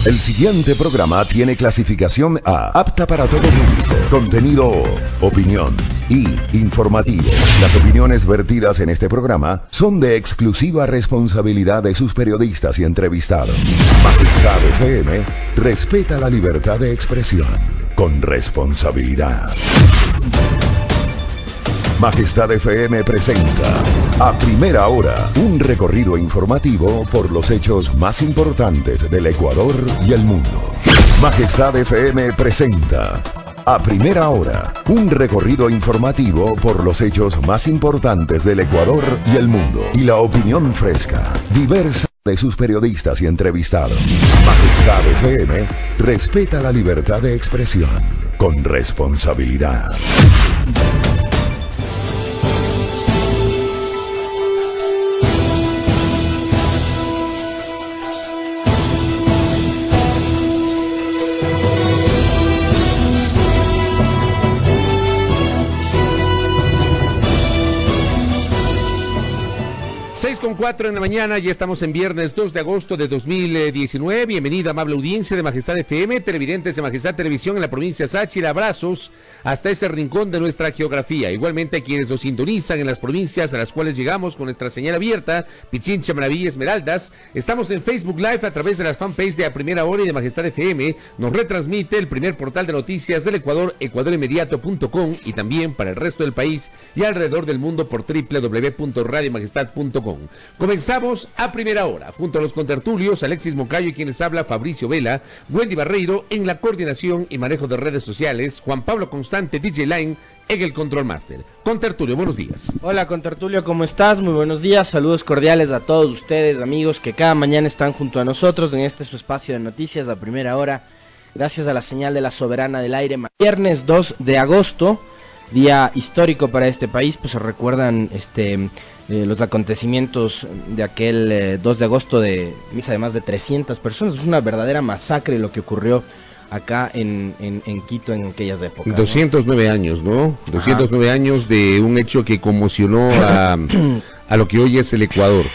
El siguiente programa tiene clasificación A, apta para todo público. Contenido O, opinión y informativo. Las opiniones vertidas en este programa son de exclusiva responsabilidad de sus periodistas y entrevistados. Majestad FM respeta la libertad de expresión con responsabilidad. Majestad FM presenta a primera hora un recorrido informativo por los hechos más importantes del Ecuador y el mundo. Majestad FM presenta a primera hora un recorrido informativo por los hechos más importantes del Ecuador y el mundo y la opinión fresca, diversa de sus periodistas y entrevistados. Majestad FM respeta la libertad de expresión con responsabilidad. Con 4 en la mañana, ya estamos en viernes 2 de agosto de 2019. Bienvenida, amable audiencia de Majestad FM, televidentes de Majestad Televisión en la provincia Sáchira. Abrazos hasta ese rincón de nuestra geografía. Igualmente a quienes nos sintonizan en las provincias a las cuales llegamos con nuestra señal abierta, Pichincha, Maravilla, Esmeraldas. Estamos en Facebook Live a través de las fanpages de A Primera Hora y de Majestad FM. Nos retransmite el primer portal de noticias del Ecuador, ecuadorinmediato.com, y también para el resto del país y alrededor del mundo por www.radiomajestad.com. Comenzamos a primera hora, junto a los contertulios, Alexis Moncayo y quien les habla, Fabricio Vela, Wendy Barreiro en la coordinación y manejo de redes sociales, Juan Pablo Constante, DJ Line, en el Control Master. Contertulio, buenos días. Hola Contertulio, ¿cómo estás? Muy buenos días, saludos cordiales a todos ustedes, amigos, que cada mañana están junto a nosotros en este su espacio de noticias a primera hora, gracias a la señal de la Soberana del Aire. Viernes 2 de agosto, día histórico para este país, pues se recuerdan los acontecimientos de aquel 2 de agosto de misa de más de 300 personas. Es una verdadera masacre lo que ocurrió acá en Quito en aquellas épocas. 209 años, ¿no? 209 años de un hecho que conmocionó a lo que hoy es el Ecuador.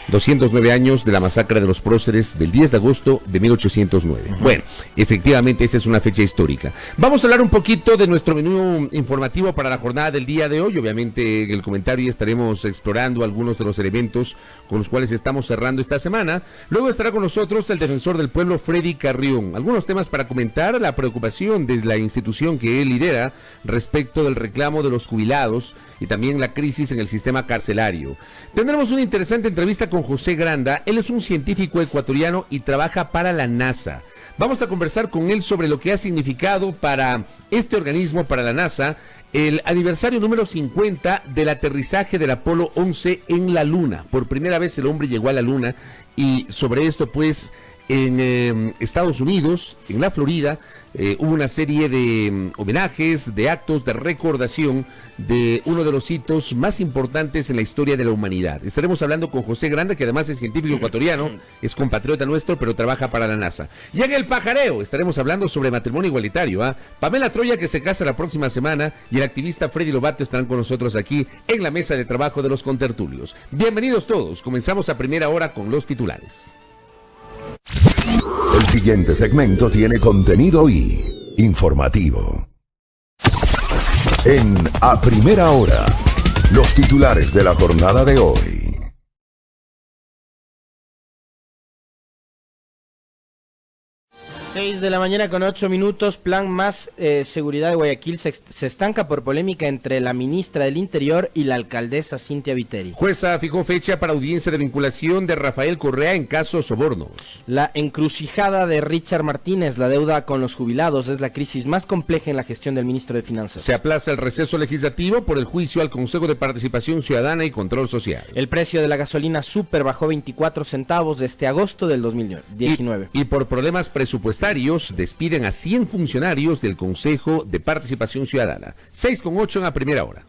209 años de la masacre de los próceres del 10 de agosto de 1809. Bueno, efectivamente esa es una fecha histórica. Vamos a hablar un poquito de nuestro menú informativo para la jornada del día de hoy. Obviamente en el comentario estaremos explorando algunos de los elementos con los cuales estamos cerrando esta semana. Luego estará con nosotros el defensor del pueblo, Freddy Carrión. Algunos temas para comentar, la preocupación de la institución que él lidera respecto del reclamo de los jubilados y también la crisis en el sistema carcelario. Tendremos una interesante entrevista con José Granda. Él es un científico ecuatoriano y trabaja para la NASA. Vamos a conversar con él sobre lo que ha significado para este organismo, para la NASA, el aniversario número 50 del aterrizaje del Apolo 11 en la Luna. Por primera vez el hombre llegó a la Luna, y sobre esto pues en Estados Unidos, en la Florida, hubo una serie de homenajes, de actos de recordación de uno de los hitos más importantes en la historia de la humanidad. Estaremos hablando con José Granda, que además es científico ecuatoriano, es compatriota nuestro, pero trabaja para la NASA. Y en el pajareo estaremos hablando sobre matrimonio igualitario. Pamela Troya, que se casa la próxima semana, y el activista Freddy Lobato estarán con nosotros aquí en la mesa de trabajo de los contertulios. Bienvenidos todos, comenzamos a primera hora con los titulares. El siguiente segmento tiene contenido y informativo. En A Primera Hora, los titulares de la jornada de hoy. 6 de la mañana con 8 minutos, plan más seguridad de Guayaquil se estanca por polémica entre la ministra del Interior y la alcaldesa Cintia Viteri. Jueza fijó fecha para audiencia de vinculación de Rafael Correa en caso sobornos. La encrucijada de Richard Martínez, la deuda con los jubilados, es la crisis más compleja en la gestión del ministro de Finanzas. Se aplaza el receso legislativo por el juicio al Consejo de Participación Ciudadana y Control Social. El precio de la gasolina super bajó 24 centavos desde agosto del 2019. Y por problemas presupuestarios despiden a 100 funcionarios del Consejo de Participación Ciudadana. 6:08 en la primera hora.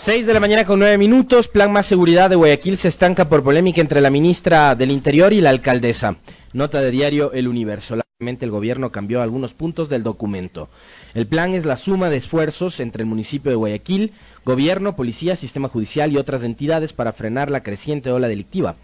6 de la mañana con 9 minutos. Plan Más Seguridad de Guayaquil se estanca por polémica entre la ministra del Interior y la alcaldesa. Nota de diario El Universo. Lamentablemente el gobierno cambió algunos puntos del documento. El plan es la suma de esfuerzos entre el municipio de Guayaquil, gobierno, policía, sistema judicial y otras entidades para frenar la creciente ola delictiva.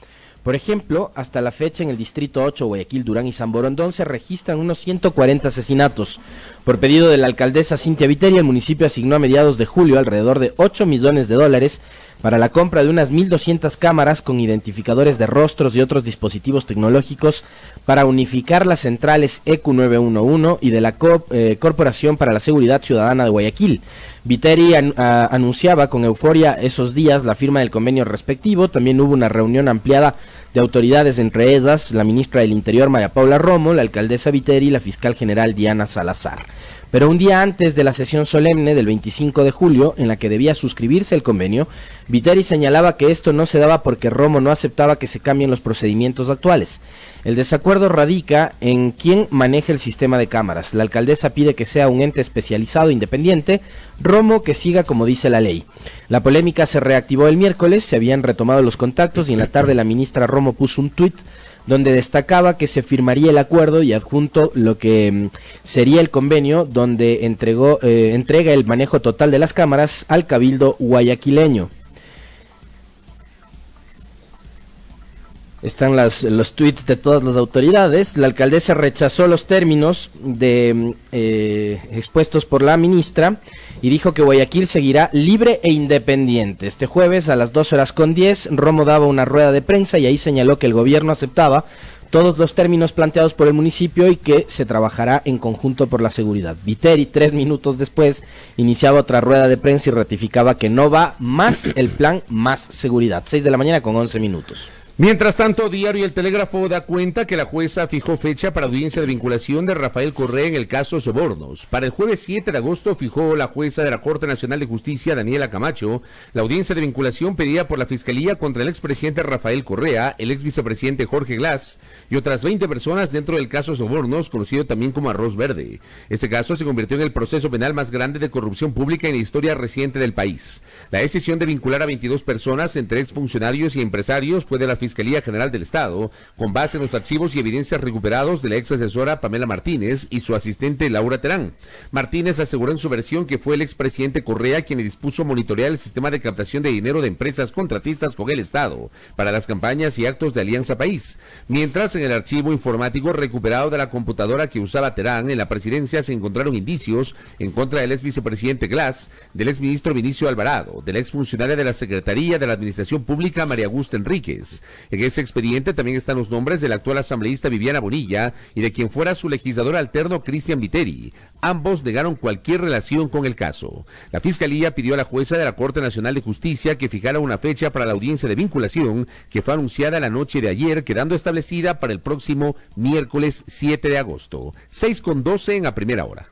Por ejemplo, hasta la fecha en el Distrito 8, Guayaquil, Durán y San Borondón se registran unos 140 asesinatos. Por pedido de la alcaldesa Cintia Viteri, el municipio asignó a mediados de julio alrededor de 8 millones de dólares para la compra de unas 1.200 cámaras con identificadores de rostros y otros dispositivos tecnológicos para unificar las centrales EQ911 y de la Corporación para la Seguridad Ciudadana de Guayaquil. Viteri anunciaba con euforia esos días la firma del convenio respectivo. También hubo una reunión ampliada de autoridades, entre ellas la ministra del Interior María Paula Romo, la alcaldesa Viteri y la fiscal general Diana Salazar. Pero un día antes de la sesión solemne del 25 de julio, en la que debía suscribirse el convenio, Viteri señalaba que esto no se daba porque Romo no aceptaba que se cambien los procedimientos actuales. El desacuerdo radica en quién maneja el sistema de cámaras. La alcaldesa pide que sea un ente especializado independiente, Romo que siga como dice la ley. La polémica se reactivó el miércoles, se habían retomado los contactos y en la tarde la ministra Romo puso un tuit donde destacaba que se firmaría el acuerdo y adjunto lo que sería el convenio donde entrega el manejo total de las cámaras al cabildo guayaquileño. Están los tweets de todas las autoridades. La alcaldesa rechazó los términos expuestos por la ministra y dijo que Guayaquil seguirá libre e independiente. Este jueves a las 2:10 Romo daba una rueda de prensa y ahí señaló que el gobierno aceptaba todos los términos planteados por el municipio y que se trabajará en conjunto por la seguridad. Viteri, 3 minutos después, iniciaba otra rueda de prensa y ratificaba que no va más el plan Más Seguridad. 6 de la mañana con 11 minutos. Mientras tanto, Diario El Telégrafo da cuenta que la jueza fijó fecha para audiencia de vinculación de Rafael Correa en el caso Sobornos. Para el jueves 7 de agosto fijó la jueza de la Corte Nacional de Justicia, Daniela Camacho, la audiencia de vinculación pedida por la Fiscalía contra el expresidente Rafael Correa, el ex vicepresidente Jorge Glass y otras 20 personas dentro del caso Sobornos, conocido también como Arroz Verde. Este caso se convirtió en el proceso penal más grande de corrupción pública en la historia reciente del país. La decisión de vincular a 22 personas, entre exfuncionarios y empresarios, fue de la Fiscalía General del Estado, con base en los archivos y evidencias recuperados de la ex asesora Pamela Martínez y su asistente Laura Terán. Martínez aseguró en su versión que fue el expresidente Correa quien le dispuso monitorear el sistema de captación de dinero de empresas contratistas con el Estado para las campañas y actos de Alianza País. Mientras, en el archivo informático recuperado de la computadora que usaba Terán en la presidencia se encontraron indicios en contra del ex vicepresidente Glass, del ex ministro Vinicio Alvarado, de la ex funcionaria de la Secretaría de la Administración Pública María Augusta Enríquez. En ese expediente también están los nombres de la actual asambleísta Viviana Bonilla y de quien fuera su legislador alterno Cristian Viteri. Ambos negaron cualquier relación con el caso. La Fiscalía pidió a la jueza de la Corte Nacional de Justicia que fijara una fecha para la audiencia de vinculación que fue anunciada la noche de ayer, quedando establecida para el próximo miércoles 7 de agosto. 6:12 en la primera hora.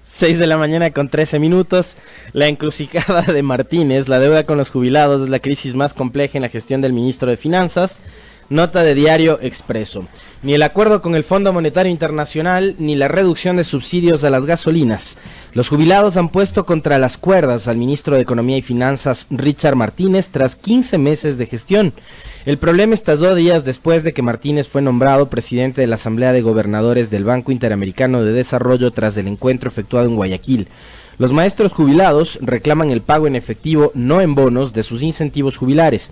Seis de la mañana con 13 minutos. La encrucijada de Martínez, la deuda con los jubilados es la crisis más compleja en la gestión del ministro de Finanzas. Nota de Diario Expreso. Ni el acuerdo con el Fondo Monetario Internacional ni la reducción de subsidios a las gasolinas. Los jubilados han puesto contra las cuerdas al ministro de Economía y Finanzas Richard Martínez tras 15 meses de gestión. El problema estalló días después de que Martínez fue nombrado presidente de la Asamblea de Gobernadores del Banco Interamericano de Desarrollo tras el encuentro efectuado en Guayaquil. Los maestros jubilados reclaman el pago en efectivo, no en bonos, de sus incentivos jubilares.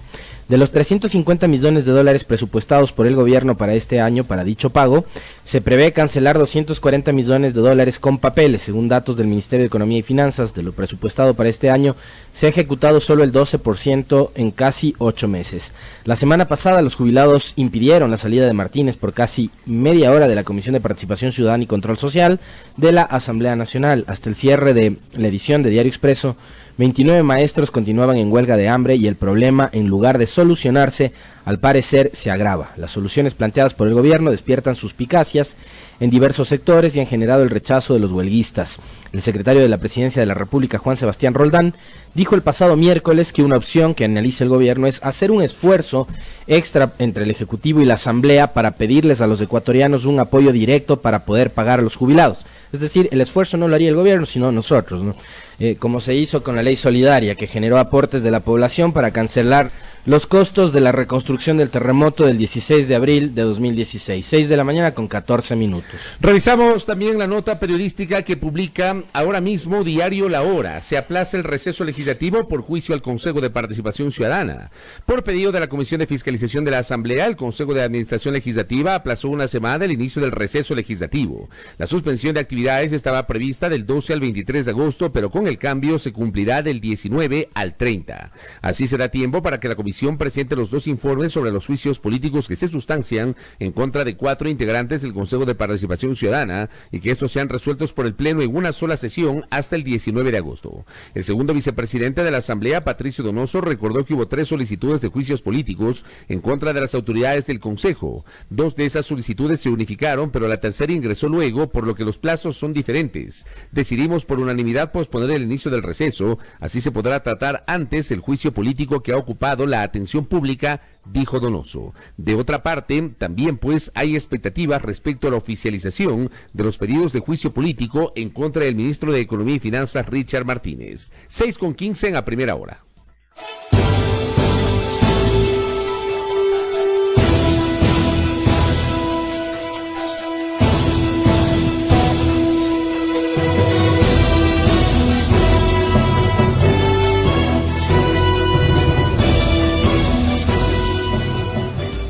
De los 350 millones de dólares presupuestados por el gobierno para este año para dicho pago, se prevé cancelar 240 millones de dólares con papeles. Según datos del Ministerio de Economía y Finanzas, de lo presupuestado para este año, se ha ejecutado solo el 12% en casi 8 meses. La semana pasada, los jubilados impidieron la salida de Martínez por casi media hora de la Comisión de Participación Ciudadana y Control Social de la Asamblea Nacional. Hasta el cierre de la edición de Diario Expreso, 29 maestros continuaban en huelga de hambre y el problema, en lugar de solucionarse, al parecer se agrava. Las soluciones planteadas por el gobierno despiertan suspicacias en diversos sectores y han generado el rechazo de los huelguistas. El secretario de la Presidencia de la República, Juan Sebastián Roldán, dijo el pasado miércoles que una opción que analiza el gobierno es hacer un esfuerzo extra entre el Ejecutivo y la Asamblea para pedirles a los ecuatorianos un apoyo directo para poder pagar a los jubilados. Es decir, el esfuerzo no lo haría el gobierno, sino nosotros, ¿no? Como se hizo con la ley solidaria, que generó aportes de la población para cancelar los costos de la reconstrucción del terremoto del 16 de abril de 2016, 6 de la mañana con 14 minutos. Revisamos también la nota periodística que publica ahora mismo diario La Hora. Se aplaza el receso legislativo por juicio al Consejo de Participación Ciudadana. Por pedido de la Comisión de Fiscalización de la Asamblea, el Consejo de Administración Legislativa aplazó una semana el inicio del receso legislativo. La suspensión de actividades estaba prevista del 12 al 23 de agosto, pero con el cambio se cumplirá del 19 al 30. Así será tiempo para que la comisión presente los 2 informes sobre los juicios políticos que se sustancian en contra de 4 integrantes del Consejo de Participación Ciudadana y que estos sean resueltos por el Pleno en una sola sesión hasta el 19 de agosto. El segundo vicepresidente de la Asamblea, Patricio Donoso, recordó que hubo 3 solicitudes de juicios políticos en contra de las autoridades del Consejo. 2 de esas solicitudes se unificaron, pero la tercera ingresó luego, por lo que los plazos son diferentes. Decidimos por unanimidad posponer el inicio del receso, así se podrá tratar antes el juicio político que ha ocupado la atención pública, dijo Donoso. De otra parte, también pues hay expectativas respecto a la oficialización de los pedidos de juicio político en contra del ministro de Economía y Finanzas, Richard Martínez. 6:15 en A Primera Hora.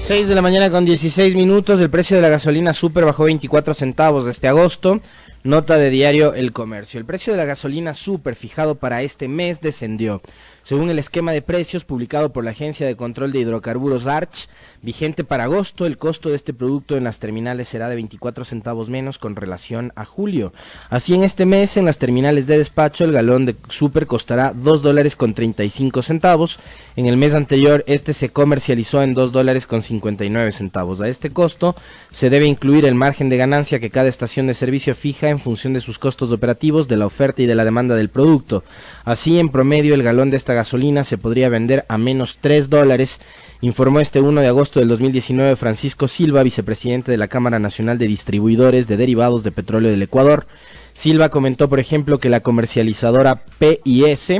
Seis de la mañana con 16 minutos, el precio de la gasolina super bajó 24 centavos desde agosto, nota de diario El Comercio. El precio de la gasolina super fijado para este mes descendió. Según el esquema de precios publicado por la Agencia de Control de Hidrocarburos ARCH, vigente para agosto, el costo de este producto en las terminales será de 24 centavos menos con relación a julio. Así, en este mes, en las terminales de despacho, el galón de super costará $2.35. En el mes anterior, este se comercializó en $2.59. A este costo se debe incluir el margen de ganancia que cada estación de servicio fija en función de sus costos operativos, de la oferta y de la demanda del producto. Así, en promedio, el galón de esta gasolina se podría vender a menos $3, informó este 1 de agosto del 2019 Francisco Silva, vicepresidente de la Cámara Nacional de Distribuidores de Derivados de Petróleo del Ecuador. Silva comentó, por ejemplo, que la comercializadora PIS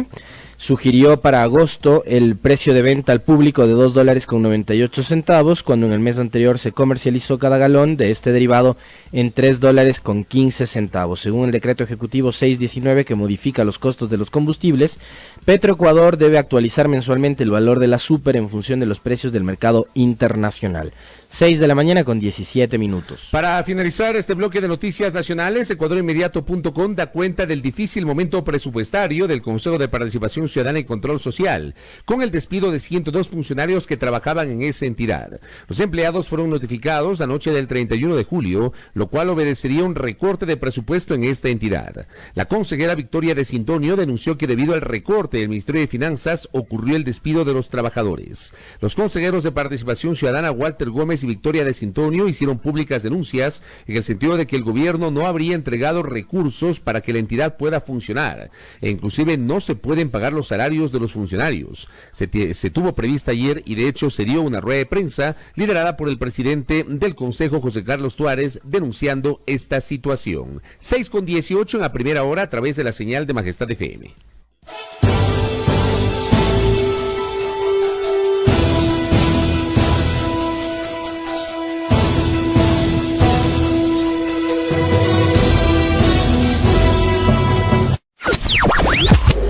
sugirió para agosto el precio de venta al público de $2.98, cuando en el mes anterior se comercializó cada galón de este derivado en $3.15. Según el decreto ejecutivo 619 que modifica los costos de los combustibles, Petroecuador debe actualizar mensualmente el valor de la super en función de los precios del mercado internacional. 6 de la mañana con 17 minutos. Para finalizar este bloque de noticias nacionales, ecuadorinmediato.com da cuenta del difícil momento presupuestario del Consejo de Participación Ciudadana y Control Social, con el despido de 102 funcionarios que trabajaban en esa entidad. Los empleados fueron notificados la noche del 31 de julio, lo cual obedecería un recorte de presupuesto en esta entidad. La consejera Victoria de Sintonio denunció que debido al recorte del Ministerio de Finanzas ocurrió el despido de los trabajadores. Los consejeros de Participación Ciudadana Walter Gómez y Victoria de Sintonio hicieron públicas denuncias en el sentido de que el gobierno no habría entregado recursos para que la entidad pueda funcionar e inclusive no se pueden pagar los salarios de los funcionarios. Se tuvo prevista ayer y de hecho se dio una rueda de prensa liderada por el presidente del Consejo, José Carlos Tuárez, denunciando esta situación. 6:18 en A Primera Hora a través de la señal de Majestad FM.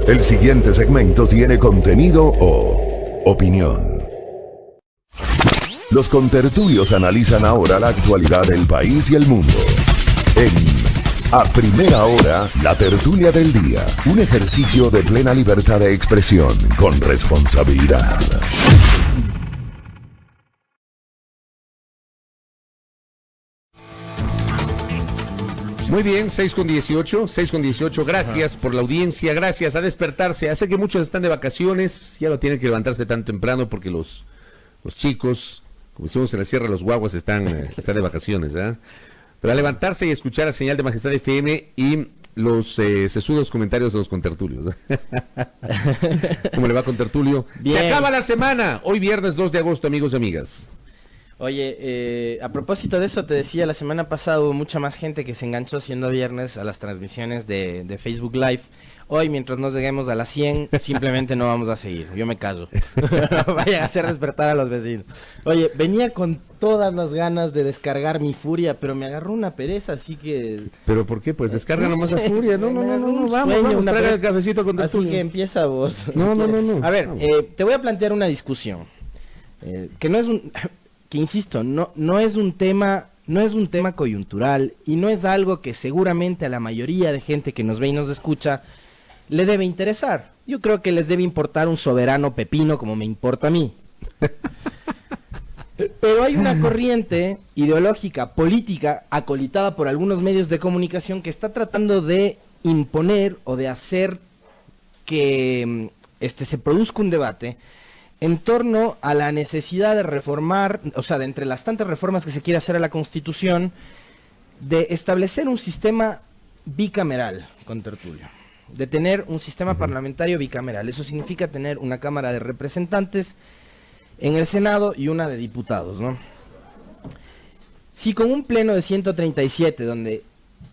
El siguiente segmento tiene contenido o opinión. Los contertulios analizan ahora la actualidad del país y el mundo. En A Primera Hora, la tertulia del día. Un ejercicio de plena libertad de expresión con responsabilidad. Muy bien, 6:18. Gracias por la audiencia, gracias a despertarse. Sé que muchos están de vacaciones, ya no tienen que levantarse tan temprano porque los chicos, como decimos en la sierra, los guaguas están de vacaciones, ¿eh? Pero a levantarse y escuchar la señal de Majestad FM y los sesudos comentarios de los contertulios. ¿Cómo le va, contertulio? Bien. Se acaba la semana, hoy viernes 2 de agosto, amigos y amigas. Oye, a propósito de eso, te decía, la semana pasada hubo mucha más gente que se enganchó siendo viernes a las transmisiones de Facebook Live. Hoy, mientras nos lleguemos a las 100, simplemente no vamos a seguir. Yo me callo. Vayan a hacer despertar a los vecinos. Oye, venía con todas las ganas de descargar mi furia, pero me agarró una pereza, así que... ¿Pero por qué? Pues descarga nomás a furia. No, Sueño, vamos, traiga el cafecito con Así que empieza vos. No. A ver, te voy a plantear una discusión. Que no es un... que insisto, no es un tema coyuntural y no es algo que seguramente a la mayoría de gente que nos ve y nos escucha le debe interesar. Yo creo que les debe importar un soberano pepino como me importa a mí. Pero hay una corriente ideológica, política, acolitada por algunos medios de comunicación que está tratando de imponer o de hacer que se produzca un debate en torno a la necesidad de reformar, o sea, de entre las tantas reformas que se quiere hacer a la Constitución, de establecer un sistema bicameral, contertulio, de tener un sistema parlamentario bicameral. Eso significa tener una Cámara de Representantes en el Senado y una de diputados, ¿no? Si con un pleno de 137, donde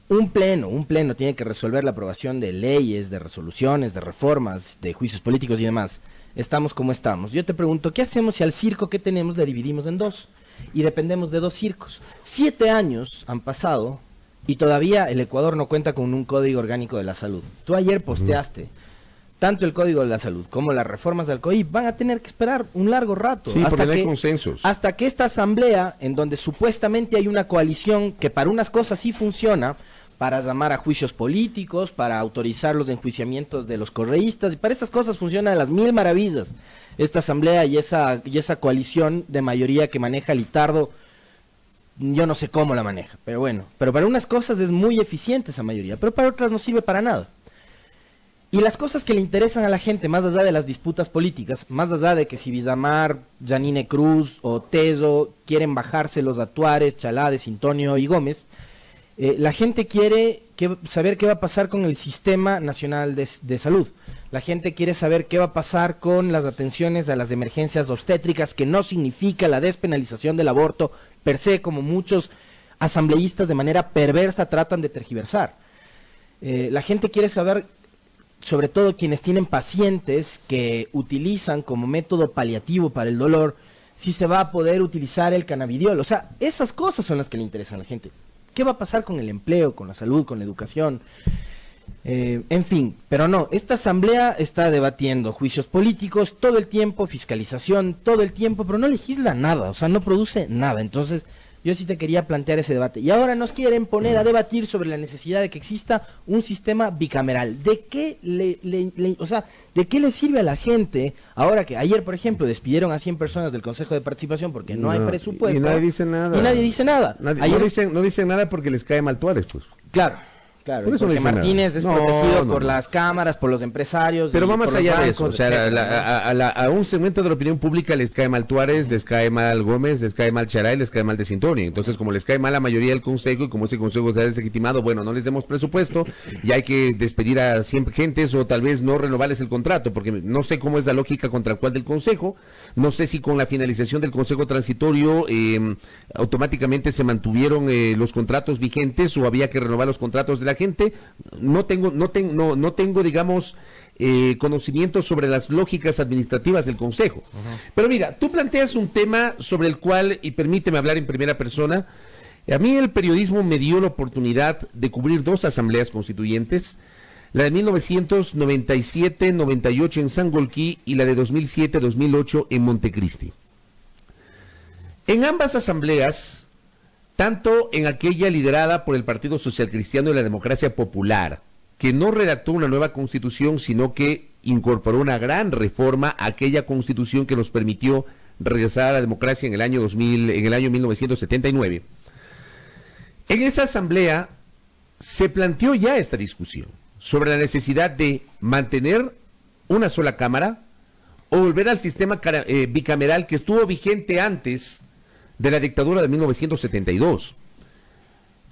un pleno tiene que resolver la aprobación de leyes, de resoluciones, de reformas, de juicios políticos y demás, estamos como estamos. Yo te pregunto, ¿qué hacemos si al circo que tenemos le dividimos en dos? Y dependemos de dos circos. 7 años han pasado y todavía el Ecuador no cuenta con un código orgánico de la salud. Tú ayer posteaste, tanto el código de la salud como las reformas del COIP van a tener que esperar un largo rato. Sí, porque no hay consensos. Hasta que esta asamblea, en donde supuestamente hay una coalición que para unas cosas sí funciona, para llamar a juicios políticos, para autorizar los enjuiciamientos de los correístas, y para esas cosas funciona a las mil maravillas esta asamblea y esa coalición de mayoría que maneja Litardo. Yo no sé cómo la maneja, pero bueno, pero para unas cosas es muy eficiente esa mayoría, pero para otras no sirve para nada. Y las cosas que le interesan a la gente, más allá de las disputas políticas, más allá de que si Villamar, Janine Cruz o Teso quieren bajarse los Atuares, Chalá, Sintonio y Gómez, la gente quiere saber qué va a pasar con el Sistema Nacional de Salud. La gente quiere saber qué va a pasar con las atenciones a las emergencias obstétricas, que no significa la despenalización del aborto per se, como muchos asambleístas de manera perversa tratan de tergiversar. La gente quiere saber, sobre todo quienes tienen pacientes que utilizan como método paliativo para el dolor, si se va a poder utilizar el cannabidiol. O sea, esas cosas son las que le interesan a la gente. ¿Qué va a pasar con el empleo, con la salud, con la educación? En fin, pero no, esta asamblea está debatiendo juicios políticos todo el tiempo, fiscalización todo el tiempo, pero no legisla nada, o sea, no produce nada. Entonces, yo sí te quería plantear ese debate. Y ahora nos quieren poner a debatir sobre la necesidad de que exista un sistema bicameral. ¿De qué ¿de qué le sirve a la gente ahora que ayer, por ejemplo, despidieron a 100 personas del Consejo de Participación porque no hay presupuesto? Y nadie dice nada. Y nadie dice nada. No dicen nada porque les cae mal Tuárez, pues. Claro. Claro, porque Martínez es protegido por las cámaras, por los empresarios. Pero va más allá de eso, o sea, etcétera. a un segmento de la opinión pública les cae mal Tuárez, les cae mal Gómez, les cae mal Charay, les cae mal de Sintonio. Entonces, como les cae mal la mayoría del consejo y como ese consejo está deslegitimado, bueno, no les demos presupuesto y hay que despedir a 100 gentes o tal vez no renovarles el contrato, porque no sé cómo es la lógica contractual del consejo, no sé si con la finalización del consejo transitorio automáticamente se mantuvieron los contratos vigentes o había que renovar los contratos de la gente. No tengo, digamos, conocimiento sobre las lógicas administrativas del Consejo. Pero mira, tú planteas un tema sobre el cual, y permíteme hablar en primera persona, a mí el periodismo me dio la oportunidad de cubrir 2 asambleas constituyentes, la de 1997-98 en Sangolquí y la de 2007-2008 en Montecristi. En ambas asambleas, tanto en aquella liderada por el Partido Social Cristiano y la Democracia Popular, que no redactó una nueva constitución, sino que incorporó una gran reforma a aquella constitución que nos permitió regresar a la democracia en el año 1979. En esa asamblea, se planteó ya esta discusión sobre la necesidad de mantener una sola cámara o volver al sistema bicameral que estuvo vigente antes de la dictadura de 1972.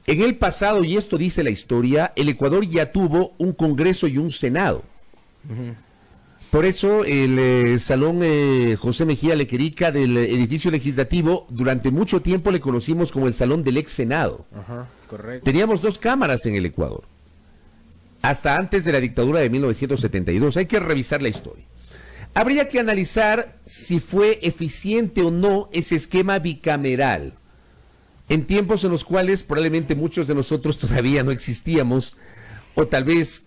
En el pasado, y esto dice la historia, el Ecuador ya tuvo un Congreso y un Senado. Por eso el Salón José Mejía Lequerica del edificio legislativo, durante mucho tiempo le conocimos como el Salón del Ex Senado. Ajá, correcto. Teníamos 2 cámaras en el Ecuador, hasta antes de la dictadura de 1972. Hay que revisar la historia. Habría que analizar si fue eficiente o no ese esquema bicameral, en tiempos en los cuales probablemente muchos de nosotros todavía no existíamos, o tal vez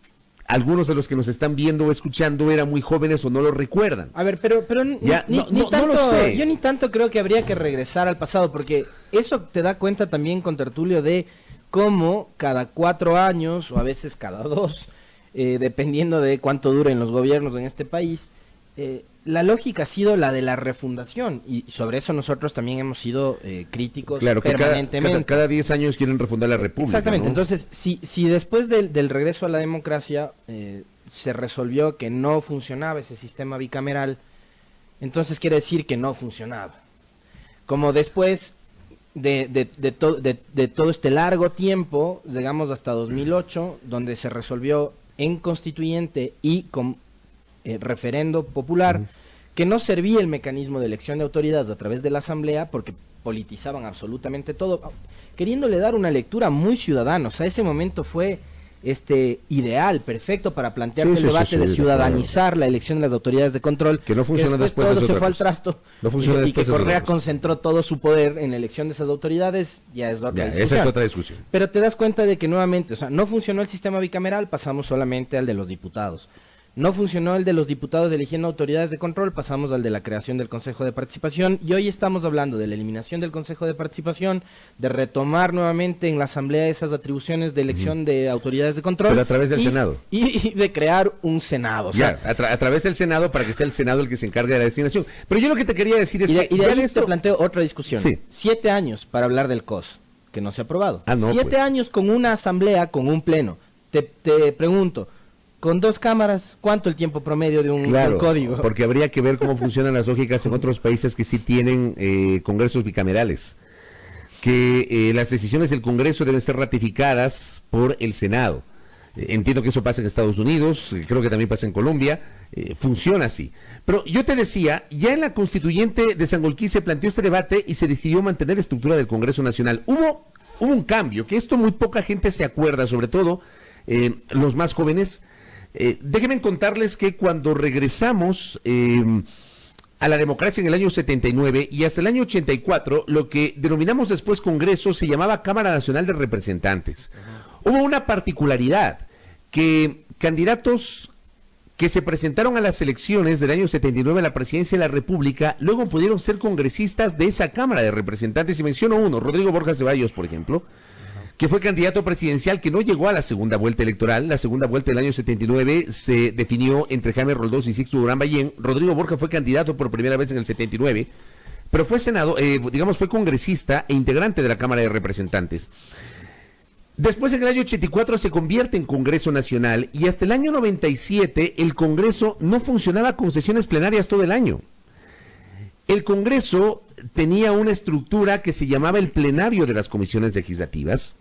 algunos de los que nos están viendo o escuchando eran muy jóvenes o no lo recuerdan. A ver, pero Ya, no lo sé. Yo ni tanto creo que habría que regresar al pasado, porque eso te da cuenta también, con Tertulio, de cómo cada 4 años, o a veces cada 2, dependiendo de cuánto duren los gobiernos en este país, la lógica ha sido la de la refundación, y sobre eso nosotros también hemos sido críticos, claro, que permanentemente. cada 10 años quieren refundar la República. Exactamente, ¿no? entonces, si después del regreso a la democracia se resolvió que no funcionaba ese sistema bicameral, entonces quiere decir que no funcionaba. Como después de todo este largo tiempo, llegamos hasta 2008, donde se resolvió en constituyente y con referendo popular, que no servía el mecanismo de elección de autoridades a través de la asamblea, porque politizaban absolutamente todo, queriéndole dar una lectura muy ciudadana. O sea, ese momento fue ideal, perfecto para plantear el debate de ciudadanizar la elección de las autoridades de control, que no funciona después, todo se fue al trasto, no funciona y que Correa concentró todo su poder en la elección de esas autoridades. Ya es otra discusión. Esa es otra discusión. Pero te das cuenta de que nuevamente, o sea, no funcionó el sistema bicameral, pasamos solamente al de los diputados. No funcionó el de los diputados eligiendo autoridades de control, pasamos al de la creación del Consejo de Participación, y hoy estamos hablando de la eliminación del Consejo de Participación, de retomar nuevamente en la Asamblea esas atribuciones de elección de autoridades de control. Pero a través del Senado. Y de crear un Senado. O sea, a través del Senado, para que sea el Senado el que se encargue de la designación. Pero yo lo que te quería decir es que... Y de ahí te planteo otra discusión. Sí. 7 años para hablar del COS, que no se ha aprobado. 7 pues. años con una asamblea, con un pleno. Te pregunto, con 2 cámaras, ¿cuánto el tiempo promedio de un código? Porque habría que ver cómo funcionan las lógicas en otros países que sí tienen congresos bicamerales, que las decisiones del Congreso deben ser ratificadas por el Senado. Entiendo que eso pasa en Estados Unidos, creo que también pasa en Colombia, funciona así. Pero yo te decía, ya en la constituyente de Sangolquí se planteó este debate y se decidió mantener la estructura del Congreso Nacional. Hubo un cambio, que esto muy poca gente se acuerda, sobre todo los más jóvenes. Déjenme contarles que cuando regresamos a la democracia en el año 79 y hasta el año 84, lo que denominamos después Congreso se llamaba Cámara Nacional de Representantes. Hubo una particularidad, que candidatos que se presentaron a las elecciones del año 79 a la presidencia de la República, luego pudieron ser congresistas de esa Cámara de Representantes, y menciono uno, Rodrigo Borja Ceballos, por ejemplo, que fue candidato presidencial, que no llegó a la segunda vuelta electoral. La segunda vuelta del año 79 se definió entre Jaime Roldós y Sixto Durán Ballén. Rodrigo Borja fue candidato por primera vez en el 79, pero fue fue congresista e integrante de la Cámara de Representantes. Después, en el año 84, se convierte en Congreso Nacional, y hasta el año 97 el Congreso no funcionaba con sesiones plenarias todo el año. El Congreso tenía una estructura que se llamaba el plenario de las comisiones legislativas.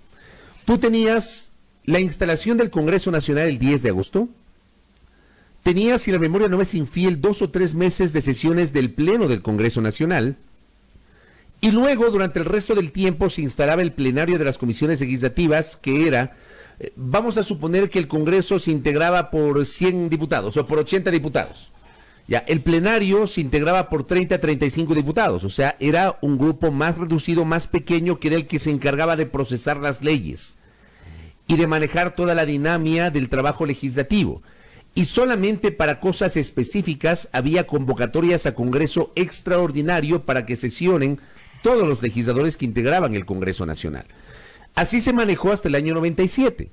Tú tenías la instalación del Congreso Nacional el 10 de agosto. Tenías, si la memoria no me es infiel, 2 o 3 meses de sesiones del Pleno del Congreso Nacional. Y luego, durante el resto del tiempo, se instalaba el plenario de las comisiones legislativas, que era, vamos a suponer que el Congreso se integraba por 100 diputados o por 80 diputados. Ya, el plenario se integraba por 30 a 35 diputados, o sea, era un grupo más reducido, más pequeño, que era el que se encargaba de procesar las leyes y de manejar toda la dinámica del trabajo legislativo. Y solamente para cosas específicas había convocatorias a Congreso extraordinario para que sesionen todos los legisladores que integraban el Congreso Nacional. Así se manejó hasta el año 97.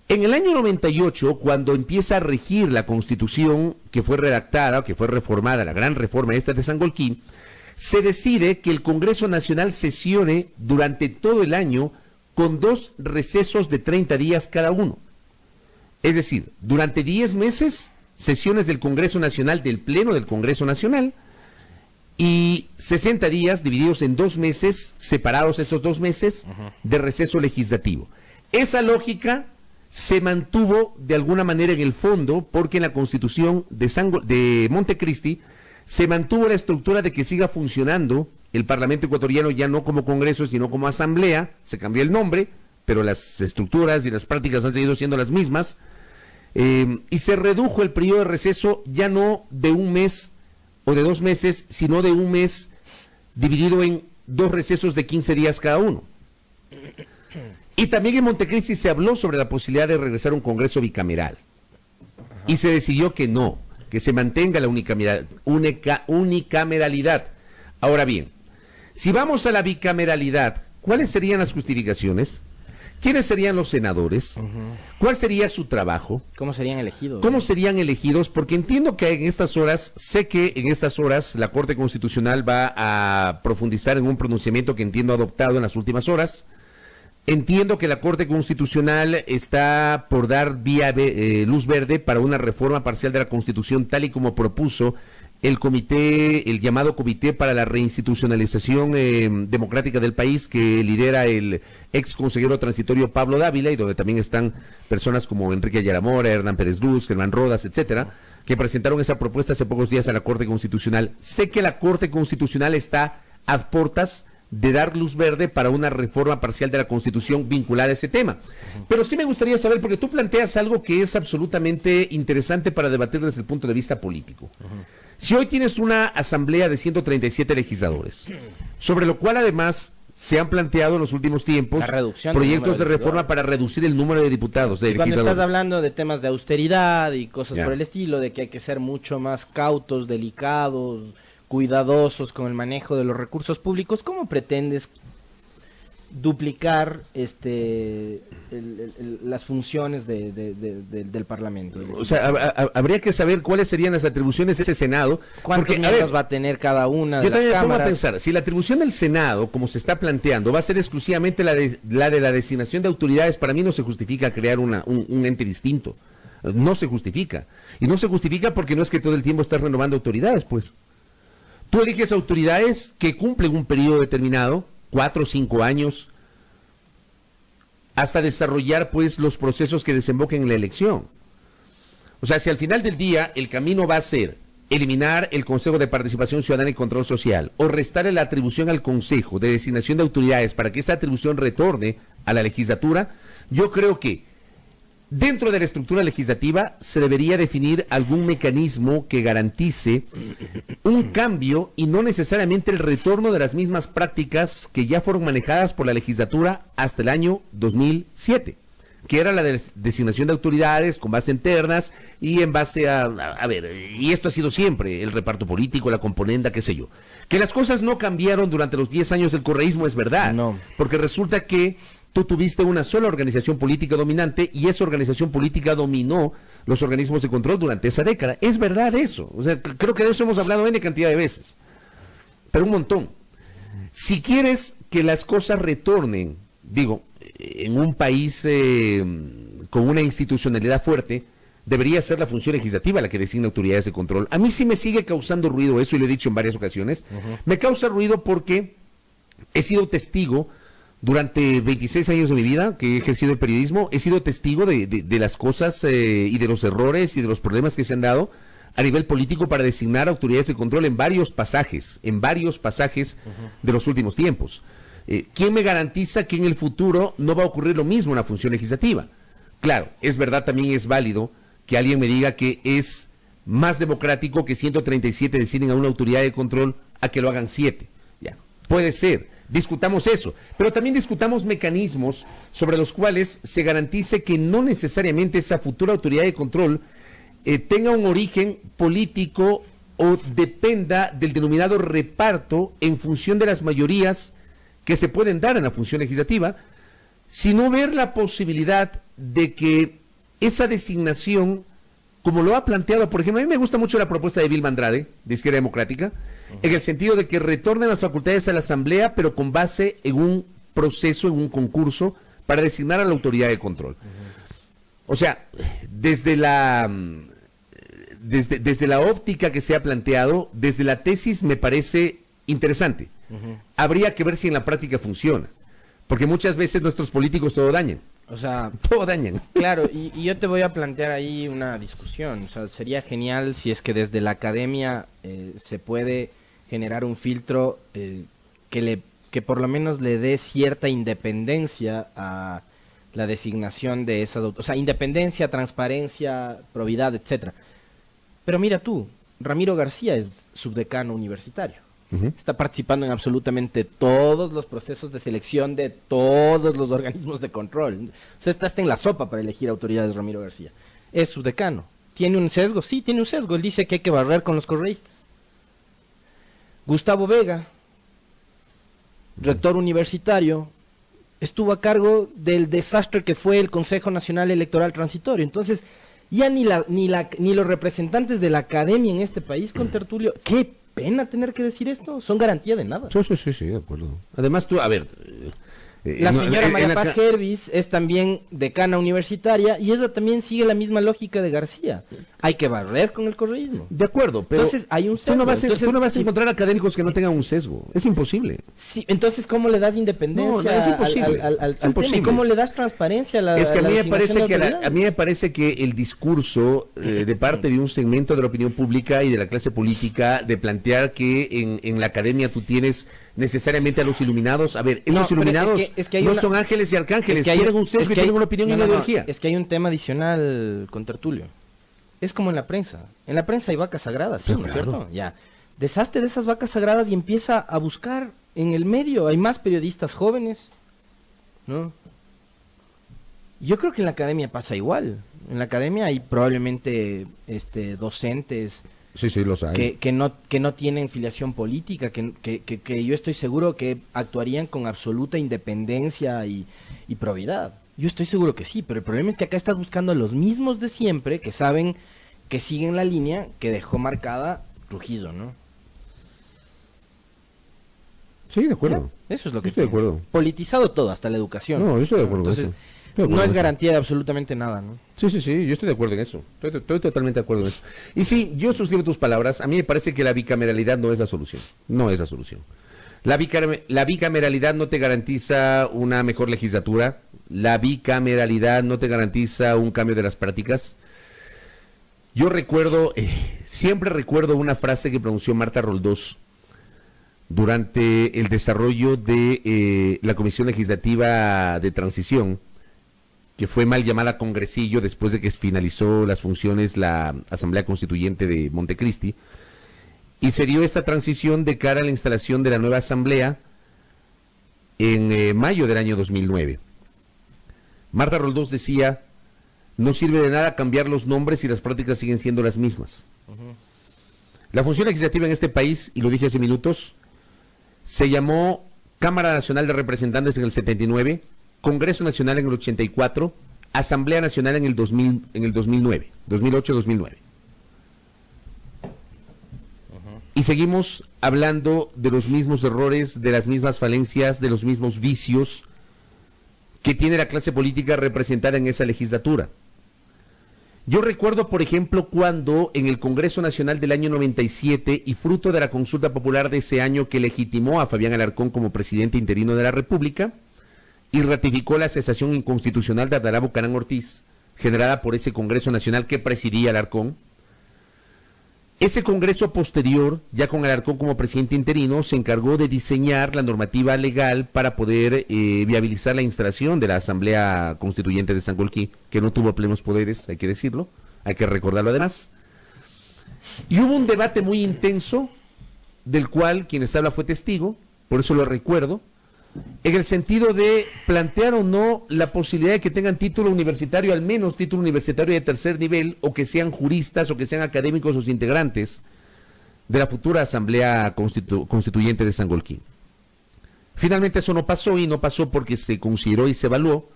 En el año 98, cuando empieza a regir la Constitución que fue redactada, que fue reformada, la gran reforma esta de Sangolquí, se decide que el Congreso Nacional sesione durante todo el año con 2 recesos de 30 días cada uno. Es decir, durante 10 meses, sesiones del Congreso Nacional, del Pleno del Congreso Nacional, y 60 días divididos en 2 meses, separados esos 2 meses de receso legislativo. Esa lógica se mantuvo de alguna manera en el fondo, porque en la Constitución de Montecristi se mantuvo la estructura de que siga funcionando el Parlamento ecuatoriano ya no como Congreso, sino como Asamblea. Se cambió el nombre, pero las estructuras y las prácticas han seguido siendo las mismas. Y se redujo el periodo de receso ya no de 1 mes o de 2 meses, sino de 1 mes dividido en 2 recesos de 15 días cada uno. Y también en Montecristi se habló sobre la posibilidad de regresar a un Congreso bicameral. Y se decidió que no, que se mantenga la unicameralidad. Ahora bien, si vamos a la bicameralidad, ¿cuáles serían las justificaciones? ¿Quiénes serían los senadores? ¿Cuál sería su trabajo? ¿Cómo serían elegidos? ¿Cómo serían elegidos? Porque entiendo que en estas horas, sé que en estas horas la Corte Constitucional va a profundizar en un pronunciamiento que entiendo adoptado en las últimas horas. Entiendo que la Corte Constitucional está por dar luz verde para una reforma parcial de la Constitución, tal y como propuso el comité, el llamado Comité para la Reinstitucionalización Democrática del país, que lidera el ex consejero transitorio Pablo Dávila, y donde también están personas como Enrique Yaramora, Hernán Pérez Luz, Germán Rodas, etcétera, que presentaron esa propuesta hace pocos días a la Corte Constitucional. Sé que la Corte Constitucional está a portas de dar luz verde para una reforma parcial de la Constitución vinculada a ese tema. Pero sí me gustaría saber, porque tú planteas algo que es absolutamente interesante para debatir desde el punto de vista político. Si hoy tienes una asamblea de 137 legisladores, sobre lo cual además se han planteado en los últimos tiempos proyectos de reforma para reducir el número de diputados, de legisladores. Cuando estás hablando de temas de austeridad y cosas por el estilo, de que hay que ser mucho más cautos, delicados, cuidadosos con el manejo de los recursos públicos, ¿cómo pretendes duplicar las funciones del Parlamento? O sea, habría que saber cuáles serían las atribuciones de ese Senado. ¿Cuántos miembros va a tener cada una de las cámaras? Yo también me pongo a pensar, si la atribución del Senado, como se está planteando, va a ser exclusivamente la de la designación de autoridades, para mí no se justifica crear un ente distinto. No se justifica. Y no se justifica porque no es que todo el tiempo estás renovando autoridades, pues. Tú eliges autoridades que cumplen un periodo determinado, 4 o 5 años, hasta desarrollar pues los procesos que desemboquen en la elección. O sea, si al final del día el camino va a ser eliminar el Consejo de Participación Ciudadana y Control Social o restarle la atribución al Consejo de designación de autoridades para que esa atribución retorne a la legislatura, yo creo que dentro de la estructura legislativa se debería definir algún mecanismo que garantice un cambio y no necesariamente el retorno de las mismas prácticas que ya fueron manejadas por la legislatura hasta el año 2007, que era la de designación de autoridades con base en ternas y en base a ver, y esto ha sido siempre, el reparto político, la componenda, qué sé yo. Que las cosas no cambiaron durante los 10 años del correísmo es verdad, no. Porque resulta que tú tuviste una sola organización política dominante y esa organización política dominó los organismos de control durante esa década. Es verdad eso. O sea, creo que de eso hemos hablado N cantidad de veces. Pero un montón. Si quieres que las cosas retornen, digo, en un país con una institucionalidad fuerte, debería ser la función legislativa la que designa autoridades de control. A mí sí me sigue causando ruido eso, y lo he dicho en varias ocasiones. Me causa ruido porque he sido testigo durante 26 años de mi vida que he ejercido el periodismo, he sido testigo de las cosas y de los errores y de los problemas que se han dado a nivel político para designar autoridades de control en varios pasajes de los últimos tiempos. ¿Quién me garantiza que en el futuro no va a ocurrir lo mismo en la función legislativa? Claro, es verdad, también es válido que alguien me diga que es más democrático que 137 designen a una autoridad de control a que lo hagan 7. Ya, puede ser. Discutamos eso, pero también discutamos mecanismos sobre los cuales se garantice que no necesariamente esa futura autoridad de control tenga un origen político o dependa del denominado reparto en función de las mayorías que se pueden dar en la función legislativa, sino ver la posibilidad de que esa designación, como lo ha planteado, por ejemplo, a mí me gusta mucho la propuesta de Vilma Andrade, de Izquierda Democrática, en el sentido de que retornen las facultades a la Asamblea, pero con base en un proceso, en un concurso, para designar a la autoridad de control. O sea, desde la óptica que se ha planteado, desde la tesis me parece interesante. Habría que ver si en la práctica funciona, porque muchas veces nuestros políticos todo dañan. O sea, todo dañan. Claro, y yo te voy a plantear ahí una discusión. O sea, sería genial si es que desde la academia se puede generar un filtro que por lo menos le dé cierta independencia a la designación de esas, o sea, independencia, transparencia, probidad, etcétera. Pero mira tú, Ramiro García es subdecano universitario. Está participando en absolutamente todos los procesos de selección de todos los organismos de control. O sea, está hasta en la sopa para elegir autoridades, Ramiro García. Es subdecano. ¿Tiene un sesgo? Sí, tiene un sesgo. Él dice que hay que barrer con los correístas. Gustavo Vega, rector universitario, estuvo a cargo del desastre que fue el Consejo Nacional Electoral Transitorio. Entonces, ya ni los representantes de la academia en este país, con Tertulio, ¿qué pena tener que decir esto? Son garantía de nada. Sí, de acuerdo. Además tú, a ver... la señora María Paz Hervis es también decana universitaria y ella también sigue la misma lógica de García. Hay que barrer con el correísmo. De acuerdo, pero entonces hay un sesgo. Tú no vas a encontrar académicos que no tengan un sesgo. Es imposible. Sí, entonces ¿cómo le das independencia? No, es imposible. Al tema? ¿Y cómo le das transparencia a la Es que a mí a mí me parece que el discurso de parte de un segmento de la opinión pública y de la clase política de plantear que en la academia tú tienes necesariamente a los iluminados. A ver, esos iluminados no son ángeles y arcángeles, tienen un sesgo y tienen una opinión y una ideología. Es que hay un tema adicional con Tertulio. Es como en la prensa. En la prensa hay vacas sagradas, ¿sí? ¿No es cierto? Ya. Deshazte de esas vacas sagradas y empieza a buscar en el medio. Hay más periodistas jóvenes, ¿no? Yo creo que en la academia pasa igual. En la academia hay probablemente docentes Sí, los hay. que no tienen filiación política, que yo estoy seguro que actuarían con absoluta independencia y probidad. Yo estoy seguro que sí, pero el problema es que acá estás buscando a los mismos de siempre que saben que siguen la línea que dejó marcada Trujillo, ¿no? Sí, de acuerdo. Ya, eso es lo que estoy de acuerdo. Politizado todo, hasta la educación. No, yo estoy de acuerdo. Entonces, no es garantía de absolutamente nada, ¿no? Sí, yo estoy de acuerdo en eso. Estoy totalmente de acuerdo en eso. Y sí, yo suscribo tus palabras. A mí me parece que la bicameralidad no es la solución. No es la solución. La bicameralidad no te garantiza una mejor legislatura. La bicameralidad no te garantiza un cambio de las prácticas. Yo recuerdo, siempre recuerdo una frase que pronunció Marta Roldós durante el desarrollo de la Comisión Legislativa de Transición, que fue mal llamada Congresillo después de que finalizó las funciones la Asamblea Constituyente de Montecristi, y se dio esta transición de cara a la instalación de la nueva Asamblea en mayo del año 2009. Marta Roldós decía: no sirve de nada cambiar los nombres si las prácticas siguen siendo las mismas. La función legislativa en este país, y lo dije hace minutos, se llamó Cámara Nacional de Representantes en el 79, Congreso Nacional en el 84, Asamblea Nacional en el 2009, 2008-2009. Y seguimos hablando de los mismos errores, de las mismas falencias, de los mismos vicios que tiene la clase política representada en esa legislatura. Yo recuerdo, por ejemplo, cuando en el Congreso Nacional del año 97, y fruto de la consulta popular de ese año que legitimó a Fabián Alarcón como presidente interino de la República y ratificó la cesación inconstitucional de Abdalá Bucarán Ortiz, generada por ese Congreso Nacional que presidía Alarcón, ese Congreso posterior, ya con Alarcón como presidente interino, se encargó de diseñar la normativa legal para poder viabilizar la instalación de la Asamblea Constituyente de Sangolquí, que no tuvo plenos poderes, hay que decirlo, hay que recordarlo además. Y hubo un debate muy intenso, del cual quienes habla fue testigo, por eso lo recuerdo, en el sentido de plantear o no la posibilidad de que tengan título universitario, al menos título universitario de tercer nivel, o que sean juristas, o que sean académicos los integrantes de la futura Asamblea Constituyente de Sangolquí. Finalmente eso no pasó, y no pasó porque se consideró y se evaluó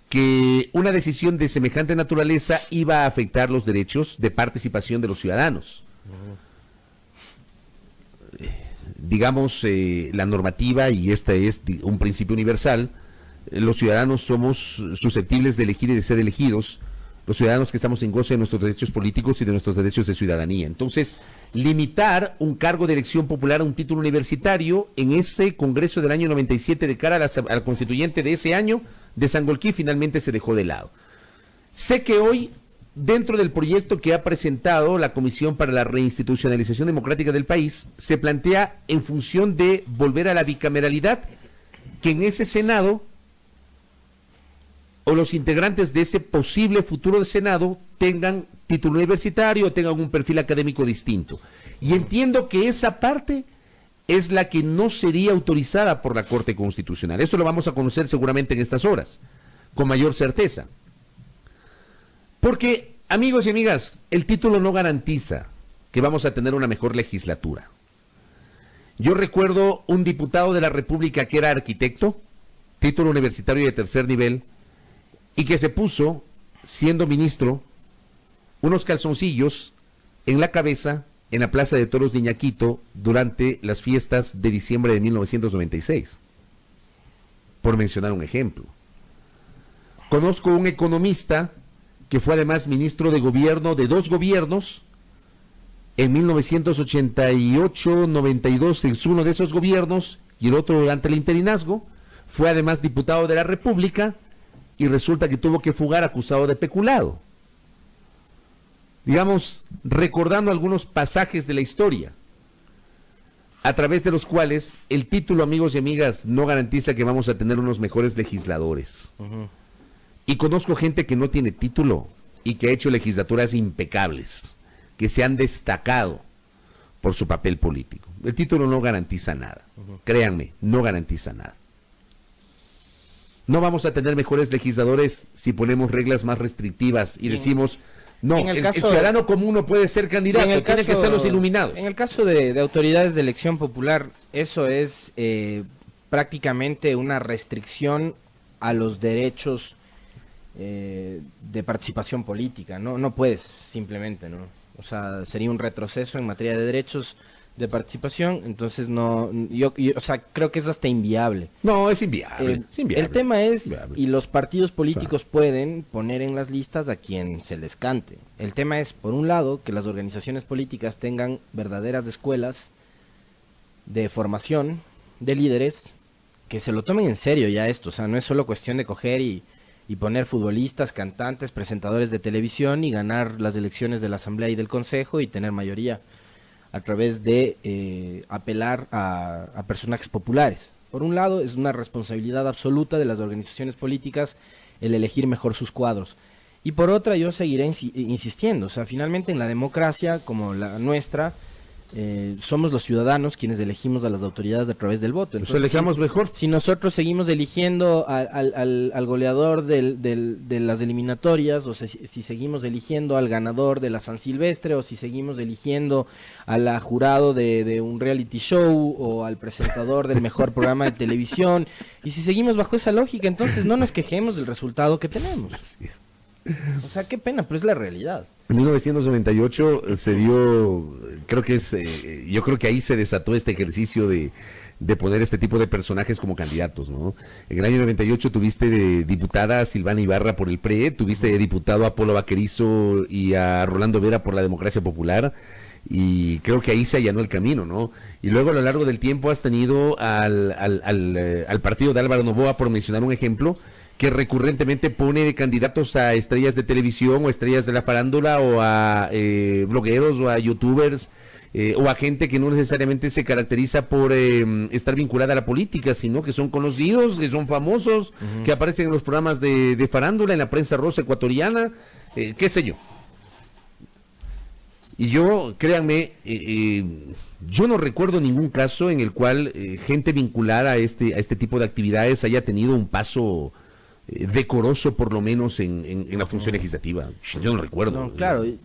que una decisión de semejante naturaleza iba a afectar los derechos de participación de los ciudadanos. digamos, la normativa, y este es un principio universal, los ciudadanos somos susceptibles de elegir y de ser elegidos, los ciudadanos que estamos en goce de nuestros derechos políticos y de nuestros derechos de ciudadanía. Entonces, limitar un cargo de elección popular a un título universitario en ese Congreso del año 97 de cara al constituyente de ese año de Sangolquí finalmente se dejó de lado. Sé que hoy, dentro del proyecto que ha presentado la Comisión para la Reinstitucionalización Democrática del país, se plantea en función de volver a la bicameralidad, que en ese Senado, o los integrantes de ese posible futuro de Senado, tengan título universitario o tengan un perfil académico distinto. Y entiendo que esa parte es la que no sería autorizada por la Corte Constitucional. Eso lo vamos a conocer seguramente en estas horas, con mayor certeza. Porque, amigos y amigas, el título no garantiza que vamos a tener una mejor legislatura. Yo recuerdo un diputado de la República que era arquitecto, título universitario de tercer nivel, y que se puso, siendo ministro, unos calzoncillos en la cabeza en la Plaza de Toros de Iñaquito durante las fiestas de diciembre de 1996, por mencionar un ejemplo. Conozco un economista que fue además ministro de gobierno de dos gobiernos, en 1988-92 es uno de esos gobiernos y el otro durante el interinazgo, fue además diputado de la República y resulta que tuvo que fugar acusado de peculado. Digamos, recordando algunos pasajes de la historia, a través de los cuales el título, amigos y amigas, no garantiza que vamos a tener unos mejores legisladores. Y conozco gente que no tiene título y que ha hecho legislaturas impecables, que se han destacado por su papel político. El título no garantiza nada. Créanme, no garantiza nada. No vamos a tener mejores legisladores si ponemos reglas más restrictivas y decimos, no, el ciudadano común no puede ser candidato, tienen que ser los iluminados. En el caso de autoridades de elección popular, eso es prácticamente una restricción a los derechos de participación política. No puedes, simplemente, ¿no? O sea, sería un retroceso en materia de derechos de participación, entonces yo o sea, creo que es hasta inviable. No, es inviable, es inviable. El tema es, y los partidos políticos pueden poner en las listas a quien se les cante. El tema es, por un lado, que las organizaciones políticas tengan verdaderas escuelas de formación de líderes que se lo tomen en serio ya esto. O sea, no es solo cuestión de coger y poner futbolistas, cantantes, presentadores de televisión y ganar las elecciones de la Asamblea y del Consejo y tener mayoría a través de apelar a personajes populares. Por un lado, es una responsabilidad absoluta de las organizaciones políticas el elegir mejor sus cuadros. Y por otra, yo seguiré insistiendo. O sea, finalmente en la democracia como la nuestra, somos los ciudadanos quienes elegimos a las autoridades a través del voto. Entonces, elegamos mejor. Si nosotros seguimos eligiendo al goleador de las eliminatorias, o si seguimos eligiendo al ganador de la San Silvestre, o si seguimos eligiendo al jurado de un reality show, o al presentador del mejor programa de televisión, y si seguimos bajo esa lógica, entonces no nos quejemos del resultado que tenemos. Así es. O sea, qué pena, pero es la realidad. En 1998 se dio, yo creo que ahí se desató este ejercicio de poner este tipo de personajes como candidatos, ¿no? En el año 98 tuviste de diputada a Silvana Ibarra por el PRE, tuviste de diputado a Polo Vaquerizo y a Rolando Vera por la Democracia Popular, y creo que ahí se allanó el camino, ¿no? Y luego a lo largo del tiempo has tenido al partido de Álvaro Noboa, por mencionar un ejemplo, que recurrentemente pone de candidatos a estrellas de televisión o estrellas de la farándula o a blogueros o a youtubers o a gente que no necesariamente se caracteriza por estar vinculada a la política, sino que son conocidos, que son famosos, que aparecen en los programas de farándula, en la prensa rosa ecuatoriana, qué sé yo. Y yo, créanme, yo no recuerdo ningún caso en el cual gente vinculada a este tipo de actividades haya tenido un paso decoroso, por lo menos en la función legislativa. Yo no recuerdo. No, claro, y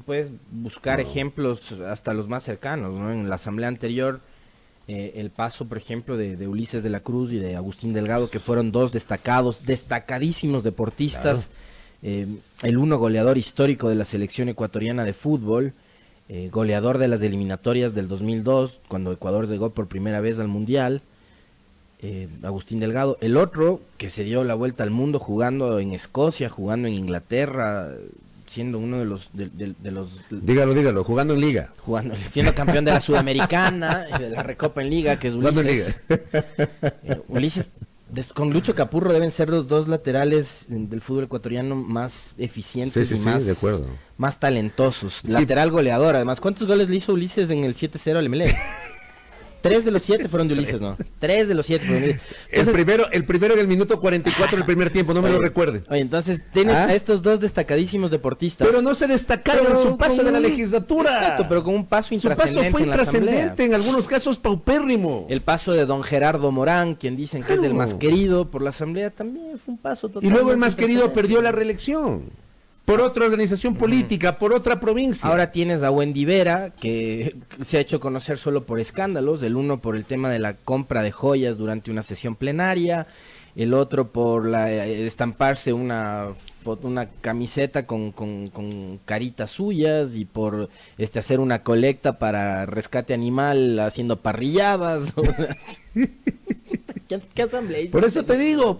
puedes buscar ejemplos hasta los más cercanos, ¿no? En la asamblea anterior, el paso, por ejemplo, de Ulises de la Cruz y de Agustín Delgado, que fueron dos destacadísimos deportistas, claro. El uno goleador histórico de la selección ecuatoriana de fútbol, goleador de las eliminatorias del 2002, cuando Ecuador llegó por primera vez al Mundial, Agustín Delgado. El otro, que se dio la vuelta al mundo jugando en Escocia, jugando en Inglaterra, siendo uno de los... Dígalo, jugando en Liga. Siendo campeón de la Sudamericana, de la Recopa en Liga, que es Ulises. Ulises, con Lucho Capurro deben ser los dos laterales del fútbol ecuatoriano más eficientes y más talentosos. Sí. Lateral goleador, además. ¿Cuántos goles le hizo Ulises en el 7-0 al Emelec? 3 de los 7 fueron de Ulises, ¿no? 3 de los 7 fueron de Ulises. Entonces, el primero en el minuto 44 del primer tiempo, no me lo recuerden. Oye, entonces tienes a estos dos destacadísimos deportistas. Pero no se destacaron en su paso de la legislatura. Exacto, pero con un paso intrascendente. Su paso fue intrascendente, en algunos casos paupérrimo. El paso de don Gerardo Morán, quien dicen que es el más querido por la asamblea, también fue un paso totalmente. Y luego el más querido perdió la reelección. Por otra organización política, por otra provincia. Ahora tienes a Wendy Vera, que se ha hecho conocer solo por escándalos, el uno por el tema de la compra de joyas durante una sesión plenaria, el otro por estamparse una camiseta con caritas suyas y por hacer una colecta para rescate animal haciendo parrilladas. ¿Qué asambleísta? Por eso te digo.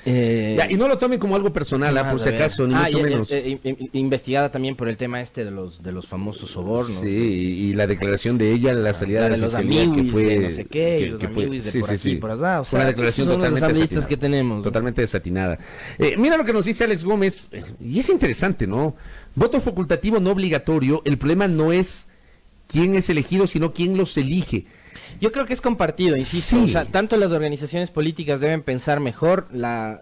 Y no lo tomen como algo personal, por si acaso, ni mucho menos. Investigada también por el tema de los famosos sobornos. Sí, y la declaración de ella, la salida de los amigos, que fue de no sé qué, los amigos de por aquí, por allá. O sea, una declaración totalmente desatinada, que tenemos, totalmente desatinada. Mira lo que nos dice Alex Gómez, y es interesante, ¿no? Voto facultativo no obligatorio, el problema no es quién es elegido, sino quién los elige. Yo creo que es compartido, insisto. Sí. O sea, tanto las organizaciones políticas deben pensar mejor la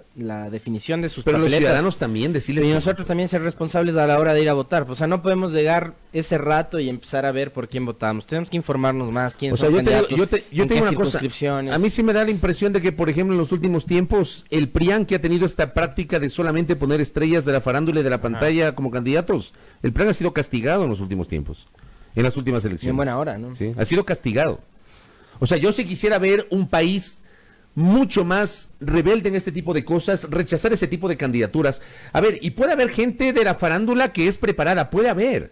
definición de sus papeletas. Pero los ciudadanos también, decirles... Y nosotros también ser responsables a la hora de ir a votar. O sea, no podemos llegar ese rato y empezar a ver por quién votamos. Tenemos que informarnos más, quiénes son los candidatos, yo te digo una cosa. A mí sí me da la impresión de que, por ejemplo, en los últimos tiempos, el PRIAN, que ha tenido esta práctica de solamente poner estrellas de la farándula y de la pantalla como candidatos, el PRIAN ha sido castigado en los últimos tiempos, en las últimas elecciones. En buena hora, ¿no? Sí, ha sido castigado. O sea, yo sí quisiera ver un país mucho más rebelde en este tipo de cosas, rechazar ese tipo de candidaturas. A ver, y puede haber gente de la farándula que es preparada, puede haber.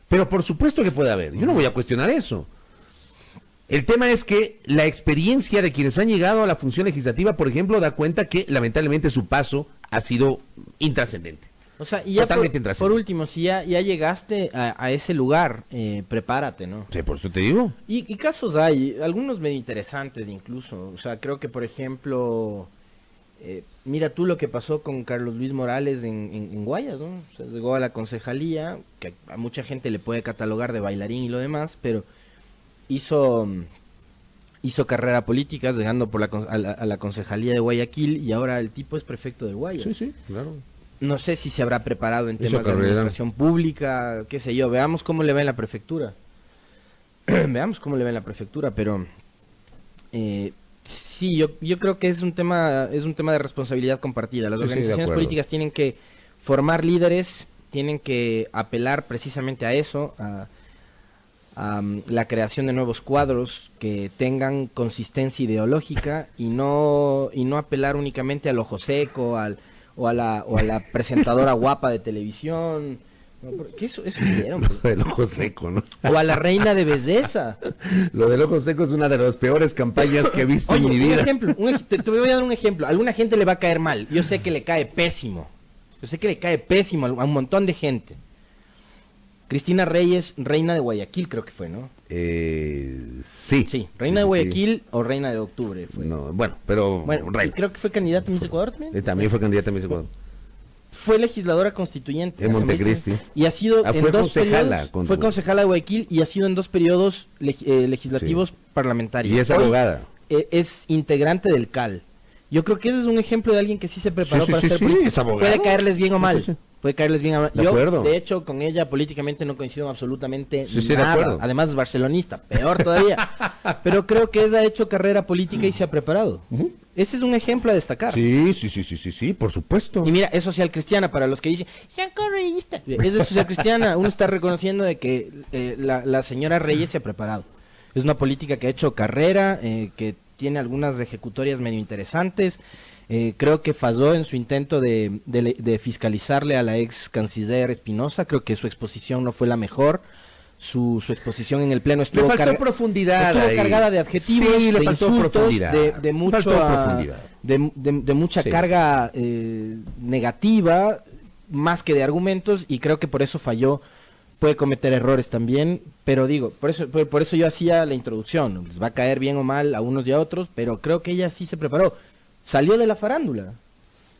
Pero por supuesto que puede haber, yo no voy a cuestionar eso. El tema es que la experiencia de quienes han llegado a la función legislativa, por ejemplo, da cuenta que lamentablemente su paso ha sido intrascendente. O sea, y ya por último, si ya llegaste a ese lugar, prepárate, ¿no? Sí, por eso te digo. Y casos hay, algunos medio interesantes incluso. O sea, creo que, por ejemplo, mira tú lo que pasó con Carlos Luis Morales en Guayas, ¿no? O sea, llegó a la concejalía, que a mucha gente le puede catalogar de bailarín y lo demás, pero hizo carrera política, llegando a la concejalía de Guayaquil, y ahora el tipo es prefecto de Guayas. Sí, claro. No sé si se habrá preparado en temas de administración pública, qué sé yo. Veamos cómo le va en la prefectura. Pero sí, yo creo que es un tema de responsabilidad compartida. Las organizaciones políticas tienen que formar líderes, tienen que apelar precisamente a eso, a la creación de nuevos cuadros que tengan consistencia ideológica y no apelar únicamente al ojo seco, o a la presentadora guapa de televisión. ¿Qué eso hicieron? Lo del ojo seco, ¿no? O a la reina de belleza. Lo del ojo seco es una de las peores campañas que he visto en mi vida. Te voy a dar un ejemplo. A alguna gente le va a caer mal. Yo sé que le cae pésimo. A un montón de gente. Cristina Reyes, reina de Guayaquil, creo que fue, ¿no? Sí. Reina de Guayaquil o reina de octubre fue. No, pero reina. Creo que fue candidata a Miss Ecuador también. También fue candidata a Miss Ecuador. Fue legisladora constituyente en Montecristi. Y ha sido en dos periodos. Fue concejala de Guayaquil y ha sido en 2 periodos legislativos parlamentarios. Y es abogada. Es integrante del CAL. Yo creo que ese es un ejemplo de alguien que sí se preparó para ser político. Es abogada. Puede caerles bien o mal. Puede caerles bien. Yo, de hecho, con ella políticamente no coincido absolutamente nada. Además es barcelonista, peor todavía. Pero creo que ella ha hecho carrera política y se ha preparado. Ese es un ejemplo a destacar. Sí, por supuesto. Y mira, es social cristiana para los que dicen, sean correístas. Es de social cristiana. Uno está reconociendo de que la señora Reyes se ha preparado. Es una política que ha hecho carrera, que tiene algunas ejecutorias medio interesantes. Creo que falló en su intento de fiscalizarle a la ex canciller Espinosa. Creo que su exposición no fue la mejor. Su exposición en el pleno estuvo, le faltó profundidad cargada de adjetivos, sí, le de faltó insultos, profundidad. de mucha Sí. carga negativa, más que de argumentos, y creo que por eso falló. Puede cometer errores también, pero digo, por eso yo hacía la introducción. Les va a caer bien o mal a unos y a otros, pero creo que ella sí se preparó. Salió de la farándula.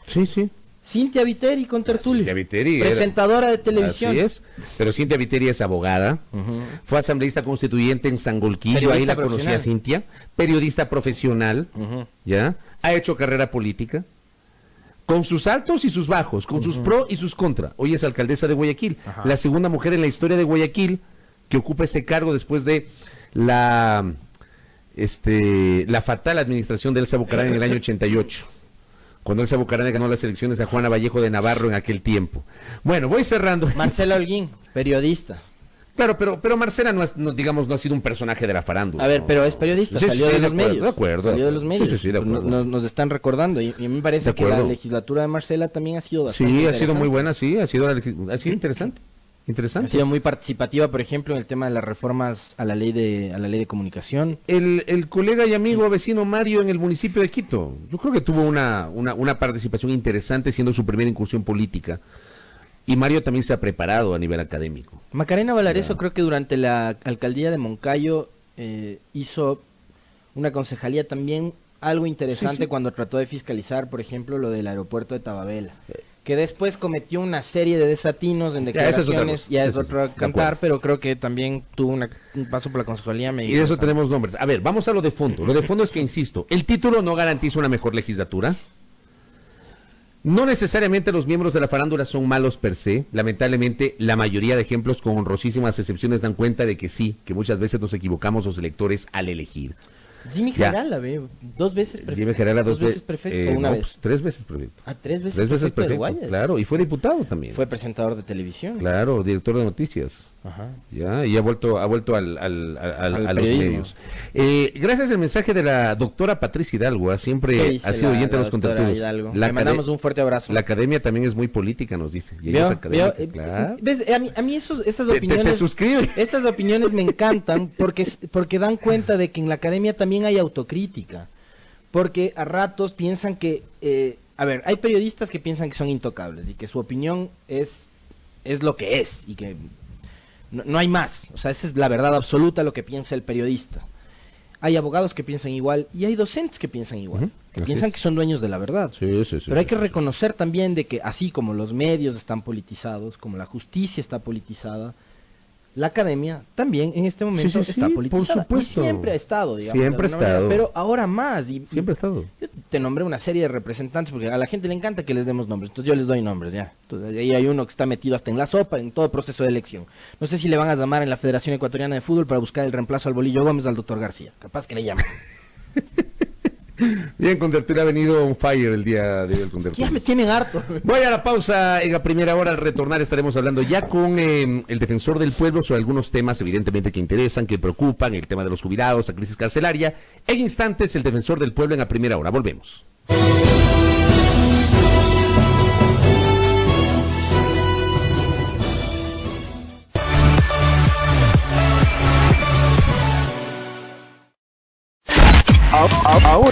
Sí, sí. Cintia Viteri con tertulio. Cintia Viteri presentadora de televisión. Así es, pero Cintia Viteri es abogada, fue asambleísta constituyente en Sangolquillo, ahí Periodista la conocía Cintia, periodista profesional, ¿ya? Ha hecho carrera política, con sus altos y sus bajos, con sus pro y sus contra. Hoy es alcaldesa de Guayaquil, la segunda mujer en la historia de Guayaquil que ocupa ese cargo después de la fatal administración de Elsa Bucarán en el año 88. Cuando Elsa Bucarán ganó las elecciones a Juana Vallejo de Navarro en aquel tiempo. Bueno, voy cerrando. Marcela Holguín, periodista. Claro, pero Marcela no ha sido un personaje de la farándula. A ver, pero es periodista, salió de los medios. De acuerdo. Salió de los medios. Sí, de acuerdo. Nos están recordando, y a mí me parece que la legislatura de Marcela también ha sido bastante interesante. Sí, ha sido muy buena, sí, ha sido interesante. Ha sido muy participativa, por ejemplo, en el tema de las reformas a la ley de comunicación. El colega y amigo vecino Mario en el municipio de Quito, yo creo que tuvo una participación interesante siendo su primera incursión política. Y Mario también se ha preparado a nivel académico. Macarena Valareso creo que durante la alcaldía de Moncayo hizo una concejalía también algo interesante cuando trató de fiscalizar, por ejemplo, lo del aeropuerto de Tababela. Que después cometió una serie de desatinos en declaraciones, ya es otro cantar, pero creo que también tuvo un paso por la concejalía. Y de eso tenemos nombres. A ver, vamos a lo de fondo. Lo de fondo es que, insisto, el título no garantiza una mejor legislatura. No necesariamente los miembros de la farándula son malos per se. Lamentablemente, la mayoría de ejemplos, con honrosísimas excepciones, dan cuenta de que sí, que muchas veces nos equivocamos los electores al elegir. Jimmy Gerala, ve, 2 veces prefecto. Jimmy Gerala, 2 veces prefecto, una vez. Pues, 3 veces prefecto. 3 veces. 3 veces prefecto, prefecto, claro, y fue diputado también. Fue presentador de televisión. Claro, director de noticias. Ajá. Ya, y ha vuelto a los medios. Gracias al mensaje de la doctora Patricia Hidalgo, siempre ha sido oyente de los contertulios. Le mandamos un fuerte abrazo. La academia también es muy política, nos dice. Y ella es académica, claro. ¿Ves? A mí esas opiniones... Te suscribe. Esas opiniones me encantan porque dan cuenta de que en la academia también hay autocrítica. Porque a ratos piensan que... hay periodistas que piensan que son intocables y que su opinión es lo que es y que... No hay más, o sea, esa es la verdad absoluta, lo que piensa el periodista. Hay abogados que piensan igual y hay docentes que piensan igual, que piensan que son dueños de la verdad. Pero hay que reconocer también de que así como los medios están politizados, como la justicia está politizada, la academia también en este momento está politizada. Por supuesto. Y siempre ha estado, digamos. Siempre ha estado. Pero ahora más. Siempre ha estado. Yo te nombré una serie de representantes porque a la gente le encanta que les demos nombres. Entonces yo les doy nombres, ya. Entonces ahí hay uno que está metido hasta en la sopa, en todo proceso de elección. No sé si le van a llamar en la Federación Ecuatoriana de Fútbol para buscar el reemplazo al Bolillo Gómez al doctor García. Capaz que le llaman. Bien, Contertulio ha venido on fire el día de hoy. El Contertulio. Ya me tienen harto. Voy a la pausa. En la primera hora, al retornar, estaremos hablando ya con el defensor del pueblo sobre algunos temas, evidentemente, que interesan, que preocupan, el tema de los jubilados, la crisis carcelaria. En instantes, el defensor del pueblo en la primera hora. Volvemos.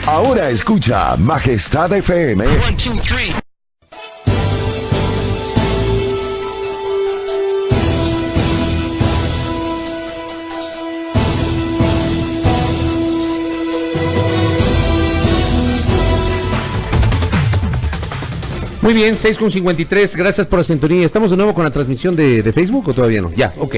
Ahora escucha Majestad FM. 1, 2, 3. Muy bien, 6:53, gracias por la sintonía. ¿Estamos de nuevo con la transmisión de Facebook o todavía no? Ya, ok.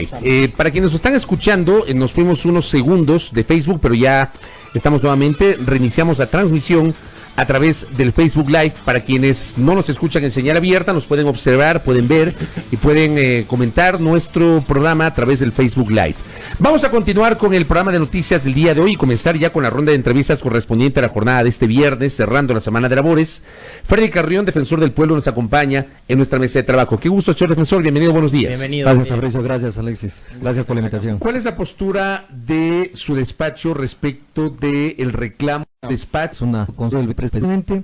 Para quienes nos están escuchando, nos fuimos unos segundos de Facebook, pero ya estamos nuevamente, reiniciamos la transmisión a través del Facebook Live. Para quienes no nos escuchan en señal abierta, nos pueden observar, pueden ver y pueden comentar nuestro programa a través del Facebook Live. Vamos a continuar con el programa de noticias del día de hoy y comenzar ya con la ronda de entrevistas correspondiente a la jornada de este viernes, cerrando la semana de labores. Freddy Carrión, defensor del pueblo, nos acompaña en nuestra mesa de trabajo. Qué gusto, señor defensor, bienvenido, buenos días. Bienvenido. Gracias, Fabricio, gracias, Alexis. Gracias por la invitación. ¿Cuál es la postura de su despacho respecto del reclamo de despacho? Es una consulta del presidente.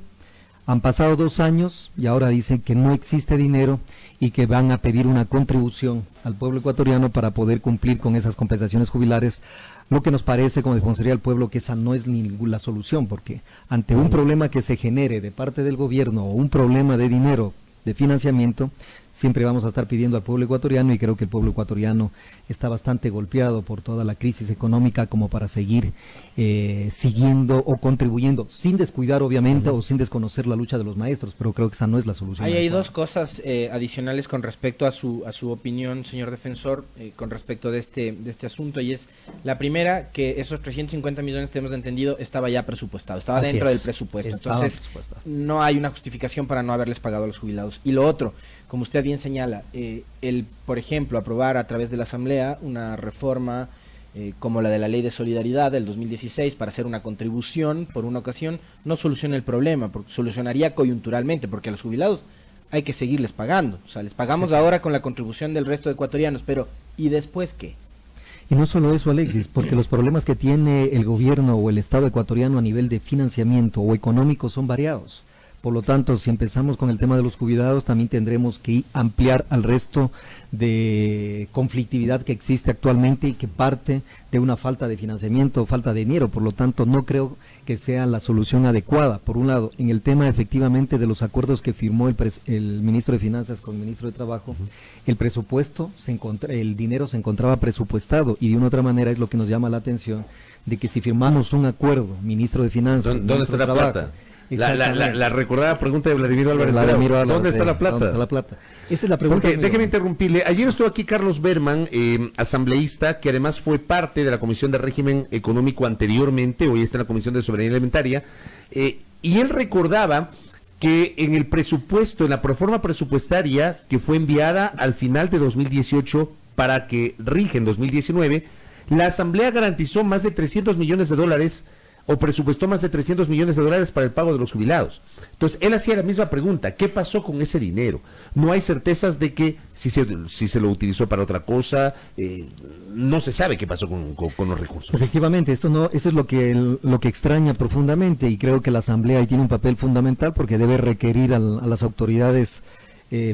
Han pasado 2 años y ahora dicen que no existe dinero y que van a pedir una contribución al pueblo ecuatoriano para poder cumplir con esas compensaciones jubilares, lo que nos parece como Defensoría del Pueblo que esa no es la solución, porque ante un problema que se genere de parte del gobierno o un problema de dinero, de financiamiento, siempre vamos a estar pidiendo al pueblo ecuatoriano, y creo que el pueblo ecuatoriano está bastante golpeado por toda la crisis económica como para seguir siguiendo o contribuyendo, sin descuidar obviamente o sin desconocer la lucha de los maestros, pero creo que esa no es la solución. Hay dos cosas adicionales con respecto a su opinión, señor defensor, con respecto de este asunto, y es la primera, que esos 350 millones, tenemos entendido, estaba ya presupuestado, estaba Así dentro es, del presupuesto, estaba entonces presupuestado. no hay una justificación para no haberles pagado a los jubilados. Y lo otro, como usted bien señala, por ejemplo, aprobar a través de la Asamblea una reforma como la de la Ley de Solidaridad del 2016 para hacer una contribución por una ocasión, no soluciona el problema, porque solucionaría coyunturalmente, porque a los jubilados hay que seguirles pagando. O sea, les pagamos ahora con la contribución del resto de ecuatorianos, pero ¿y después qué? Y no solo eso, Alexis, porque los problemas que tiene el gobierno o el Estado ecuatoriano a nivel de financiamiento o económico son variados. Por lo tanto, si empezamos con el tema de los jubilados, también tendremos que ampliar al resto de conflictividad que existe actualmente y que parte de una falta de financiamiento, falta de dinero. Por lo tanto, no creo que sea la solución adecuada. Por un lado, en el tema efectivamente de los acuerdos que firmó el ministro de Finanzas con el ministro de Trabajo, el presupuesto, el dinero se encontraba presupuestado, y de una otra manera es lo que nos llama la atención, de que si firmamos un acuerdo, ministro de Finanzas, ¿Dónde está la plata? La recordada pregunta de Vladimir Álvarez. ¿Dónde está la plata? ¿Dónde está la plata? Esa es la pregunta. Porque, déjeme interrumpirle, ayer estuvo aquí Carlos Berman, asambleísta, que además fue parte de la Comisión de Régimen Económico anteriormente, hoy está en la Comisión de Soberanía Alimentaria, y él recordaba que en el presupuesto, en la proforma presupuestaria que fue enviada al final de 2018 para que rige en 2019, la Asamblea garantizó más de 300 millones de dólares o presupuestó más de 300 millones de dólares para el pago de los jubilados. Entonces, él hacía la misma pregunta: ¿qué pasó con ese dinero? No hay certezas de que si se lo utilizó para otra cosa, no se sabe qué pasó con los recursos. Efectivamente, eso es lo que extraña profundamente, y creo que la Asamblea ahí tiene un papel fundamental, porque debe requerir a las autoridades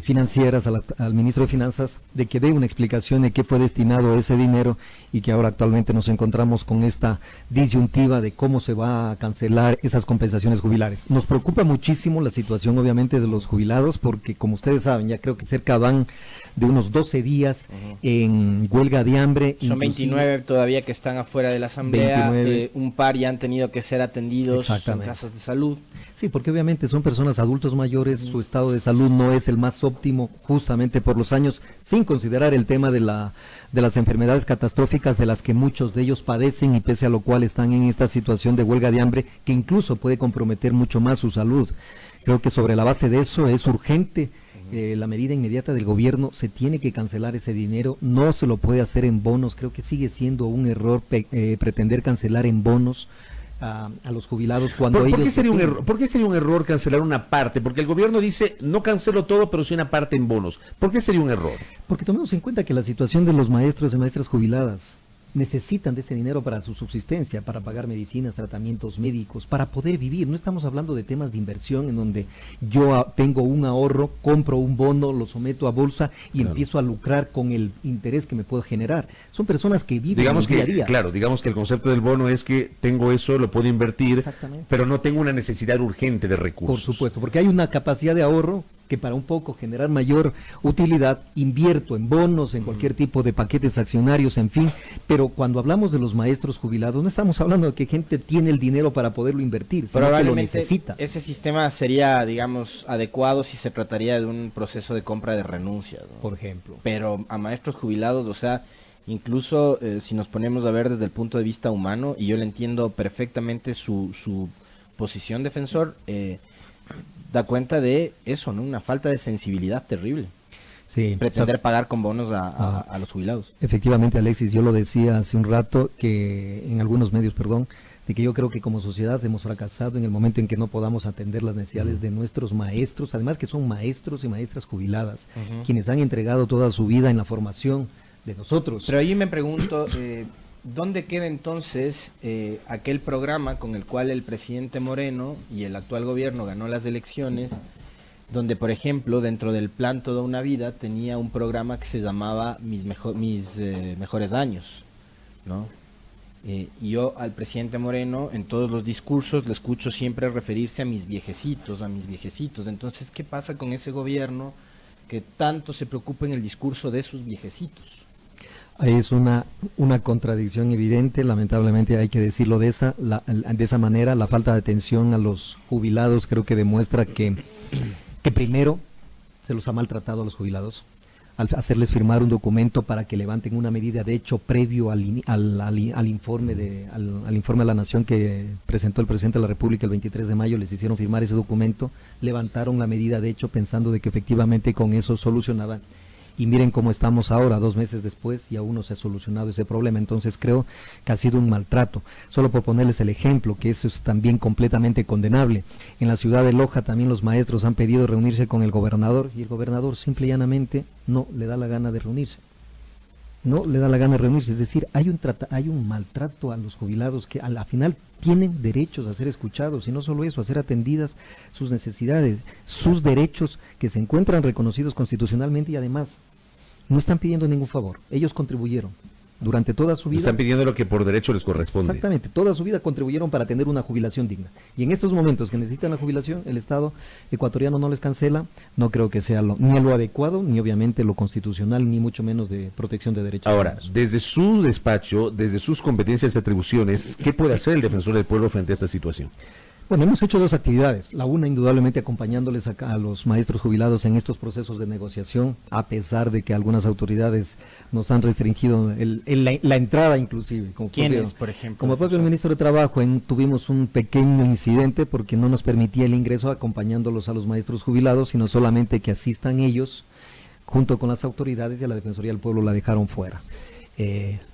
financieras, al ministro de Finanzas, de que dé una explicación de qué fue destinado ese dinero, y que ahora actualmente nos encontramos con esta disyuntiva de cómo se va a cancelar esas compensaciones jubilares. Nos preocupa muchísimo la situación obviamente de los jubilados, porque como ustedes saben, ya creo que cerca van de unos 12 días en huelga de hambre. Son 29 todavía que están afuera de la Asamblea, un par ya han tenido que ser atendidos en casas de salud. Sí, porque obviamente son personas adultos mayores, su estado de salud no es el más óptimo, justamente por los años, sin considerar el tema de las enfermedades catastróficas de las que muchos de ellos padecen, y pese a lo cual están en esta situación de huelga de hambre que incluso puede comprometer mucho más su salud. Creo que sobre la base de eso es urgente la medida inmediata del gobierno. Se tiene que cancelar ese dinero, no se lo puede hacer en bonos. Creo que sigue siendo un error pretender cancelar en bonos a los jubilados cuando ¿Por qué sería un error? ¿Por qué sería un error cancelar una parte? Porque el gobierno dice, no cancelo todo, pero sí una parte en bonos. ¿Por qué sería un error? Porque tomemos en cuenta que la situación de los maestros y maestras jubiladas necesitan de ese dinero para su subsistencia, para pagar medicinas, tratamientos médicos, para poder vivir. No estamos hablando de temas de inversión en donde yo tengo un ahorro, compro un bono, lo someto a bolsa y empiezo a lucrar con el interés que me puedo generar. Son personas que viven día a día. Claro, digamos que el concepto del bono es que tengo eso, lo puedo invertir, pero no tengo una necesidad urgente de recursos. Por supuesto, porque hay una capacidad de ahorro que para un poco generar mayor utilidad, invierto en bonos, en cualquier tipo de paquetes accionarios, en fin. Pero cuando hablamos de los maestros jubilados, no estamos hablando de que gente tiene el dinero para poderlo invertir, sino que lo necesita. Ese sistema sería, digamos, adecuado si se trataría de un proceso de compra de renuncias, ¿no? Por ejemplo. Pero a maestros jubilados, o sea, incluso si nos ponemos a ver desde el punto de vista humano, y yo le entiendo perfectamente su posición, defensor, da cuenta de eso, ¿no? Una falta de sensibilidad terrible. Sí, pretender pagar con bonos a los jubilados. Efectivamente, Alexis, yo lo decía hace un rato, que en algunos medios, de que yo creo que como sociedad hemos fracasado en el momento en que no podamos atender las necesidades de nuestros maestros, además que son maestros y maestras jubiladas, quienes han entregado toda su vida en la formación de nosotros. Pero ahí me pregunto, ¿dónde queda entonces aquel programa con el cual el presidente Moreno y el actual gobierno ganó las elecciones, donde, por ejemplo, dentro del plan Toda una Vida tenía un programa que se llamaba Mis Mejores Años, ¿no? Y yo al presidente Moreno en todos los discursos le escucho siempre referirse a mis viejecitos, Entonces, ¿qué pasa con ese gobierno que tanto se preocupa en el discurso de sus viejecitos? Es una contradicción evidente, lamentablemente hay que decirlo de esa manera. La falta de atención a los jubilados creo que demuestra que primero se los ha maltratado a los jubilados al hacerles firmar un documento para que levanten una medida de hecho previo al informe a la Nación que presentó el presidente de la República el 23 de mayo. Les hicieron firmar ese documento, levantaron la medida de hecho pensando de que efectivamente con eso solucionaban. Y miren cómo estamos ahora, 2 meses después, y aún no se ha solucionado ese problema. Entonces creo que ha sido un maltrato. Solo por ponerles el ejemplo, que eso es también completamente condenable. En la ciudad de Loja también los maestros han pedido reunirse con el gobernador, y el gobernador simple y llanamente no le da la gana de reunirse. No le da la gana de reunirse. Es decir, hay un maltrato a los jubilados que a la final tienen derechos a ser escuchados, y no solo eso, a ser atendidas sus necesidades, sus derechos que se encuentran reconocidos constitucionalmente, y además no están pidiendo ningún favor. Ellos contribuyeron durante toda su vida. Están pidiendo lo que por derecho les corresponde. Exactamente, toda su vida contribuyeron para tener una jubilación digna. Y en estos momentos que necesitan la jubilación, el Estado ecuatoriano no les cancela. No creo que sea ni lo adecuado, ni obviamente lo constitucional, ni mucho menos de protección de derechos Ahora, humanos. desde su despacho, desde sus competencias y atribuciones, ¿qué puede hacer el defensor del pueblo frente a esta situación? Bueno, hemos hecho 2 actividades. La una, indudablemente, acompañándoles a los maestros jubilados en estos procesos de negociación, a pesar de que algunas autoridades nos han restringido la entrada, inclusive. ¿Quiénes, por ejemplo? Como propio ministro de Trabajo, tuvimos un pequeño incidente porque no nos permitía el ingreso acompañándolos a los maestros jubilados, sino solamente que asistan ellos junto con las autoridades, y a la Defensoría del Pueblo la dejaron fuera.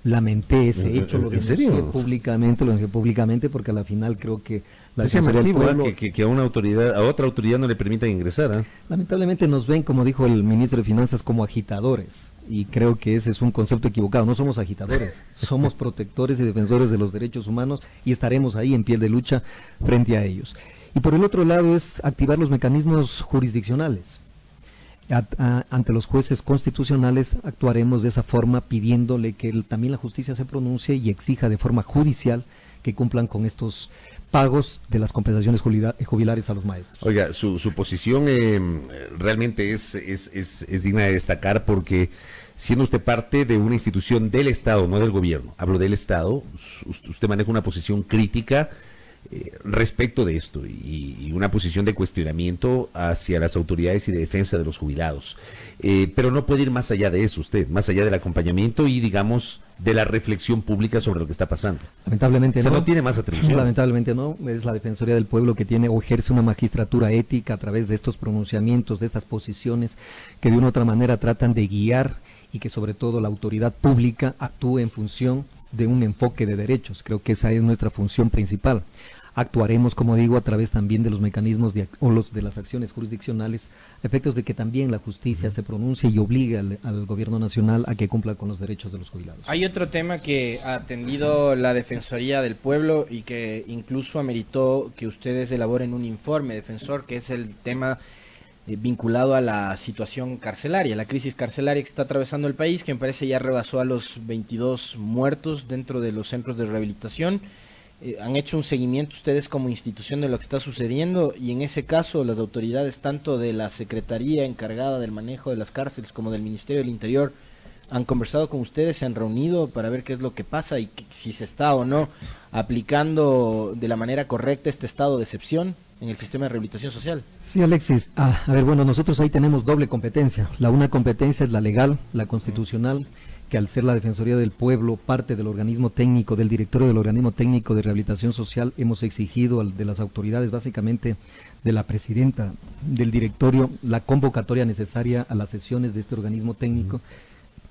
Lamenté ese hecho, lo denuncié públicamente, porque a la final creo que la Defensoría del Pueblo, que a otra autoridad no le permitan ingresar. Lamentablemente nos ven, como dijo el ministro de Finanzas, como agitadores, y creo que ese es un concepto equivocado. No somos agitadores, somos protectores y defensores de los derechos humanos, y estaremos ahí en pie de lucha frente a ellos. Y por el otro lado es activar los mecanismos jurisdiccionales. Ante los jueces constitucionales actuaremos de esa forma, pidiéndole que también la justicia se pronuncie y exija de forma judicial que cumplan con estos pagos de las compensaciones jubilares a los maestros. Oiga, su posición realmente es digna de destacar, porque siendo usted parte de una institución del Estado, no del gobierno, hablo del Estado, usted maneja una posición crítica respecto de esto, y una posición de cuestionamiento hacia las autoridades y de defensa de los jubilados, pero no puede ir más allá de eso usted, más allá del acompañamiento y, digamos, de la reflexión pública sobre lo que está pasando. Lamentablemente no tiene más atribución. Lamentablemente no, es la Defensoría del Pueblo que tiene o ejerce una magistratura ética a través de estos pronunciamientos, de estas posiciones que de una u otra manera tratan de guiar, y que sobre todo la autoridad pública actúe en función de un enfoque de derechos. Creo que esa es nuestra función principal. Actuaremos, como digo, a través también de los mecanismos de las acciones jurisdiccionales, a efectos de que también la justicia se pronuncie y obligue al gobierno nacional a que cumpla con los derechos de los jubilados. Hay otro tema que ha atendido la Defensoría del Pueblo y que incluso ameritó que ustedes elaboren un informe, defensor, que es el tema vinculado a la situación carcelaria, la crisis carcelaria que está atravesando el país, que me parece ya rebasó a los 22 muertos dentro de los centros de rehabilitación. Han hecho un seguimiento ustedes como institución de lo que está sucediendo, y en ese caso las autoridades tanto de la Secretaría encargada del manejo de las cárceles como del Ministerio del Interior han conversado con ustedes, se han reunido para ver qué es lo que pasa y si se está o no aplicando de la manera correcta este estado de excepción en el sistema de rehabilitación social. Sí, Alexis. A ver, bueno, nosotros ahí tenemos doble competencia. La una competencia es la legal, la constitucional, que al ser la Defensoría del Pueblo parte del organismo técnico, del directorio del organismo técnico de rehabilitación social, hemos exigido de las autoridades, básicamente de la presidenta del directorio, la convocatoria necesaria a las sesiones de este organismo técnico,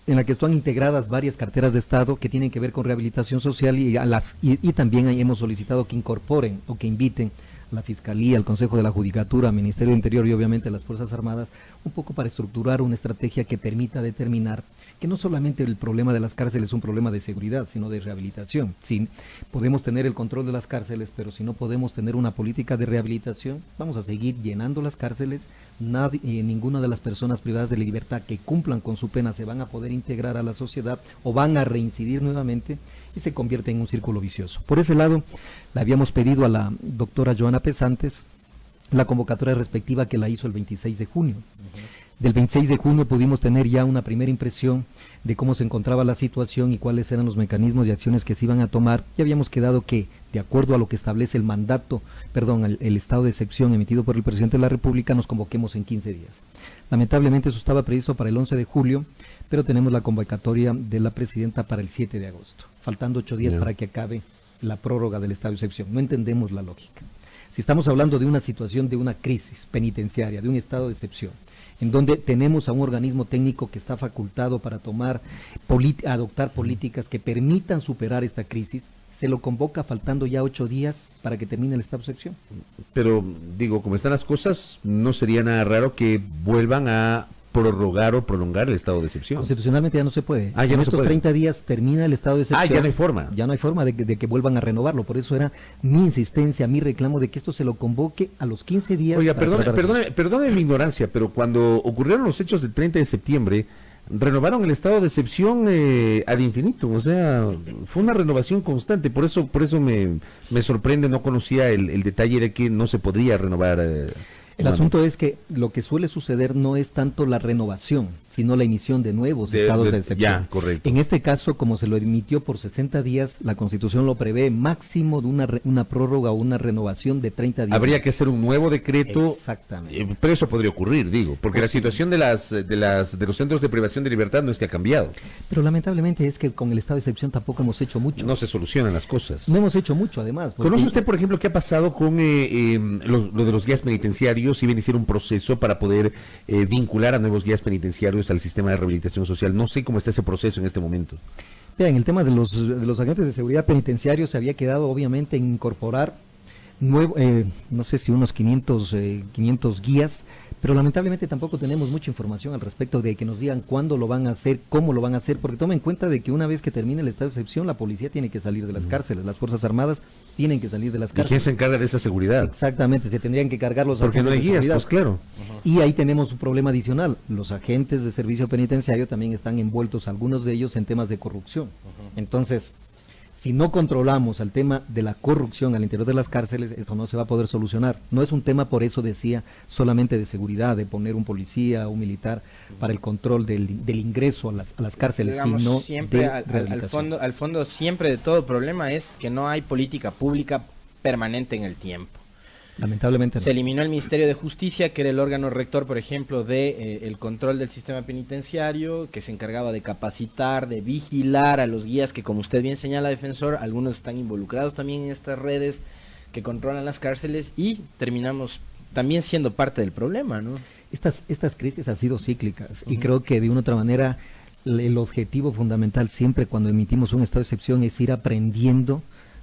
en la que están integradas varias carteras de Estado que tienen que ver con rehabilitación social, y también hemos solicitado que incorporen o que inviten la Fiscalía, el Consejo de la Judicatura, Ministerio del Interior y obviamente las Fuerzas Armadas, un poco para estructurar una estrategia que permita determinar que no solamente el problema de las cárceles es un problema de seguridad, sino de rehabilitación. Sí, podemos tener el control de las cárceles, pero si no podemos tener una política de rehabilitación, vamos a seguir llenando las cárceles. Ninguna de las personas privadas de la libertad que cumplan con su pena se van a poder integrar a la sociedad o van a reincidir nuevamente y se convierte en un círculo vicioso. Por ese lado, le habíamos pedido a la doctora Joana Pesantes la convocatoria respectiva, que la hizo el 26 de junio. Del 26 de junio pudimos tener ya una primera impresión de cómo se encontraba la situación y cuáles eran los mecanismos y acciones que se iban a tomar. Y habíamos quedado que, de acuerdo a lo que establece el estado de excepción emitido por el presidente de la República, nos convoquemos en 15 días. Lamentablemente eso estaba previsto para el 11 de julio, pero tenemos la convocatoria de la presidenta para el 7 de agosto, faltando 8 días para que acabe la prórroga del estado de excepción. No entendemos la lógica. Si estamos hablando de una situación de una crisis penitenciaria, de un estado de excepción, en donde tenemos a un organismo técnico que está facultado para adoptar políticas que permitan superar esta crisis, se lo convoca faltando ya 8 días para que termine el estado de excepción. Pero, digo, como están las cosas, no sería nada raro que vuelvan a prorrogar o prolongar el estado de excepción. Constitucionalmente ya no se puede. Ya en no estos se puede. 30 días termina el estado de excepción. Ya no hay forma. Ya no hay forma de que vuelvan a renovarlo. Por eso era mi insistencia, mi reclamo de que esto se lo convoque a los 15 días. Oiga, perdone mi ignorancia, pero cuando ocurrieron los hechos del 30 de septiembre, renovaron el estado de excepción ad infinitum, o sea, fue una renovación constante. Por eso me sorprende, no conocía el detalle de que no se podría renovar. El asunto es que lo que suele suceder no es tanto la renovación, sino la emisión de nuevos estados de excepción. Ya, correcto. En este caso, como se lo emitió por 60 días, la Constitución lo prevé máximo de una prórroga o una renovación de 30 días. Habría que hacer un nuevo decreto. Exactamente. Pero eso podría ocurrir, digo, porque la situación de los centros de privación de libertad no es que ha cambiado. Pero lamentablemente es que con el estado de excepción tampoco hemos hecho mucho. No se solucionan las cosas. No hemos hecho mucho, además. ¿Conoce usted, por ejemplo, qué ha pasado con lo de los guías penitenciarios? Si bien hicieron un proceso para poder vincular a nuevos guías penitenciarios al sistema de rehabilitación social. No sé cómo está ese proceso en este momento. Bien, el tema de los agentes de seguridad penitenciarios se había quedado obviamente en incorporar no sé si unos 500 guías, pero lamentablemente tampoco tenemos mucha información al respecto de que nos digan cuándo lo van a hacer, cómo lo van a hacer, porque toma en cuenta de que una vez que termine el estado de excepción, la policía tiene que salir de las cárceles, las Fuerzas Armadas tienen que salir de las cárceles. ¿Y quién se encarga de esa seguridad? Exactamente, se tendrían que cargar los porque agentes no hay de guías, seguridad. pues claro. Y ahí tenemos un problema adicional, los agentes de servicio penitenciario también están envueltos, algunos de ellos, en temas de corrupción. Entonces, si no controlamos el tema de la corrupción al interior de las cárceles, esto no se va a poder solucionar. No es un tema, por eso decía, solamente de seguridad, de poner un policía o un militar para el control del ingreso a las cárceles, digamos, sino siempre de al fondo siempre de todo problema es que no hay política pública permanente en el tiempo. Lamentablemente no. Se eliminó el Ministerio de Justicia, que era el órgano rector, por ejemplo, de el control del sistema penitenciario, que se encargaba de capacitar, de vigilar a los guías, que como usted bien señala, defensor, algunos están involucrados también en estas redes que controlan las cárceles, y terminamos también siendo parte del problema, ¿no? Estas crisis han sido cíclicas y creo que de una u otra manera el objetivo fundamental siempre cuando emitimos un estado de excepción es ir aprendiendo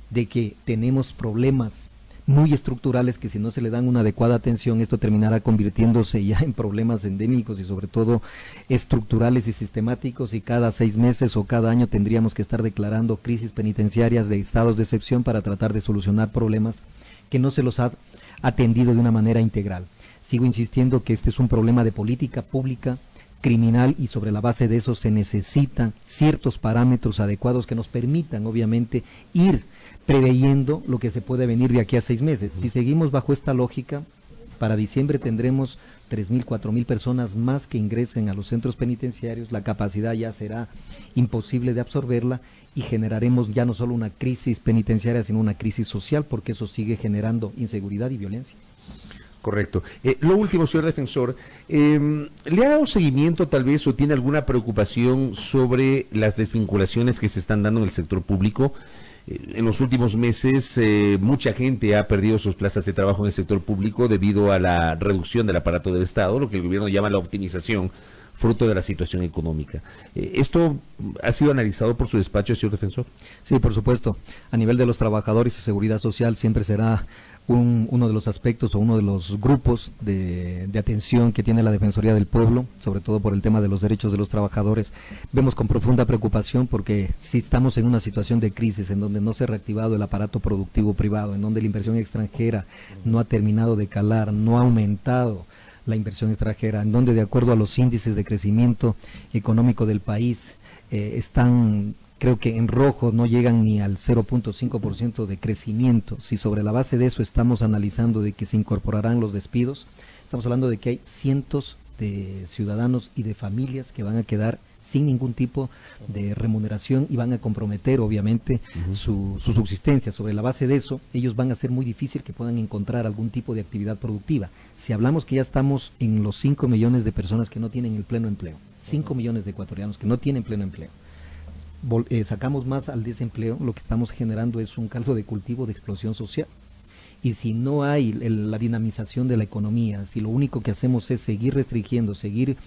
de que tenemos problemas muy estructurales que si no se le dan una adecuada atención, esto terminará convirtiéndose ya en problemas endémicos y sobre todo estructurales y sistemáticos, y cada 6 meses o cada año tendríamos que estar declarando crisis penitenciarias de estados de excepción para tratar de solucionar problemas que no se los ha atendido de una manera integral. Sigo insistiendo que este es un problema de política pública criminal y sobre la base de eso se necesitan ciertos parámetros adecuados que nos permitan obviamente ir preveyendo lo que se puede venir de aquí a 6 meses. Si seguimos bajo esta lógica, para diciembre tendremos 3.000, 4.000 personas más que ingresen a los centros penitenciarios, la capacidad ya será imposible de absorberla y generaremos ya no solo una crisis penitenciaria, sino una crisis social, porque eso sigue generando inseguridad y violencia. Correcto. Lo último, señor defensor, ¿le ha dado seguimiento tal vez o tiene alguna preocupación sobre las desvinculaciones que se están dando en el sector público? En los últimos meses mucha gente ha perdido sus plazas de trabajo en el sector público debido a la reducción del aparato del Estado, lo que el gobierno llama la optimización fruto de la situación económica. ¿Esto ha sido analizado por su despacho, señor defensor? Sí, por supuesto. A nivel de los trabajadores y seguridad social siempre será uno de los aspectos o uno de los grupos de atención que tiene la Defensoría del Pueblo, sobre todo por el tema de los derechos de los trabajadores. Vemos con profunda preocupación porque si estamos en una situación de crisis en donde no se ha reactivado el aparato productivo privado, en donde la inversión extranjera no ha terminado de calar, no ha aumentado la inversión extranjera, en donde de acuerdo a los índices de crecimiento económico del país están, creo que en rojo, no llegan ni al 0.5% de crecimiento. Si sobre la base de eso estamos analizando de que se incorporarán los despidos, estamos hablando de que hay cientos de ciudadanos y de familias que van a quedar sin ningún tipo de remuneración y van a comprometer obviamente su subsistencia. Sobre la base de eso, ellos van a ser muy difícil que puedan encontrar algún tipo de actividad productiva. Si hablamos que ya estamos en los 5 millones de personas que no tienen el pleno empleo, 5 millones de ecuatorianos que no tienen pleno empleo, sacamos más al desempleo, lo que estamos generando es un caldo de cultivo de explosión social. Y si no hay la dinamización de la economía, si lo único que hacemos es seguir restringiendo, seguir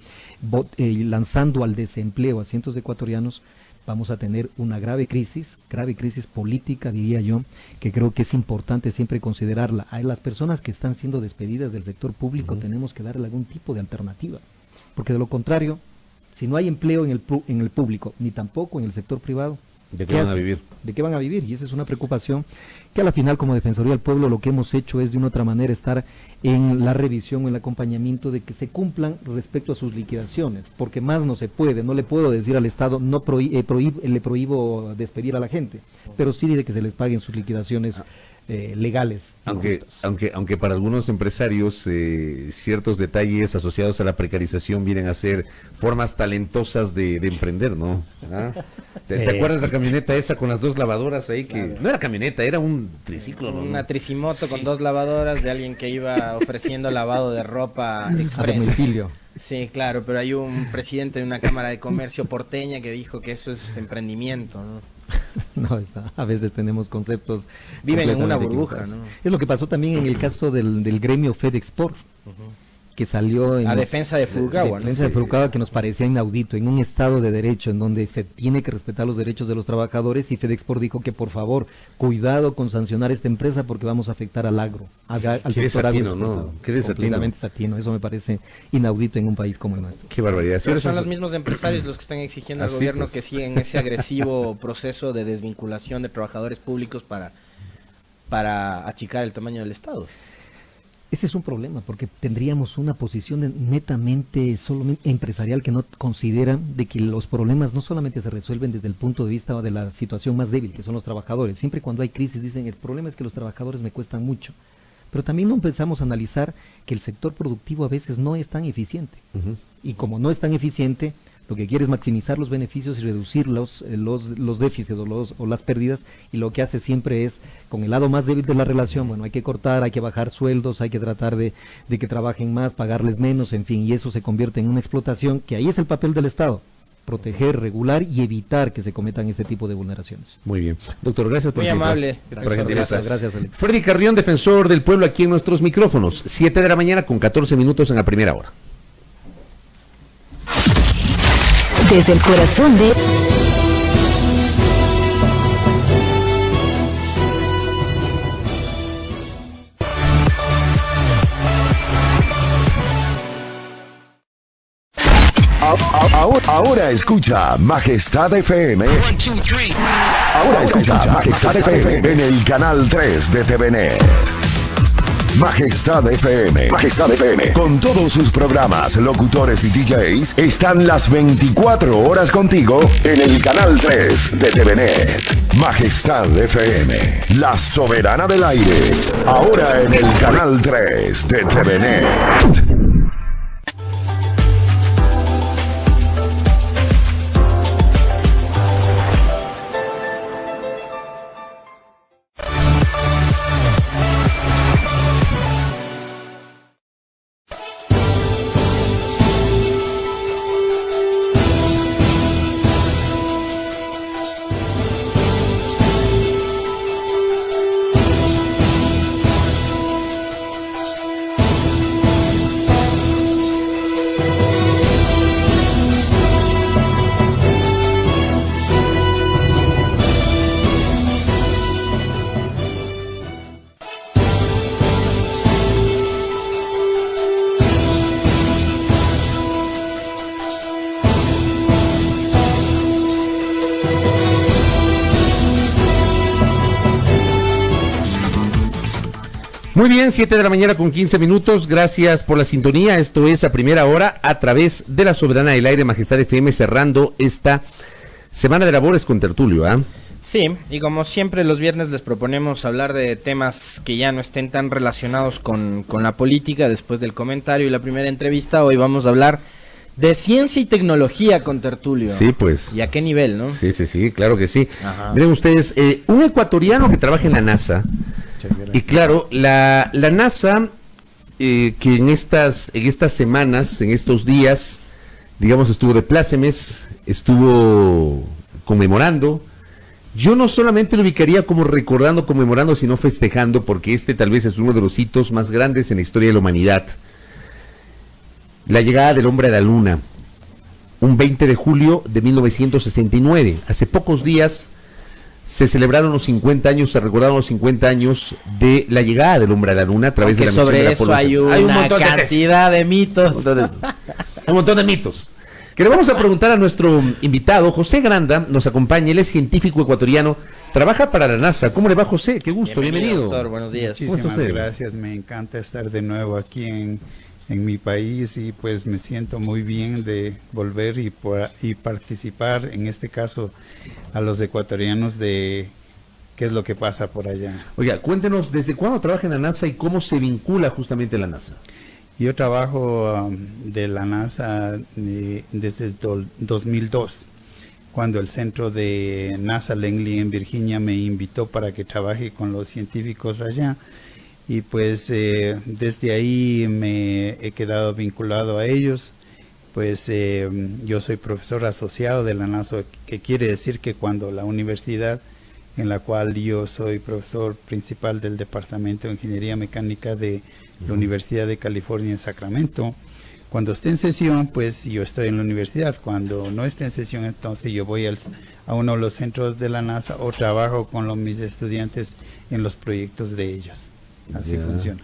lanzando al desempleo a cientos de ecuatorianos, vamos a tener una grave crisis política, diría yo, que creo que es importante siempre considerarla. A las personas que están siendo despedidas del sector público tenemos que darle algún tipo de alternativa, porque de lo contrario, si no hay empleo en el público, ni tampoco en el sector privado, ¿de qué van a vivir? ¿De qué van a vivir? Y esa es una preocupación que a la final, como Defensoría del Pueblo, lo que hemos hecho es de una otra manera estar en la revisión o el acompañamiento de que se cumplan respecto a sus liquidaciones, porque más no se puede. No le puedo decir al Estado, no le prohíbo despedir a la gente, pero sí de que se les paguen sus liquidaciones legales. Aunque para algunos empresarios ciertos detalles asociados a la precarización vienen a ser formas talentosas de emprender, ¿no? ¿Te acuerdas la camioneta esa con las 2 lavadoras ahí? Que no era camioneta, era un triciclo, ¿no? Una tricimoto con 2 lavadoras de alguien que iba ofreciendo lavado de ropa express. A domicilio. Sí, claro, pero hay un presidente de una cámara de comercio porteña que dijo que eso es emprendimiento, ¿no? No, a veces tenemos conceptos. Viven en una burbuja, ¿no? Es lo que pasó también en el caso del gremio FedExport, que salió en defensa de Furukawa, ¿no? Defensa de Furukawa, que nos parecía inaudito, en un estado de derecho en donde se tiene que respetar los derechos de los trabajadores, y FedExport dijo que por favor, cuidado con sancionar esta empresa porque vamos a afectar al agro, al sector desatino, ¿no? Qué desatino. Completamente desatino. Eso me parece inaudito en un país como el nuestro. Qué barbaridad. Pero son los mismos empresarios los que están exigiendo al gobierno que sigan ese agresivo proceso de desvinculación de trabajadores públicos para achicar el tamaño del Estado. Ese es un problema, porque tendríamos una posición netamente solamente empresarial que no considera de que los problemas no solamente se resuelven desde el punto de vista de la situación más débil, que son los trabajadores. Siempre cuando hay crisis dicen, el problema es que los trabajadores me cuestan mucho. Pero también no empezamos a analizar que el sector productivo a veces no es tan eficiente. Y como no es tan eficiente, lo que quiere es maximizar los beneficios y reducir los déficits o las pérdidas, y lo que hace siempre es, con el lado más débil de la relación, bueno, hay que cortar, hay que bajar sueldos, hay que tratar de que trabajen más, pagarles menos, en fin, y eso se convierte en una explotación, que ahí es el papel del Estado: proteger, regular y evitar que se cometan este tipo de vulneraciones. Muy bien. Doctor, gracias por muy amable. Gracias, Alex. Freddy Carrión, defensor del pueblo, aquí en nuestros micrófonos. 7 de la mañana con 14 minutos en la primera hora. Desde el corazón de... Ahora escucha Majestad FM. Ahora escucha Majestad FM en el canal 3 de TVNet. Majestad FM. Majestad FM. Con todos sus programas, locutores y DJs, están las 24 horas contigo en el canal 3 de TVNet. Majestad FM. La soberana del aire. Ahora en el canal 3 de TVNet. Muy bien, 7 de la mañana con 15 minutos. Gracias por la sintonía. Esto es A Primera Hora a través de la Soberana del Aire, Majestad FM, cerrando esta semana de labores con tertulio, ¿ah? Sí, y como siempre los viernes les proponemos hablar de temas que ya no estén tan relacionados con la política después del comentario y la primera entrevista. Hoy vamos a hablar de ciencia y tecnología con tertulio. Sí, pues. ¿Y a qué nivel, no? Sí, claro que sí. Ajá. Miren ustedes, un ecuatoriano que trabaja en la NASA, y claro, la NASA, que en estas semanas, en estos días, digamos, estuvo de plácemes, estuvo conmemorando. Yo no solamente lo ubicaría como recordando, conmemorando, sino festejando, porque este tal vez es uno de los hitos más grandes en la historia de la humanidad. La llegada del hombre a la luna, un 20 de julio de 1969. Hace pocos días se celebraron los 50 años, se recordaron los 50 años de la llegada del hombre a la luna a través de la misión de Apolo. Sobre eso hay una cantidad de mitos. Un montón de mitos. Que le vamos a preguntar a nuestro invitado, José Granda, nos acompaña, él es científico ecuatoriano, trabaja para la NASA. ¿Cómo le va, José? Qué gusto, bienvenido. Doctor, buenos días. Muchísimas gracias, me encanta estar de nuevo aquí en mi país y pues me siento muy bien de volver y participar, en este caso, a los ecuatorianos de qué es lo que pasa por allá. Oiga, cuéntenos, ¿desde cuándo trabaja en la NASA y cómo se vincula justamente la NASA? Yo trabajo de la NASA desde el 2002, cuando el centro de NASA Langley en Virginia me invitó para que trabaje con los científicos allá. Y pues desde ahí me he quedado vinculado a ellos. Pues yo soy profesor asociado de la NASA, que quiere decir que cuando la universidad en la cual yo soy profesor principal del Departamento de Ingeniería Mecánica de la Universidad de California en Sacramento, cuando esté en sesión, pues yo estoy en la universidad. Cuando no esté en sesión, entonces yo voy a uno de los centros de la NASA o trabajo con mis estudiantes en los proyectos de ellos. Así funciona.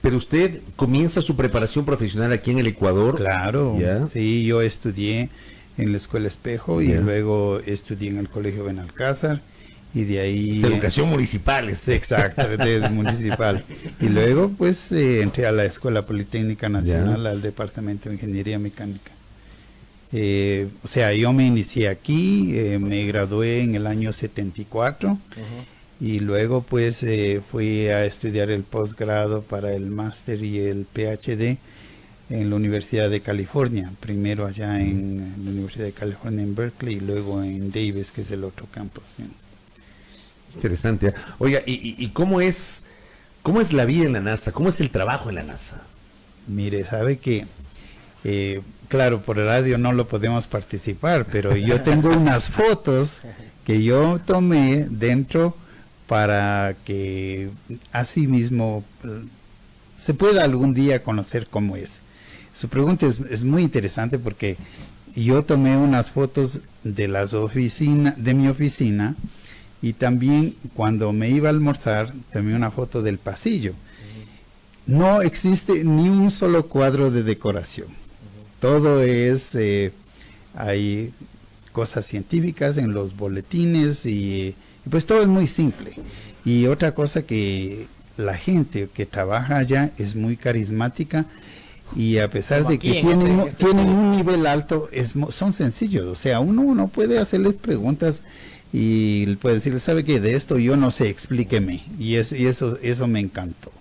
Pero usted comienza su preparación profesional aquí en el Ecuador. Claro, sí, yo estudié en la Escuela Espejo y luego estudié en el Colegio Benalcázar y de ahí... Educación municipal. Exacto, de municipal. Y luego pues entré a la Escuela Politécnica Nacional, al Departamento de Ingeniería Mecánica. O sea, yo me inicié aquí, me gradué en el año 74. Y luego pues fui a estudiar el posgrado para el máster y el PhD en la Universidad de California. Primero allá en la Universidad de California en Berkeley y luego en Davis, que es el otro campus. ¿Sí? Interesante. Oiga, ¿y cómo es la vida en la NASA? ¿Cómo es el trabajo en la NASA? Mire, sabe que, claro, por radio no lo podemos participar, pero yo tengo unas fotos que yo tomé dentro para que así mismo se pueda algún día conocer cómo es. Su pregunta es muy interesante porque yo tomé unas fotos de mi oficina y también cuando me iba a almorzar tomé una foto del pasillo. No existe ni un solo cuadro de decoración. Todo es, hay cosas científicas en los boletines y pues todo es muy simple. Y otra cosa, que la gente que trabaja allá es muy carismática y a pesar de que tienen un nivel alto, son sencillos. O sea, uno puede hacerles preguntas y puede decirle, ¿sabe qué? De esto yo no sé, explíqueme. Y eso me encantó.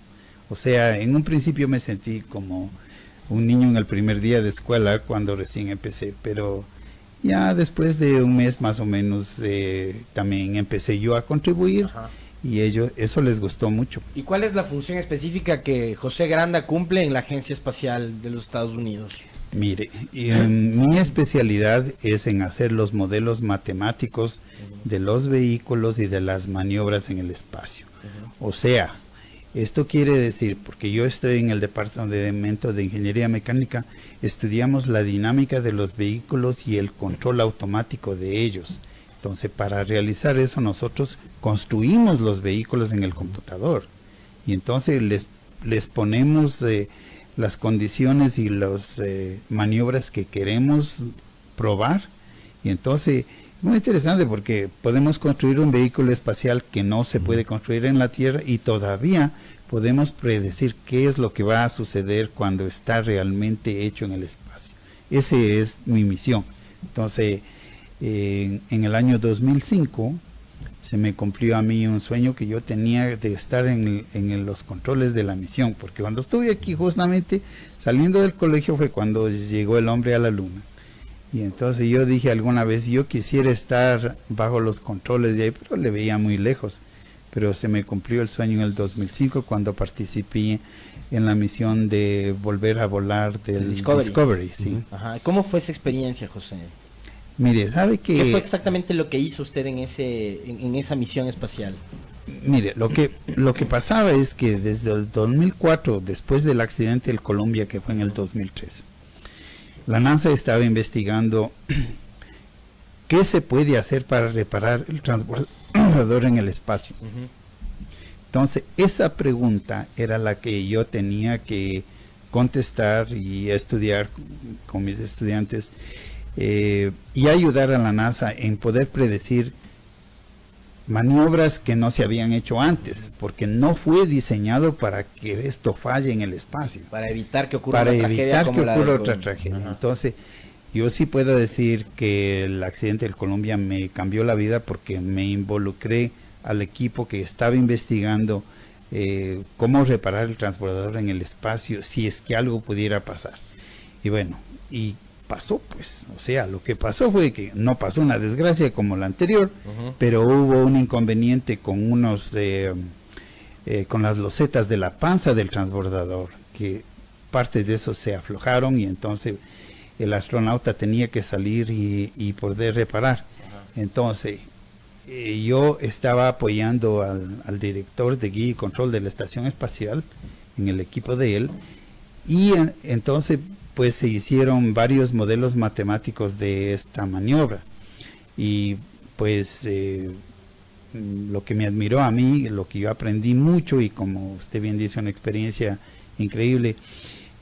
O sea, en un principio me sentí como un niño en el primer día de escuela cuando recién empecé, pero ya después de un mes más o menos también empecé yo a contribuir. Ajá. Y eso les gustó mucho. ¿Y cuál es la función específica que José Granda cumple en la Agencia Espacial de los Estados Unidos? Mire, mi especialidad es en hacer los modelos matemáticos de los vehículos y de las maniobras en el espacio. O sea, esto quiere decir, porque yo estoy en el Departamento de Ingeniería Mecánica, estudiamos la dinámica de los vehículos y el control automático de ellos. Entonces, para realizar eso, nosotros construimos los vehículos en el computador. Y entonces les ponemos las condiciones y las maniobras que queremos probar. Y entonces, muy interesante porque podemos construir un vehículo espacial que no se puede construir en la Tierra y todavía podemos predecir qué es lo que va a suceder cuando está realmente hecho en el espacio. Esa es mi misión. Entonces, en el año 2005 se me cumplió a mí un sueño que yo tenía de estar en los controles de la misión, porque cuando estuve aquí justamente saliendo del colegio fue cuando llegó el hombre a la luna. Y entonces yo dije alguna vez, yo quisiera estar bajo los controles de ahí, pero le veía muy lejos. Pero se me cumplió el sueño en el 2005 cuando participé en la misión de volver a volar del Discovery. Sí. Ajá. ¿Cómo fue esa experiencia, José? Mire, ¿sabe qué? ¿Qué fue exactamente lo que hizo usted en esa misión espacial? Mire, lo que pasaba es que desde el 2004, después del accidente del Columbia, que fue en el 2003, la NASA estaba investigando qué se puede hacer para reparar el transbordador en el espacio. Entonces, esa pregunta era la que yo tenía que contestar y estudiar con mis estudiantes y ayudar a la NASA en poder predecir maniobras que no se habían hecho antes, porque no fue diseñado para que esto falle en el espacio. Para evitar que ocurra otra tragedia. Entonces, yo sí puedo decir que el accidente del Columbia me cambió la vida porque me involucré al equipo que estaba investigando cómo reparar el transbordador en el espacio si es que algo pudiera pasar. Y bueno, y pasó pues, o sea, lo que pasó fue que no pasó una desgracia como la anterior, pero hubo un inconveniente con con las losetas de la panza del transbordador, que partes de eso se aflojaron y entonces el astronauta tenía que salir y poder reparar. Entonces, yo estaba apoyando al director de guía y control de la estación espacial en el equipo de él, y entonces pues se hicieron varios modelos matemáticos de esta maniobra, y pues lo que me admiró a mí, lo que yo aprendí mucho, y como usted bien dice, una experiencia increíble,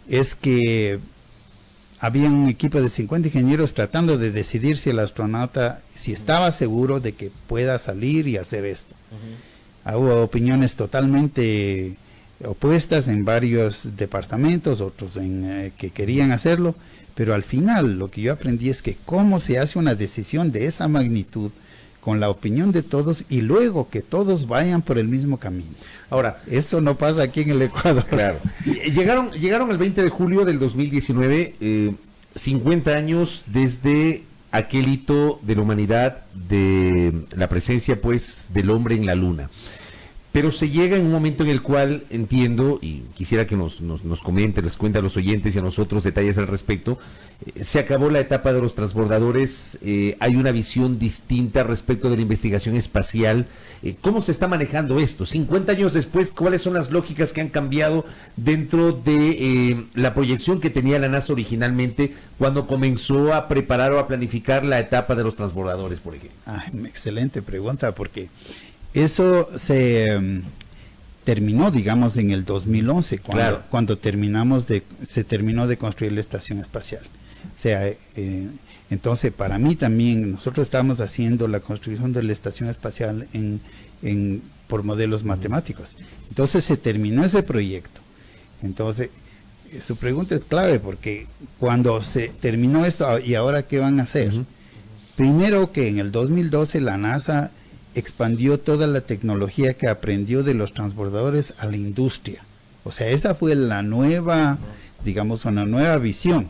es que había un equipo de 50 ingenieros tratando de decidir si el astronauta, si estaba seguro de que pueda salir y hacer esto. Hubo opiniones totalmente opuestas en varios departamentos, otros que querían hacerlo, pero al final lo que yo aprendí es que cómo se hace una decisión de esa magnitud con la opinión de todos y luego que todos vayan por el mismo camino. Ahora, eso no pasa aquí en el Ecuador. Claro. Llegaron el 20 de julio del 2019, 50 años desde aquel hito de la humanidad, de la presencia pues del hombre en la luna. Pero se llega en un momento en el cual entiendo, y quisiera que nos comente, les cuente a los oyentes y a nosotros detalles al respecto, se acabó la etapa de los transbordadores, hay una visión distinta respecto de la investigación espacial. ¿Cómo se está manejando esto? 50 años después, ¿cuáles son las lógicas que han cambiado dentro de la proyección que tenía la NASA originalmente cuando comenzó a preparar o a planificar la etapa de los transbordadores, por ejemplo? Excelente pregunta, porque eso se terminó, digamos, en el 2011, cuando se terminó de construir la estación espacial. O sea, entonces para mí también, nosotros estábamos haciendo la construcción de la estación espacial por modelos matemáticos. Entonces se terminó ese proyecto. Entonces, su pregunta es clave, porque cuando se terminó esto, ¿y ahora qué van a hacer? Primero que en el 2012 la NASA expandió toda la tecnología que aprendió de los transbordadores a la industria. O sea, esa fue la nueva, digamos, una nueva visión.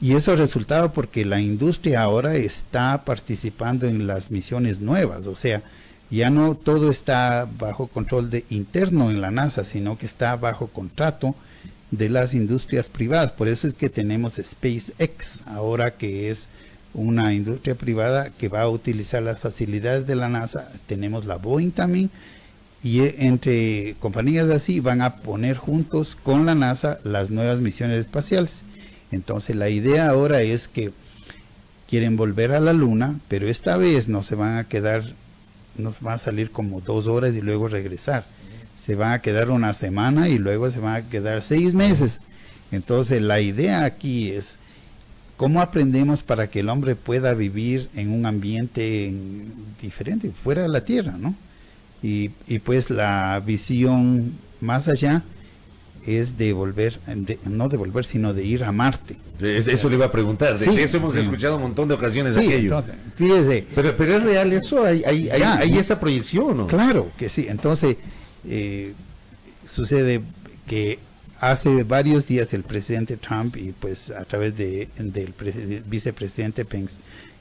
Y eso resultaba porque la industria ahora está participando en las misiones nuevas. O sea, ya no todo está bajo control interno en la NASA, sino que está bajo contrato de las industrias privadas. Por eso es que tenemos SpaceX ahora, que es una industria privada que va a utilizar las facilidades de la NASA. Tenemos la Boeing también, y entre compañías así van a poner juntos con la NASA las nuevas misiones espaciales. Entonces la idea ahora es que quieren volver a la Luna, pero esta vez no se van a quedar, nos va a salir como 2 horas y luego regresar. Se van a quedar una semana y luego se van a quedar 6 meses. Entonces la idea aquí es ¿cómo aprendemos para que el hombre pueda vivir en un ambiente diferente, fuera de la Tierra, ¿no? Y pues la visión más allá es de volver, no de volver, sino de ir a Marte. Eso le iba a preguntar, de eso hemos escuchado un montón de ocasiones aquello. Entonces, fíjese. Pero ¿es real eso? ¿Hay esa proyección, no? Claro que sí. Entonces, sucede que hace varios días el presidente Trump y pues a través del vicepresidente Pence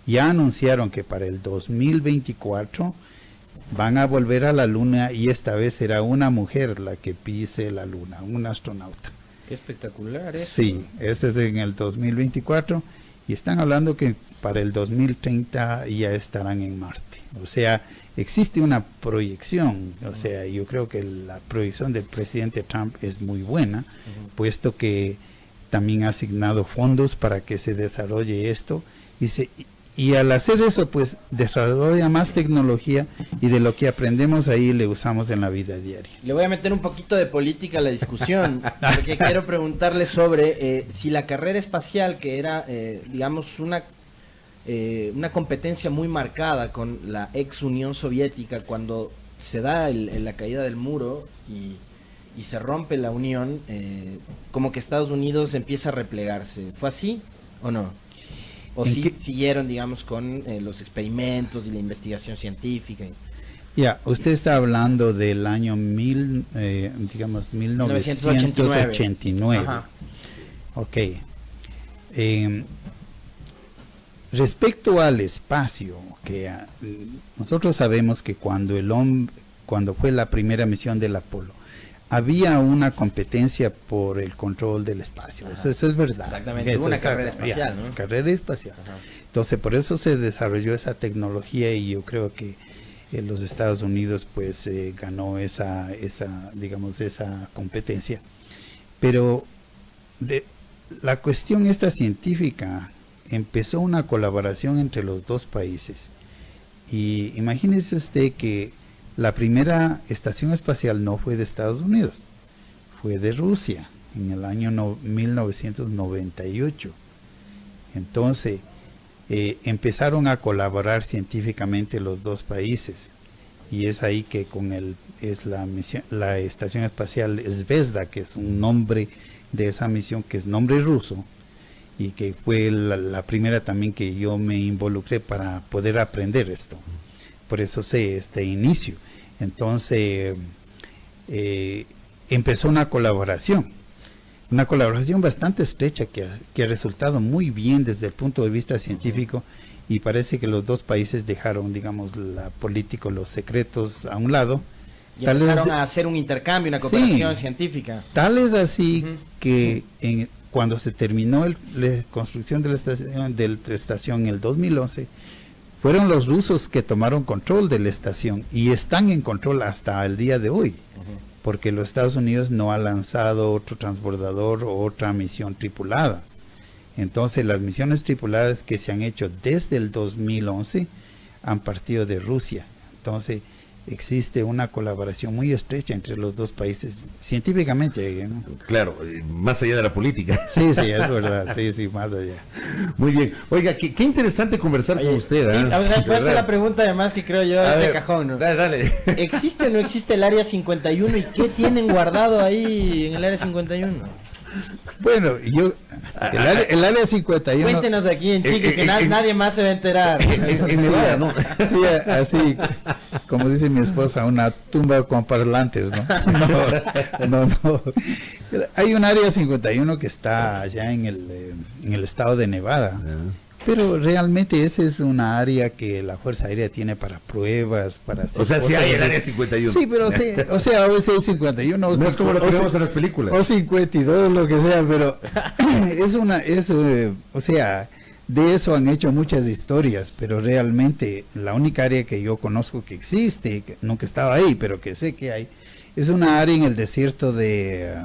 ya anunciaron que para el 2024 van a volver a la luna y esta vez será una mujer la que pise la luna, un astronauta. Qué espectacular, ¿eh? Sí, ese es en el 2024 y están hablando que para el 2030 ya estarán en Marte. O sea, existe una proyección, o sea, yo creo que la proyección del presidente Trump es muy buena, puesto que también ha asignado fondos para que se desarrolle esto y al hacer eso, pues desarrolla más tecnología y de lo que aprendemos ahí le usamos en la vida diaria. Le voy a meter un poquito de política a la discusión, porque quiero preguntarle sobre si la carrera espacial, que era, digamos, una competencia muy marcada con la ex Unión Soviética, cuando se da la caída del muro y se rompe la unión, como que Estados Unidos empieza a replegarse. ¿Fue así o no? ¿O siguieron, digamos, con los experimentos y la investigación científica? Ya, usted está hablando del año 1989. Ajá. Ok. Respecto al espacio, que nosotros sabemos que cuando fue la primera misión del Apolo, había una competencia por el control del espacio. Eso es verdad. Exactamente, hubo una carrera espacial, ¿no? Carrera espacial. Ajá. Entonces, por eso se desarrolló esa tecnología y yo creo que los Estados Unidos pues ganó esa competencia. Pero la cuestión esta científica empezó una colaboración entre los dos países. Y imagínese usted que la primera estación espacial no fue de Estados Unidos, fue de Rusia en el año 1998. Entonces, empezaron a colaborar científicamente los dos países y es ahí que la estación espacial Zvezda, que es un nombre de esa misión, que es nombre ruso y que fue la primera también que yo me involucré para poder aprender esto. Por eso sé este inicio. Entonces empezó una colaboración bastante estrecha que ha resultado muy bien desde el punto de vista científico y parece que los dos países dejaron, digamos, los secretos a un lado. Y empezaron a hacer un intercambio, una cooperación científica. Tal es así que cuando se terminó la construcción de la estación en el 2011, fueron los rusos que tomaron control de la estación y están en control hasta el día de hoy, porque los Estados Unidos no ha lanzado otro transbordador o otra misión tripulada. Entonces las misiones tripuladas que se han hecho desde el 2011 han partido de Rusia. Entonces existe una colaboración muy estrecha entre los dos países científicamente, ¿no? Claro, más allá de la política. Sí, es verdad, sí, más allá. Muy bien. Oiga, qué interesante conversar con usted. O sea, puede ser la pregunta además que creo yo de cajón, ¿no? Dale. ¿Existe o no existe el Área 51 y qué tienen guardado ahí en el Área 51? Bueno, el área 51... Cuéntenos aquí en Chiques, que nadie más se va a enterar. ¿No? Sí, así, como dice mi esposa, una tumba con parlantes, ¿no? No. Hay un área 51 que está allá en el estado de Nevada. Pero realmente esa es una área que la Fuerza Aérea tiene para pruebas, para hacer sí hay el así. área 51. Sí, pero sí, o sea, a veces hay 51, no es como lo que vemos en las películas. O 52, lo que sea, pero o sea, de eso han hecho muchas historias, pero realmente la única área que yo conozco que existe, que nunca estaba ahí, pero que sé que hay, es una área en el desierto en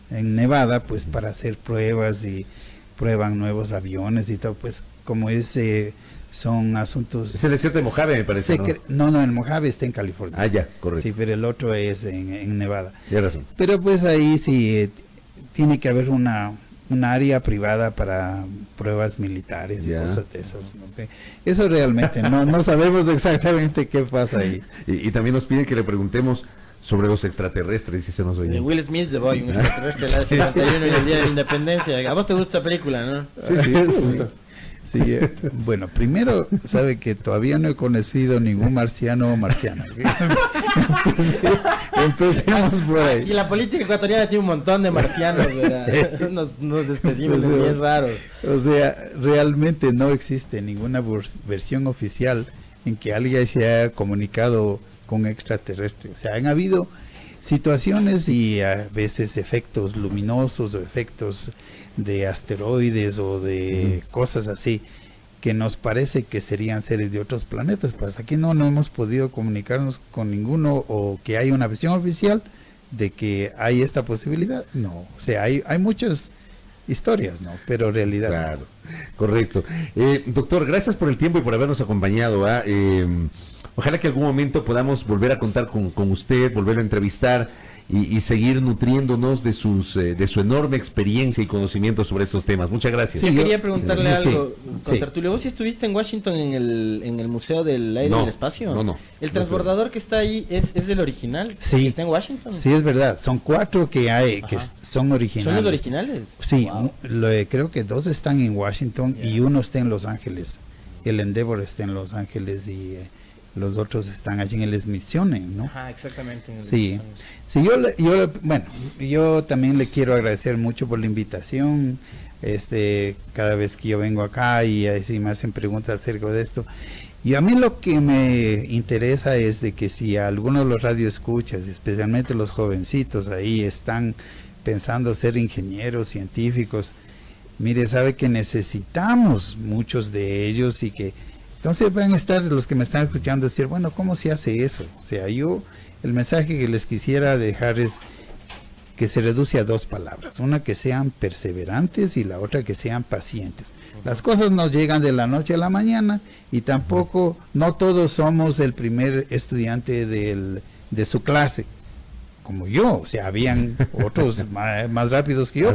Nevada, pues para hacer pruebas y prueban nuevos aviones y todo, pues como son asuntos... Es el desierto de Mojave, me parece, ¿no? El Mojave está en California. Ah, ya, correcto. Sí, pero el otro es en Nevada. Tienes razón. Pero pues ahí sí tiene que haber una área privada para pruebas militares y cosas de esas, ¿no? Eso realmente no sabemos exactamente qué pasa ahí. Y también nos piden que le preguntemos Sobre los extraterrestres, dice nos oye. Will Smith, The Boy, un extraterrestre, la del 51 y el Día de la Independencia. ¿A vos te gusta esa película, no? Sí. Sí, bueno, primero, sabe que todavía no he conocido ningún marciano o marciana. Empecemos por ahí. Y la política ecuatoriana tiene un montón de marcianos, ¿verdad? unos especímenes bien raros. O sea, realmente no existe ninguna versión oficial en que alguien se haya comunicado con extraterrestre. O sea, han habido situaciones y a veces efectos luminosos o efectos de asteroides o de cosas así que nos parece que serían seres de otros planetas. Pues aquí no hemos podido comunicarnos con ninguno, o que hay una versión oficial de que hay esta posibilidad. No, o sea, hay muchas historias, ¿no? Pero realidad. Claro, correcto. Doctor, gracias por el tiempo y por habernos acompañado. Ojalá que algún momento podamos volver a contar con usted, volver a entrevistar y seguir nutriéndonos de su enorme experiencia y conocimiento sobre estos temas. Muchas gracias. Sí, quería preguntarle algo, sí. Tertulio. ¿Vos sí estuviste en Washington en el Museo del Aire y del Espacio? No. ¿El transbordador que está ahí es del original? Sí. ¿Está en Washington? Sí, es verdad. Son 4 que hay que son originales. ¿Son los originales? Sí, Wow. Creo que 2 están en Washington y uno está en Los Ángeles. El Endeavour está en Los Ángeles y los otros están allí en el Smithsonian, ¿no? Ajá, exactamente. Sí, yo también le quiero agradecer mucho por la invitación. Cada vez que yo vengo acá y así me hacen preguntas acerca de esto. Y a mí lo que me interesa es de que si algunos de los radioescuchas, especialmente los jovencitos ahí, están pensando ser ingenieros, científicos, mire, sabe que necesitamos muchos de ellos y que entonces van a estar los que me están escuchando decir, bueno, ¿cómo se hace eso? O sea, el mensaje que les quisiera dejar es que se reduce a 2 palabras, una que sean perseverantes y la otra que sean pacientes. Las cosas no llegan de la noche a la mañana y tampoco, no todos somos el primer estudiante de su clase, como yo, o sea, habían otros más rápidos que yo,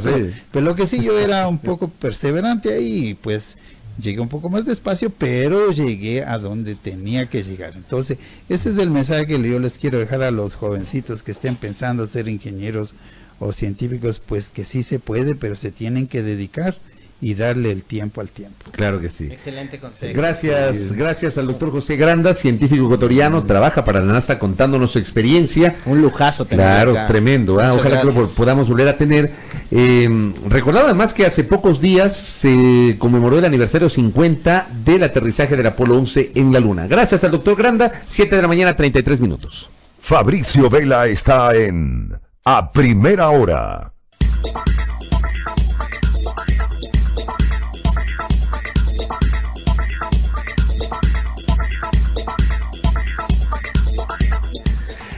pero lo que sí, yo era un poco perseverante ahí y pues llegué un poco más despacio, pero llegué a donde tenía que llegar. Entonces, ese es el mensaje que yo les quiero dejar a los jovencitos que estén pensando ser ingenieros o científicos, pues que sí se puede, pero se tienen que dedicar y darle el tiempo al tiempo. Claro que sí. Excelente consejo. Gracias al doctor José Granda, científico ecuatoriano, trabaja para la NASA contándonos su experiencia. Un lujazo tener Claro, acá. tremendo. Ojalá que lo podamos volver a tener. Recordar además que hace pocos días se conmemoró el aniversario 50 del aterrizaje del Apolo 11 en la Luna. Gracias al doctor Granda, 7 de la mañana, 33 minutos. Fabricio Vela está en A Primera Hora.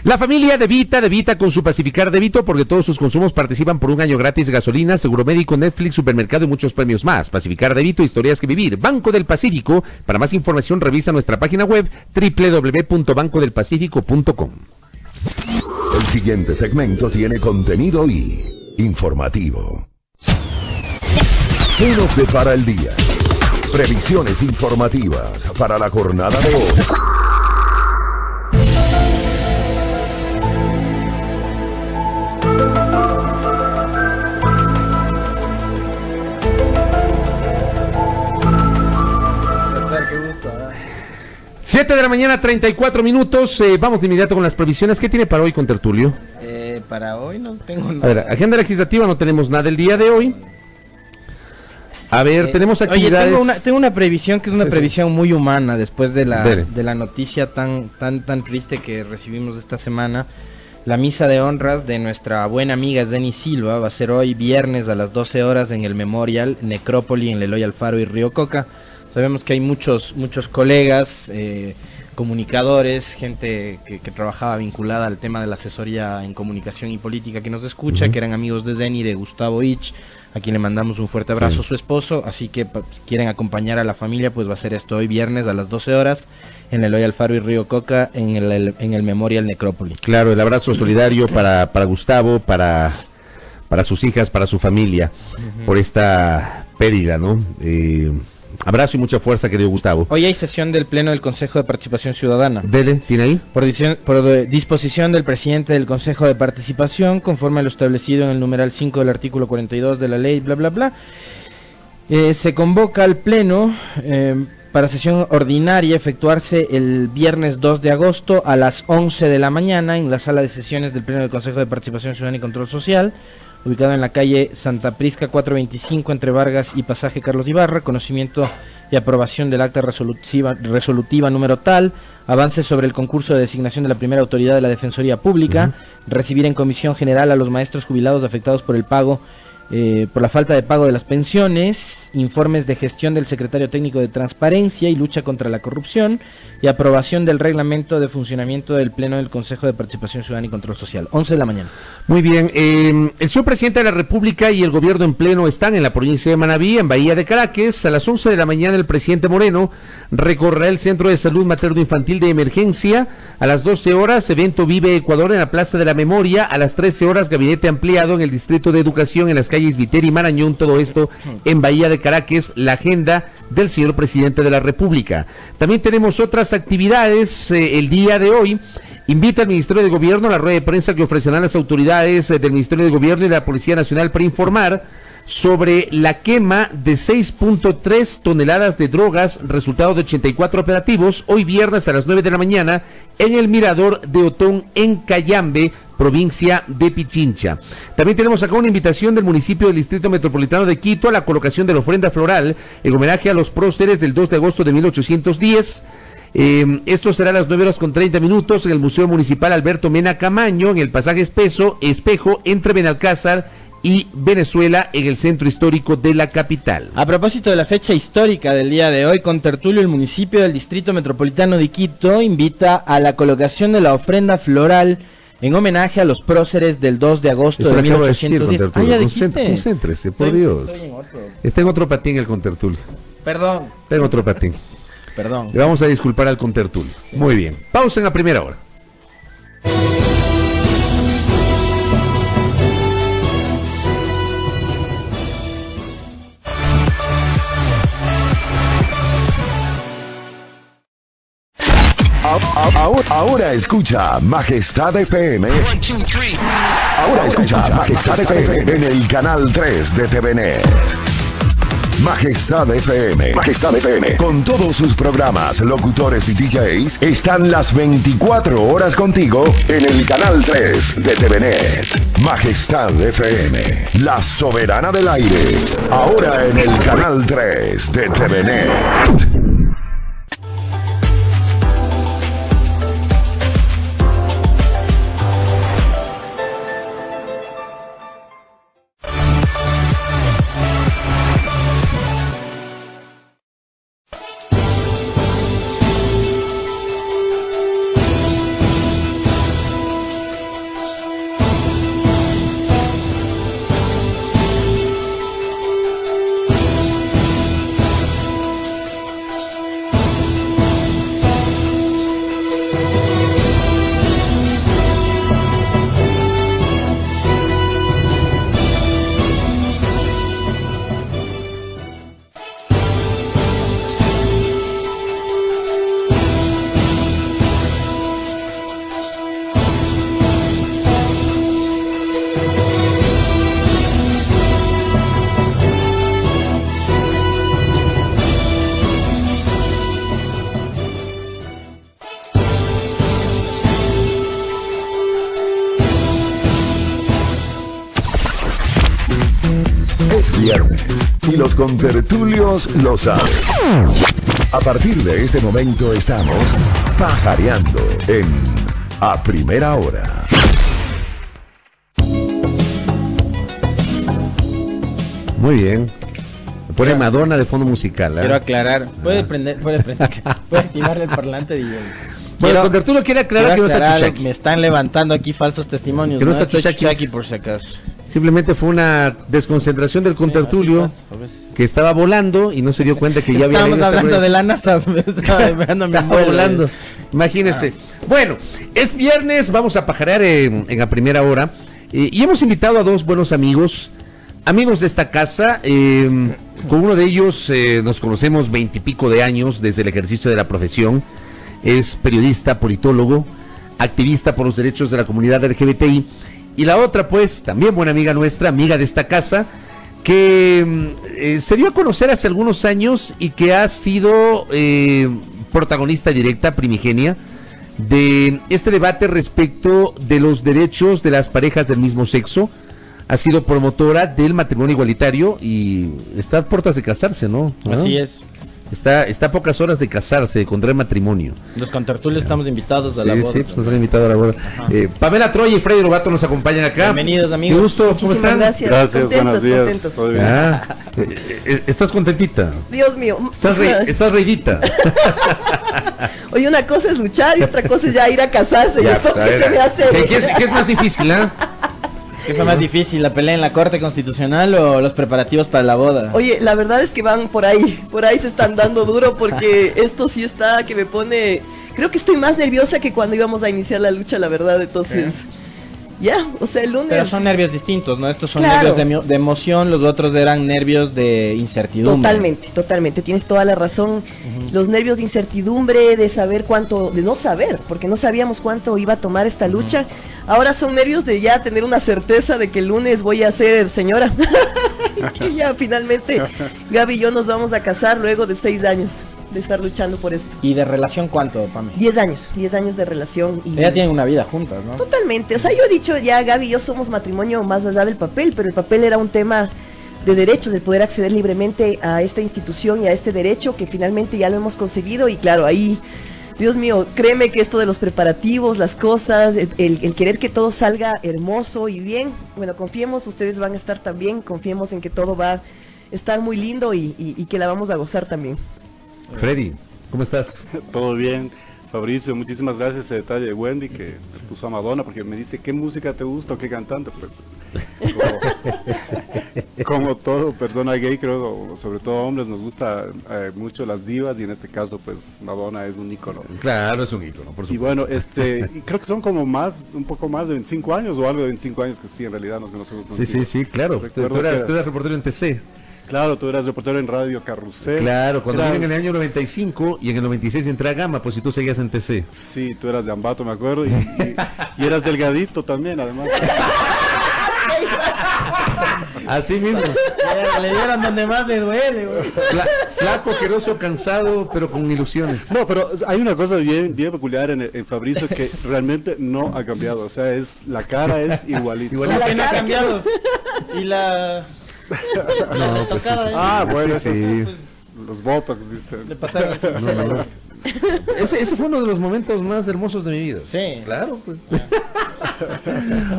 La familia de Vita con su Pacificar Débito, porque todos sus consumos participan por un año gratis de gasolina, seguro médico, Netflix, supermercado y muchos premios más. Pacificar Débito, historias que vivir. Banco del Pacífico. Para más información revisa nuestra página web www.bancodelpacifico.com. El siguiente segmento tiene contenido y informativo. ¿Qué nos depara el día? Previsiones informativas para la jornada de hoy. Qué gusto, ¿verdad? 7 de la mañana, 34 minutos. Vamos de inmediato con las previsiones. ¿Qué tiene para hoy con Tertulio? Para hoy no tengo A nada. ver, agenda legislativa no tenemos nada el día de hoy. A ver, tenemos actividades. Oye, tengo una previsión que es una previsión muy humana después de Dele. la noticia tan triste que recibimos esta semana. La misa de honras de nuestra buena amiga Zeni Silva va a ser hoy viernes a las 12 horas en el Memorial Necrópoli en Leloy Alfaro y Río Coca. Sabemos que hay muchos colegas, comunicadores, gente que trabajaba vinculada al tema de la asesoría en comunicación y política que nos escucha, que eran amigos de Zeni, de Gustavo Ich, a quien le mandamos un fuerte abrazo, su esposo, así que si quieren acompañar a la familia, pues va a ser esto hoy viernes a las 12 horas en Eloy Alfaro y Río Coca en el Memorial Necrópoli. Claro, el abrazo solidario para Gustavo, para sus hijas, para su familia, por esta pérdida, ¿no? Abrazo y mucha fuerza, querido Gustavo. Hoy hay sesión del Pleno del Consejo de Participación Ciudadana. Dele, ¿tiene ahí? Por disposición del presidente del Consejo de Participación, conforme a lo establecido en el numeral 5 del artículo 42 de la ley, bla, bla, bla. Se convoca al Pleno para sesión ordinaria efectuarse el viernes 2 de agosto a las 11 de la mañana en la sala de sesiones del Pleno del Consejo de Participación Ciudadana y Control Social, ubicado en la calle Santa Prisca 425 entre Vargas y Pasaje Carlos Ibarra. Conocimiento y aprobación del acta resolutiva número tal, avance sobre el concurso de designación de la primera autoridad de la Defensoría Pública, recibir en comisión general a los maestros jubilados afectados por el pago por la falta de pago de las pensiones, informes de gestión del secretario técnico de Transparencia y lucha contra la corrupción, y aprobación del reglamento de funcionamiento del Pleno del Consejo de Participación Ciudadana y Control Social, 11 de la mañana. Muy bien, el señor presidente de la República y el gobierno en pleno están en la provincia de Manabí, en Bahía de Caracas. A las 11 de la mañana el presidente Moreno recorrerá el Centro de Salud Materno-Infantil de Emergencia. A las 12 horas, evento Vive Ecuador en la Plaza de la Memoria. A las 13 horas, gabinete ampliado en el Distrito de Educación en las calles Viteri y Marañón. Todo esto en Bahía de Caracas, la agenda del señor presidente de la República. También tenemos otras actividades el día de hoy. Invita al Ministerio de Gobierno a la rueda de prensa que ofrecerán las autoridades del Ministerio de Gobierno y de la Policía Nacional para informar sobre la quema de 6.3 toneladas de drogas, resultado de 84 operativos, hoy viernes a las 9 de la mañana en el Mirador de Otón en Cayambe, provincia de Pichincha. También tenemos acá una invitación del municipio del Distrito Metropolitano de Quito a la colocación de la ofrenda floral en homenaje a los próceres del 2 de agosto de 1810. Esto será a las 9:30 en el Museo Municipal Alberto Mena Camaño, en el pasaje Espejo, entre Benalcázar y Venezuela, en el centro histórico de la capital. A propósito de la fecha histórica del día de hoy, con tertulio, el municipio del Distrito Metropolitano de Quito invita a la colocación de la ofrenda floral en homenaje a los próceres del 2 de agosto de 1810. Ah, ya dijiste. Concéntrese, por Dios. Está en otro patín el contertulio. Perdón. Está en otro patín. Perdón. Le vamos a disculpar al contertulio. Sí. Muy bien. Pausa en la primera hora. Ahora escucha Majestad FM. Ahora escucha Majestad FM en el canal 3 de TVNet. Majestad FM. Majestad FM. Con todos sus programas, locutores y DJs, están las 24 horas contigo en el canal 3 de TVNet. Majestad FM. La soberana del aire. Ahora en el canal 3 de TVNet. Viernes y los contertulios lo saben. A partir de este momento estamos pajareando en A Primera Hora. Muy bien. Pone Madonna de fondo musical. Quiero aclarar. Puede activarle el parlante de Bueno, el contertulio quiere aclarar que no está Chuchaki. Me están levantando aquí falsos testimonios. Que no está Chuchaki por si acaso. Simplemente fue una desconcentración del contertulio que estaba volando y no se dio cuenta que ya había leído. Estábamos hablando de la NASA. Estaba volando. Imagínense. Bueno, es viernes, vamos a pajarear en la primera hora. Y hemos invitado a dos buenos amigos amigos de esta casa, con uno de ellos nos conocemos 20 y pico de años desde el ejercicio de la profesión. Es periodista, politólogo, activista por los derechos de la comunidad LGBTI. Y la otra, pues, también buena amiga nuestra, amiga de esta casa, que se dio a conocer hace algunos años y que ha sido protagonista directa, primigenia, de este debate respecto de los derechos de las parejas del mismo sexo. Ha sido promotora del matrimonio igualitario y está a puertas de casarse, ¿no? Así es. Está a pocas horas de casarse, de contraer matrimonio. Los contertulios estamos invitados a la boda. Sí, pues nos han invitado a la boda. Pamela Troya y Freddy Lobato nos acompañan acá. Bienvenidos, amigos. Qué gusto, ¿cómo están? Gracias, buenos días. Contentos. Todo bien. ¿Estás contentita? Dios mío. ¿Estás reidita? Oye, una cosa es luchar y otra cosa es ya ir a casarse. Y esto pues, que se me hace. ¿Qué es más difícil, ¿Qué fue más difícil, la pelea en la Corte Constitucional o los preparativos para la boda? Oye, la verdad es que van por ahí se están dando duro porque esto sí está que me pone, creo que estoy más nerviosa que cuando íbamos a iniciar la lucha, la verdad, entonces, ya, o sea, el lunes. Pero son nervios distintos, ¿no? Estos son Claro. nervios de emoción, los otros eran nervios de incertidumbre. Totalmente, tienes toda la razón. Los nervios de incertidumbre, de saber cuánto, de no saber, porque no sabíamos cuánto iba a tomar esta lucha. Ahora son nervios de ya tener una certeza de que el lunes voy a ser señora. Y que ya finalmente Gaby y yo nos vamos a casar luego de 6 años de estar luchando por esto. ¿Y de relación cuánto, Pame? 10 años de relación. Y Ya tienen una vida juntas, ¿no? totalmente, o sea, yo he dicho ya, Gaby y yo somos matrimonio más allá del papel, pero el papel era un tema de derechos, el poder acceder libremente a esta institución y a este derecho que finalmente ya lo hemos conseguido. Y claro, ahí, Dios mío, créeme que esto de los preparativos, las cosas, el querer que todo salga hermoso y bien, bueno, confiemos, ustedes van a estar también, confiemos en que todo va a estar muy lindo y que la vamos a gozar también. Freddy, ¿cómo estás? Todo bien. Fabricio, muchísimas gracias. Ese detalle de Wendy que me puso a Madonna porque me dice qué música te gusta o qué cantante. Pues como todo persona gay, creo, sobre todo hombres, nos gusta mucho las divas y en este caso pues Madonna es un ícono. Claro, es un ícono, por supuesto. Y bueno, y creo que son como un poco más de 25 años o algo de 25 años que sí, en realidad nos conocemos contigo. Sí, claro. Tú eras reportero en TC. Claro, tú eras reportero en Radio Carrusel. Claro, cuando vine en el año 95 y en el 96 entré a Gama, pues si tú seguías en TC. Sí, tú eras de Ambato, me acuerdo, y eras delgadito también, además. Así mismo. Le dieron donde más le duele, güey. Flaco, queroso, cansado, pero con ilusiones. No, pero hay una cosa bien peculiar en Fabricio que realmente no ha cambiado. O sea, la cara es igualita. ¿Por qué no ha cambiado? Y la... No, pues sí. Bueno, sí. esos, los botox, dicen. Le pasaron así. No. Ese fue uno de los momentos más hermosos de mi vida. Sí. Claro, pues.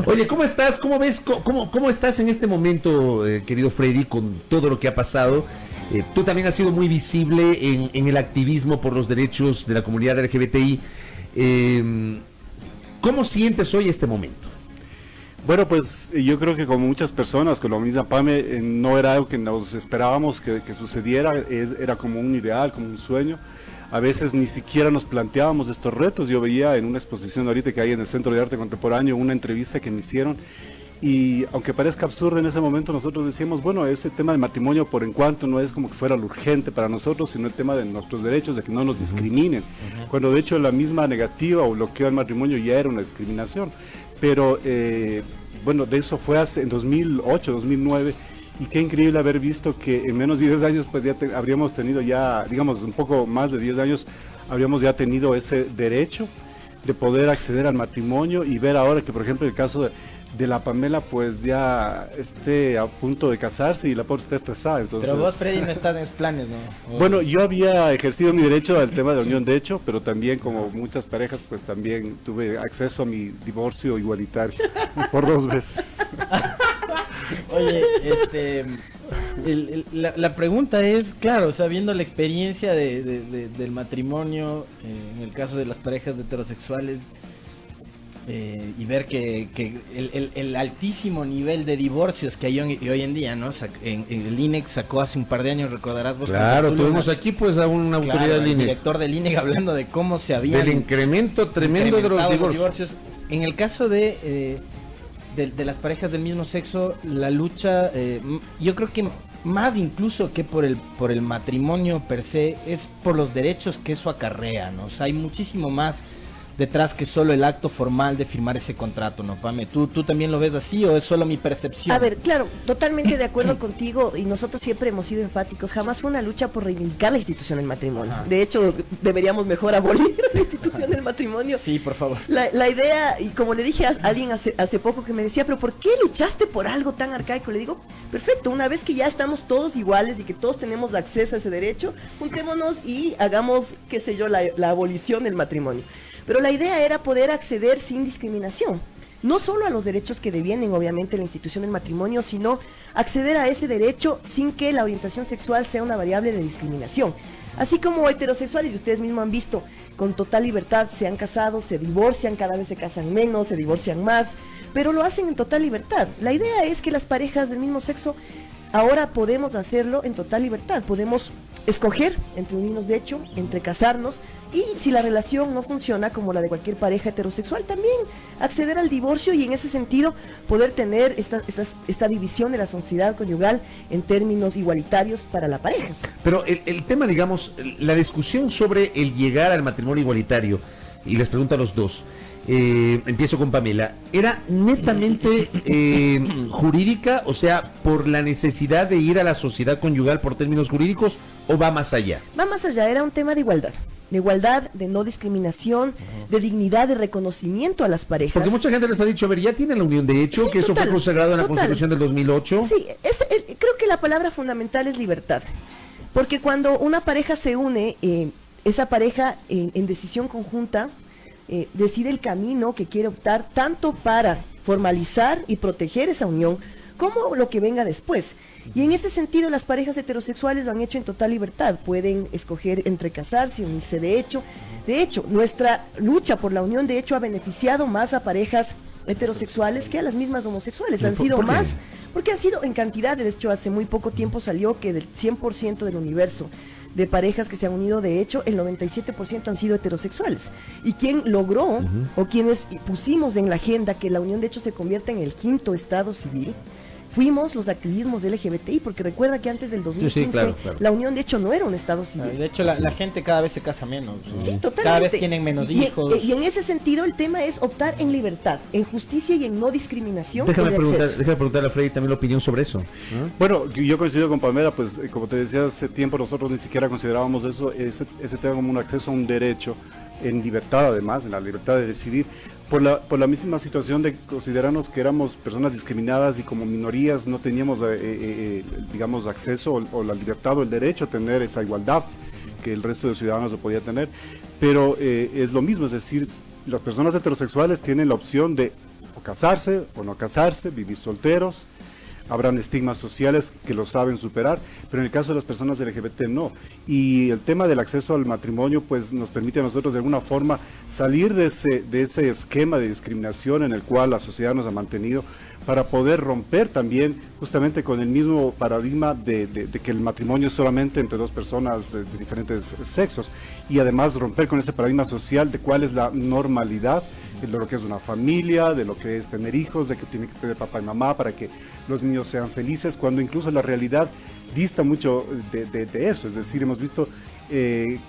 Oye, ¿cómo estás? ¿Cómo ves? ¿Cómo estás en este momento, querido Freddy, con todo lo que ha pasado? Tú también has sido muy visible en el activismo por los derechos de la comunidad LGBTI. ¿Cómo sientes hoy este momento? Bueno, pues yo creo que como muchas personas, con la misma Pame, no era algo que nos esperábamos que sucediera, era como un ideal, como un sueño. A veces ni siquiera nos planteábamos estos retos. Yo veía en una exposición ahorita que hay en el Centro de Arte Contemporáneo una entrevista que me hicieron y aunque parezca absurdo en ese momento nosotros decíamos, bueno, este tema del matrimonio por en cuanto no es como que fuera lo urgente para nosotros, sino el tema de nuestros derechos, de que no nos discriminen. Cuando de hecho la misma negativa o bloqueo al matrimonio ya era una discriminación. Pero bueno, de eso fue en 2008, 2009 y qué increíble haber visto que en menos de 10 años pues ya habríamos tenido ya, digamos un poco más de 10 años, habríamos ya tenido ese derecho de poder acceder al matrimonio y ver ahora que por ejemplo el caso de la Pamela pues ya esté a punto de casarse y la pobre esté estresada. Entonces, pero vos, Freddy, no estás en esos planes, ¿no? Bueno, yo había ejercido mi derecho al tema de unión de hecho, pero también como muchas parejas pues también tuve acceso a mi divorcio igualitario por 2 veces. Oye, la pregunta es, claro, o sea, viendo la experiencia del matrimonio, en el caso de las parejas heterosexuales, y ver que el altísimo nivel de divorcios que hay hoy en día, ¿no? El INEC sacó hace un par de años, recordarás vos. Claro, tuvimos aquí pues a una autoridad del INEC. El director del INEC hablando de cómo se había... Del incremento tremendo de los divorcios. En el caso de de las parejas del mismo sexo, la lucha, yo creo que más incluso que por el matrimonio per se, es por los derechos que eso acarrea, ¿no? O sea, hay muchísimo más detrás que solo el acto formal de firmar ese contrato, ¿no, Pame? ¿Tú también lo ves así o es solo mi percepción? A ver, claro, totalmente de acuerdo contigo, y nosotros siempre hemos sido enfáticos. Jamás fue una lucha por reivindicar la institución del matrimonio. Ajá. De hecho, deberíamos mejor abolir la institución del matrimonio. Sí, por favor. La idea, y como le dije a alguien hace poco que me decía, pero ¿por qué luchaste por algo tan arcaico? Le digo, perfecto, una vez que ya estamos todos iguales y que todos tenemos acceso a ese derecho, juntémonos y hagamos, qué sé yo, la abolición del matrimonio. Pero la idea era poder acceder sin discriminación, no solo a los derechos que devienen obviamente la institución del matrimonio, sino acceder a ese derecho sin que la orientación sexual sea una variable de discriminación. Así como heterosexuales, y ustedes mismos han visto, con total libertad se han casado, se divorcian, cada vez se casan menos, se divorcian más, pero lo hacen en total libertad. La idea es que las parejas del mismo sexo ahora podemos hacerlo en total libertad, podemos escoger entre unirnos de hecho, entre casarnos, y si la relación no funciona como la de cualquier pareja heterosexual, también acceder al divorcio y en ese sentido poder tener esta división de la sociedad conyugal en términos igualitarios para la pareja. Pero el tema, digamos, la discusión sobre el llegar al matrimonio igualitario, y les pregunto a los dos, empiezo con Pamela, ¿era netamente jurídica, o sea, por la necesidad de ir a la sociedad conyugal por términos jurídicos, o va más allá? Va más allá, era un tema de igualdad, de no discriminación, de dignidad, de reconocimiento a las parejas. Porque mucha gente les ha dicho, a ver, ya tienen la unión de hecho, Sí, que eso fue total, consagrado en la total. Constitución del 2008. Sí, creo que la palabra fundamental es libertad, porque cuando una pareja se une, esa pareja en decisión conjunta decide el camino que quiere optar tanto para formalizar y proteger esa unión, como lo que venga después. Y en ese sentido las parejas heterosexuales lo han hecho en total libertad, pueden escoger entre casarse y unirse de hecho. De hecho, nuestra lucha por la unión de hecho ha beneficiado más a parejas heterosexuales que a las mismas homosexuales. Han sido ¿Por qué? más, porque han sido en cantidad. De hecho, hace muy poco tiempo salió que del 100% del universo de parejas que se han unido de hecho, el 97% han sido heterosexuales. Y quien logró, o quienes pusimos en la agenda que la unión de hecho se convierta en el 5º estado civil, fuimos los activismos LGBTI, porque recuerda que antes del 2015 claro. la unión de hecho no era un estado civil. De hecho, la gente cada vez se casa menos. Sí, totalmente. Cada vez tienen menos hijos. Y en ese sentido el tema es optar en libertad, en justicia y en no discriminación. Déjame en el acceso. preguntarle a Freddy también la opinión sobre eso. Bueno, yo coincido con Pamela, pues como te decía hace tiempo, nosotros ni siquiera considerábamos ese tema como un acceso a un derecho en libertad, además, en la libertad de decidir, por la misma situación de considerarnos que éramos personas discriminadas y como minorías no teníamos, digamos, acceso o la libertad o el derecho a tener esa igualdad que el resto de ciudadanos lo podía tener. Pero es lo mismo, es decir, las personas heterosexuales tienen la opción de o casarse o no casarse, vivir solteros. Habrán estigmas sociales que lo saben superar, pero en el caso de las personas LGBT no. Y el tema del acceso al matrimonio pues nos permite a nosotros de alguna forma salir de ese esquema de discriminación en el cual la sociedad nos ha mantenido, para poder romper también justamente con el mismo paradigma de que el matrimonio es solamente entre dos personas de diferentes sexos, y además romper con ese paradigma social de cuál es la normalidad de lo que es una familia, de lo que es tener hijos, de que tiene que tener papá y mamá para que los niños sean felices, cuando incluso la realidad dista mucho de eso. Es decir, hemos visto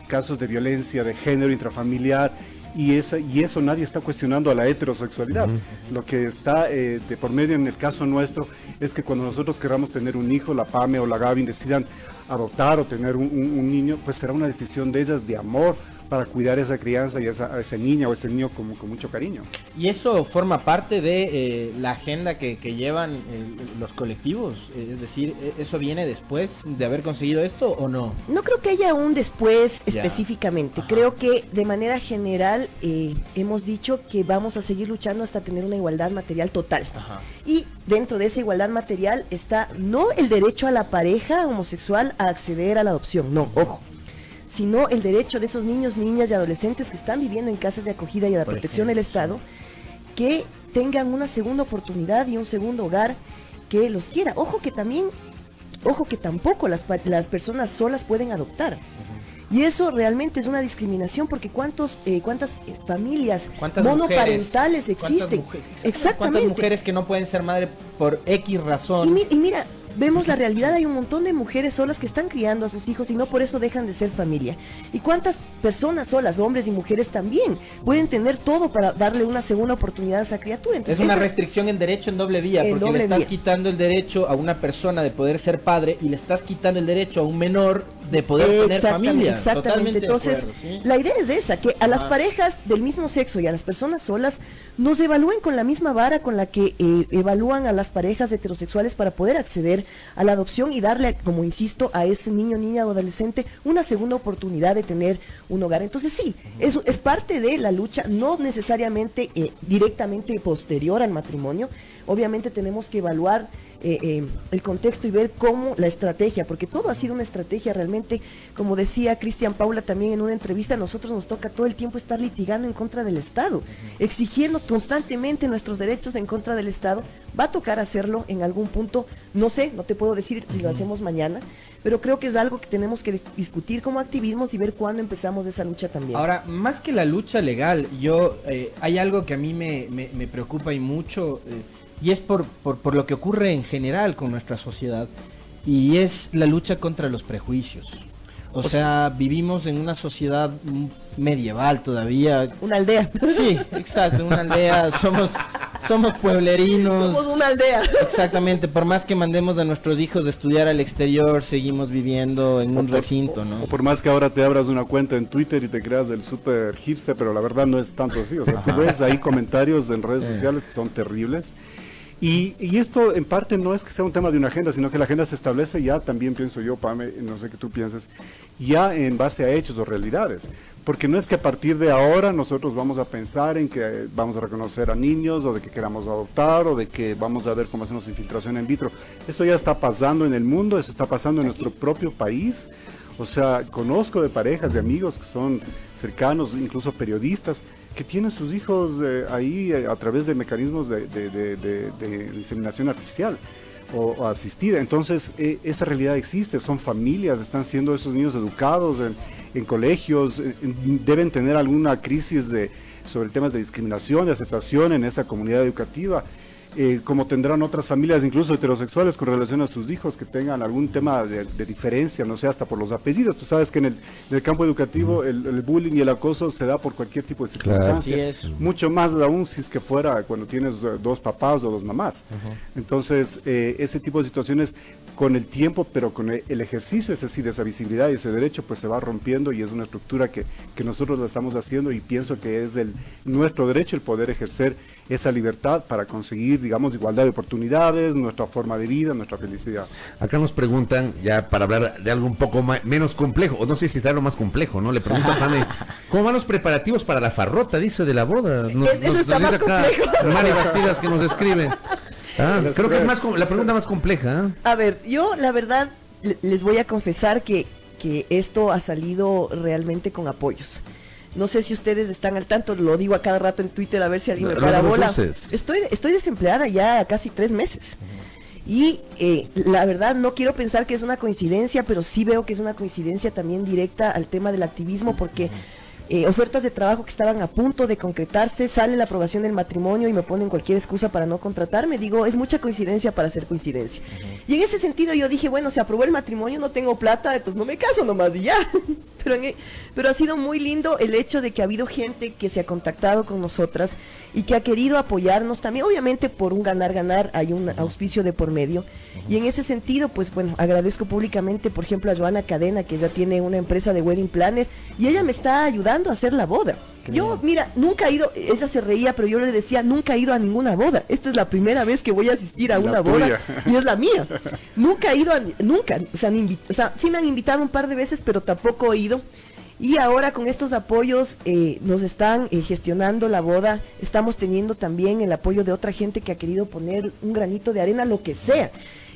casos de violencia de género intrafamiliar, y eso nadie está cuestionando a la heterosexualidad. Lo que está de por medio en el caso nuestro es que cuando nosotros queramos tener un hijo, la Pame o la Gaby decidan adoptar o tener un niño, pues será una decisión de ellas de amor, para cuidar esa crianza y a esa niña o ese niño con mucho cariño. ¿Y eso forma parte de la agenda que llevan los colectivos? Es decir, ¿eso viene después de haber conseguido esto o no? No creo que haya un después Ya. específicamente. Ajá. Creo que de manera general hemos dicho que vamos a seguir luchando hasta tener una igualdad material total. Ajá. Y dentro de esa igualdad material está no el derecho a la pareja homosexual a acceder a la adopción, no, ojo, sino el derecho de esos niños, niñas y adolescentes que están viviendo en casas de acogida y a la protección del Estado, que tengan una segunda oportunidad y un segundo hogar que los quiera. Ojo que tampoco las personas solas pueden adoptar. Y eso realmente es una discriminación porque cuántas familias ¿Cuántas monoparentales mujeres, existen. Exactamente. ¿Cuántas mujeres que no pueden ser madre por X razón? Y mira, vemos la realidad, hay un montón de mujeres solas que están criando a sus hijos y no por eso dejan de ser familia. Y cuántas personas solas, hombres y mujeres también, pueden tener todo para darle una segunda oportunidad a esa criatura. Entonces, es una restricción en derecho en doble vía, porque le estás quitando el derecho a una persona de poder ser padre y le estás quitando el derecho a un menor de poder tener familia. Exactamente. Totalmente. Entonces, de acuerdo, ¿sí? La idea es esa, que a las parejas del mismo sexo y a las personas solas nos evalúen con la misma vara con la que evalúan a las parejas heterosexuales para poder acceder a la adopción y darle, como insisto, a ese niño, niña o adolescente una segunda oportunidad de tener un hogar. Entonces sí, es parte de la lucha, no necesariamente directamente posterior al matrimonio. Obviamente tenemos que evaluar el contexto y ver cómo la estrategia, porque todo ha sido una estrategia realmente, como decía Cristian Paula también en una entrevista, a nosotros nos toca todo el tiempo estar litigando en contra del Estado, exigiendo constantemente nuestros derechos en contra del Estado. Va a tocar hacerlo en algún punto, no sé, no te puedo decir si lo hacemos mañana, pero creo que es algo que tenemos que discutir como activismos y ver cuándo empezamos esa lucha también. Ahora, más que la lucha legal, hay algo que a mí me preocupa y mucho, y es por lo que ocurre en general con nuestra sociedad, y es la lucha contra los prejuicios. O sea, vivimos en una sociedad medieval todavía. Una aldea. Sí, exacto, una aldea, somos pueblerinos. Somos una aldea. Exactamente, por más que mandemos a nuestros hijos de estudiar al exterior, seguimos viviendo en un recinto, ¿no? O por más que ahora te abras una cuenta en Twitter y te creas el super hipster, pero la verdad no es tanto así. O sea, tú ves ahí comentarios en redes sociales que son terribles. Y esto en parte no es que sea un tema de una agenda, sino que la agenda se establece ya, también pienso yo, Pame, no sé qué tú pienses, ya en base a hechos o realidades. Porque no es que a partir de ahora nosotros vamos a pensar en que vamos a reconocer a niños, o de que queramos adoptar, o de que vamos a ver cómo hacemos infiltración in vitro. Esto ya está pasando en el mundo, eso está pasando en nuestro propio país. O sea, conozco de parejas, de amigos que son cercanos, incluso periodistas, que tienen sus hijos ahí a través de mecanismos de inseminación artificial o asistida. Entonces, esa realidad existe, son familias, están siendo esos niños educados en colegios, deben tener alguna crisis sobre temas de discriminación, de aceptación en esa comunidad educativa. Como tendrán otras familias, incluso heterosexuales, con relación a sus hijos, que tengan algún tema de diferencia, no sé, hasta por los apellidos. Tú sabes que en el campo educativo el bullying y el acoso se da por cualquier tipo de circunstancia. Claro. Mucho más aún si es que fuera cuando tienes dos papás o dos mamás. Entonces, ese tipo de situaciones con el tiempo, pero con el ejercicio ese sí, de esa visibilidad y ese derecho, pues se va rompiendo, y es una estructura que nosotros la estamos haciendo, y pienso que es nuestro derecho el poder ejercer esa libertad para conseguir, digamos, igualdad de oportunidades, nuestra forma de vida, nuestra felicidad. Acá nos preguntan, ya para hablar de algo un poco menos complejo, o no sé si está lo más complejo, ¿no? Le pregunto a Pame, ¿cómo van los preparativos para la farrota, dice, de la boda? Eso está más complejo. Mari Bastidas, que nos escribe. Creo que es la pregunta más compleja. A ver, yo la verdad les voy a confesar que esto ha salido realmente con apoyos. No sé si ustedes están al tanto, lo digo a cada rato en Twitter a ver si alguien me para bola. Estoy desempleada ya casi 3 meses. Y la verdad no quiero pensar que es una coincidencia, pero sí veo que es una coincidencia también directa al tema del activismo, porque ofertas de trabajo que estaban a punto de concretarse, sale la aprobación del matrimonio y me ponen cualquier excusa para no contratarme. Digo, es mucha coincidencia para ser coincidencia. Y en ese sentido yo dije, bueno, se aprobó el matrimonio, no tengo plata, pues no me caso nomás y ya. Pero ha sido muy lindo el hecho de que ha habido gente que se ha contactado con nosotras y que ha querido apoyarnos también. Obviamente por un ganar-ganar hay un auspicio de por medio. Y en ese sentido, pues bueno, agradezco públicamente, por ejemplo, a Joana Cadena, que ya tiene una empresa de wedding planner, y ella me está ayudando a hacer la boda. Yo, mira, nunca he ido, ella se reía, pero yo le decía, nunca he ido a ninguna boda. Esta es la primera vez que voy a asistir a una boda, y es la mía. Nunca he ido, o sea, sí me han invitado un par de veces, pero tampoco he ido. Y ahora con estos apoyos nos están gestionando la boda, estamos teniendo también el apoyo de otra gente que ha querido poner un granito de arena, lo que sea.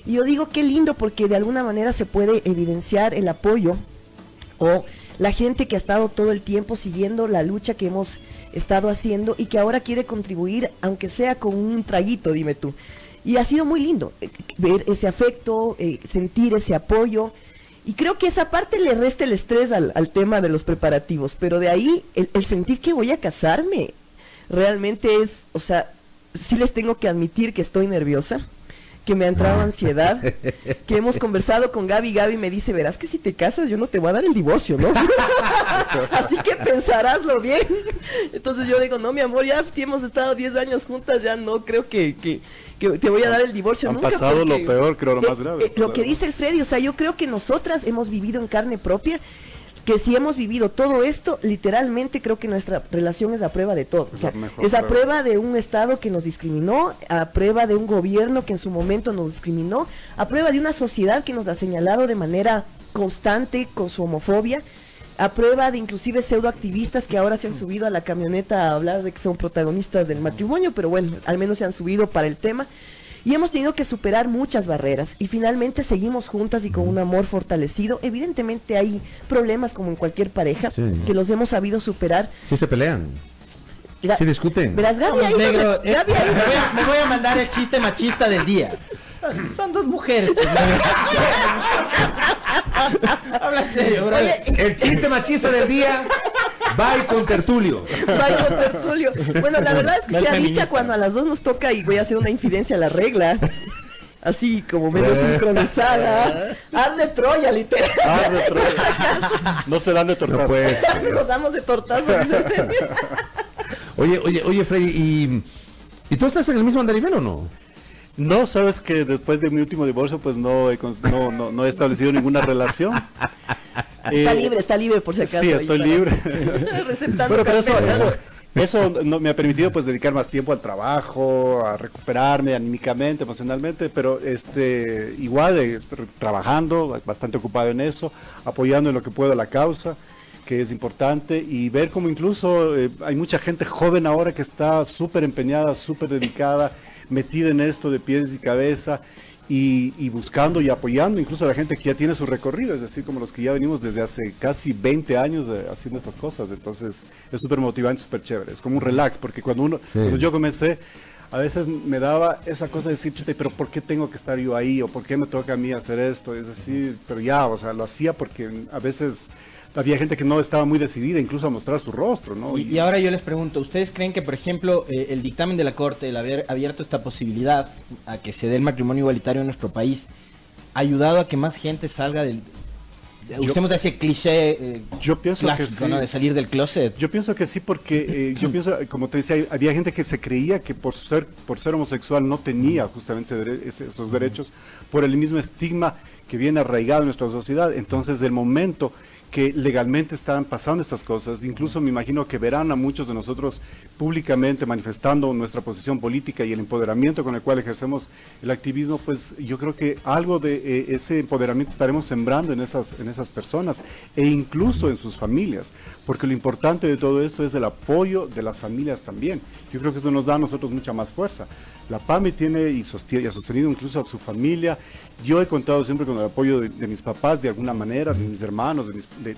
Y yo digo, qué lindo, porque de alguna manera se puede evidenciar el apoyo o la gente que ha estado todo el tiempo siguiendo la lucha que hemos estado haciendo y que ahora quiere contribuir, aunque sea con un traguito, dime tú. Y ha sido muy lindo ver ese afecto, sentir ese apoyo. Y creo que esa parte le resta el estrés al tema de los preparativos, pero de ahí el sentir que voy a casarme realmente es, o sea, sí les tengo que admitir que estoy nerviosa, que me ha entrado ansiedad, que hemos conversado con Gaby. Gaby me dice, verás que si te casas yo no te voy a dar el divorcio, ¿no? Así que pensaráslo bien. Entonces yo digo, no, mi amor, ya hemos estado 10 años juntas, ya no creo que te voy a dar el divorcio nunca. Han pasado lo peor, creo, lo más grave. Lo que dice el Freddy, o sea, yo creo que nosotras hemos vivido en carne propia, que si hemos vivido todo esto, literalmente creo que nuestra relación es a prueba de todo. O sea, es a prueba de un Estado que nos discriminó, a prueba de un gobierno que en su momento nos discriminó, a prueba de una sociedad que nos ha señalado de manera constante con su homofobia, a prueba de inclusive pseudoactivistas que ahora se han subido a la camioneta a hablar de que son protagonistas del matrimonio, pero bueno, al menos se han subido para el tema. Y hemos tenido que superar muchas barreras y finalmente seguimos juntas y con un amor fortalecido. Evidentemente hay problemas como en cualquier pareja, sí, que los hemos sabido superar. Sí se pelean, sí discuten. Verás, Gaby, negro, me voy a mandar el chiste machista del día. Son dos mujeres. Pues, habla serio, bro. Oye, el chiste machista del día. Bye con Tertulio. Bye con Tertulio. Bueno, la verdad es que sea dicha cuando a las dos nos toca y voy a hacer una infidencia a la regla. Así como medio sincronizada. Haz de Troya, literal. Haz de Troya. No se dan de tortazos. No pues. Nos damos de tortazos. Oye, Freddy, ¿y tú estás en el mismo andarivel o no? No, sabes que después de mi último divorcio, pues no he establecido ninguna relación. Está libre por si acaso. Sí, estoy libre. Bueno, pero eso no, me ha permitido pues dedicar más tiempo al trabajo, a recuperarme anímicamente, emocionalmente, pero igual trabajando, bastante ocupado en eso, apoyando en lo que puedo la causa, que es importante, y ver como incluso hay mucha gente joven ahora que está súper empeñada, súper dedicada, metida en esto de pies y cabeza, y buscando y apoyando incluso a la gente que ya tiene su recorrido, es decir, como los que ya venimos desde hace casi 20 años haciendo estas cosas. Entonces es súper motivante, súper chévere, es como un relax, porque cuando yo comencé, a veces me daba esa cosa de decir, chute, pero ¿por qué tengo que estar yo ahí? ¿O por qué me toca a mí hacer esto? Es decir, pero ya, o sea, lo hacía porque a veces había gente que no estaba muy decidida incluso a mostrar su rostro, ¿no? Y ahora yo les pregunto, ¿ustedes creen que, por ejemplo, el dictamen de la Corte, el haber abierto esta posibilidad a que se dé el matrimonio igualitario en nuestro país, ha ayudado a que más gente salga del... usemos ese cliché yo pienso clásico, que sí, ¿no? De salir del closet. Yo pienso que sí, porque yo pienso, como te decía, había gente que se creía que por ser homosexual no tenía justamente esos derechos por el mismo estigma que viene arraigado en nuestra sociedad. Entonces, del momento que legalmente estaban pasando estas cosas, incluso me imagino que verán a muchos de nosotros públicamente manifestando nuestra posición política y el empoderamiento con el cual ejercemos el activismo, pues yo creo que algo de ese empoderamiento estaremos sembrando en esas personas e incluso en sus familias, porque lo importante de todo esto es el apoyo de las familias también. Yo creo que eso nos da a nosotros mucha más fuerza. La PAME tiene y ha sostenido incluso a su familia. Yo he contado siempre con el apoyo de mis papás de alguna manera, de mis hermanos,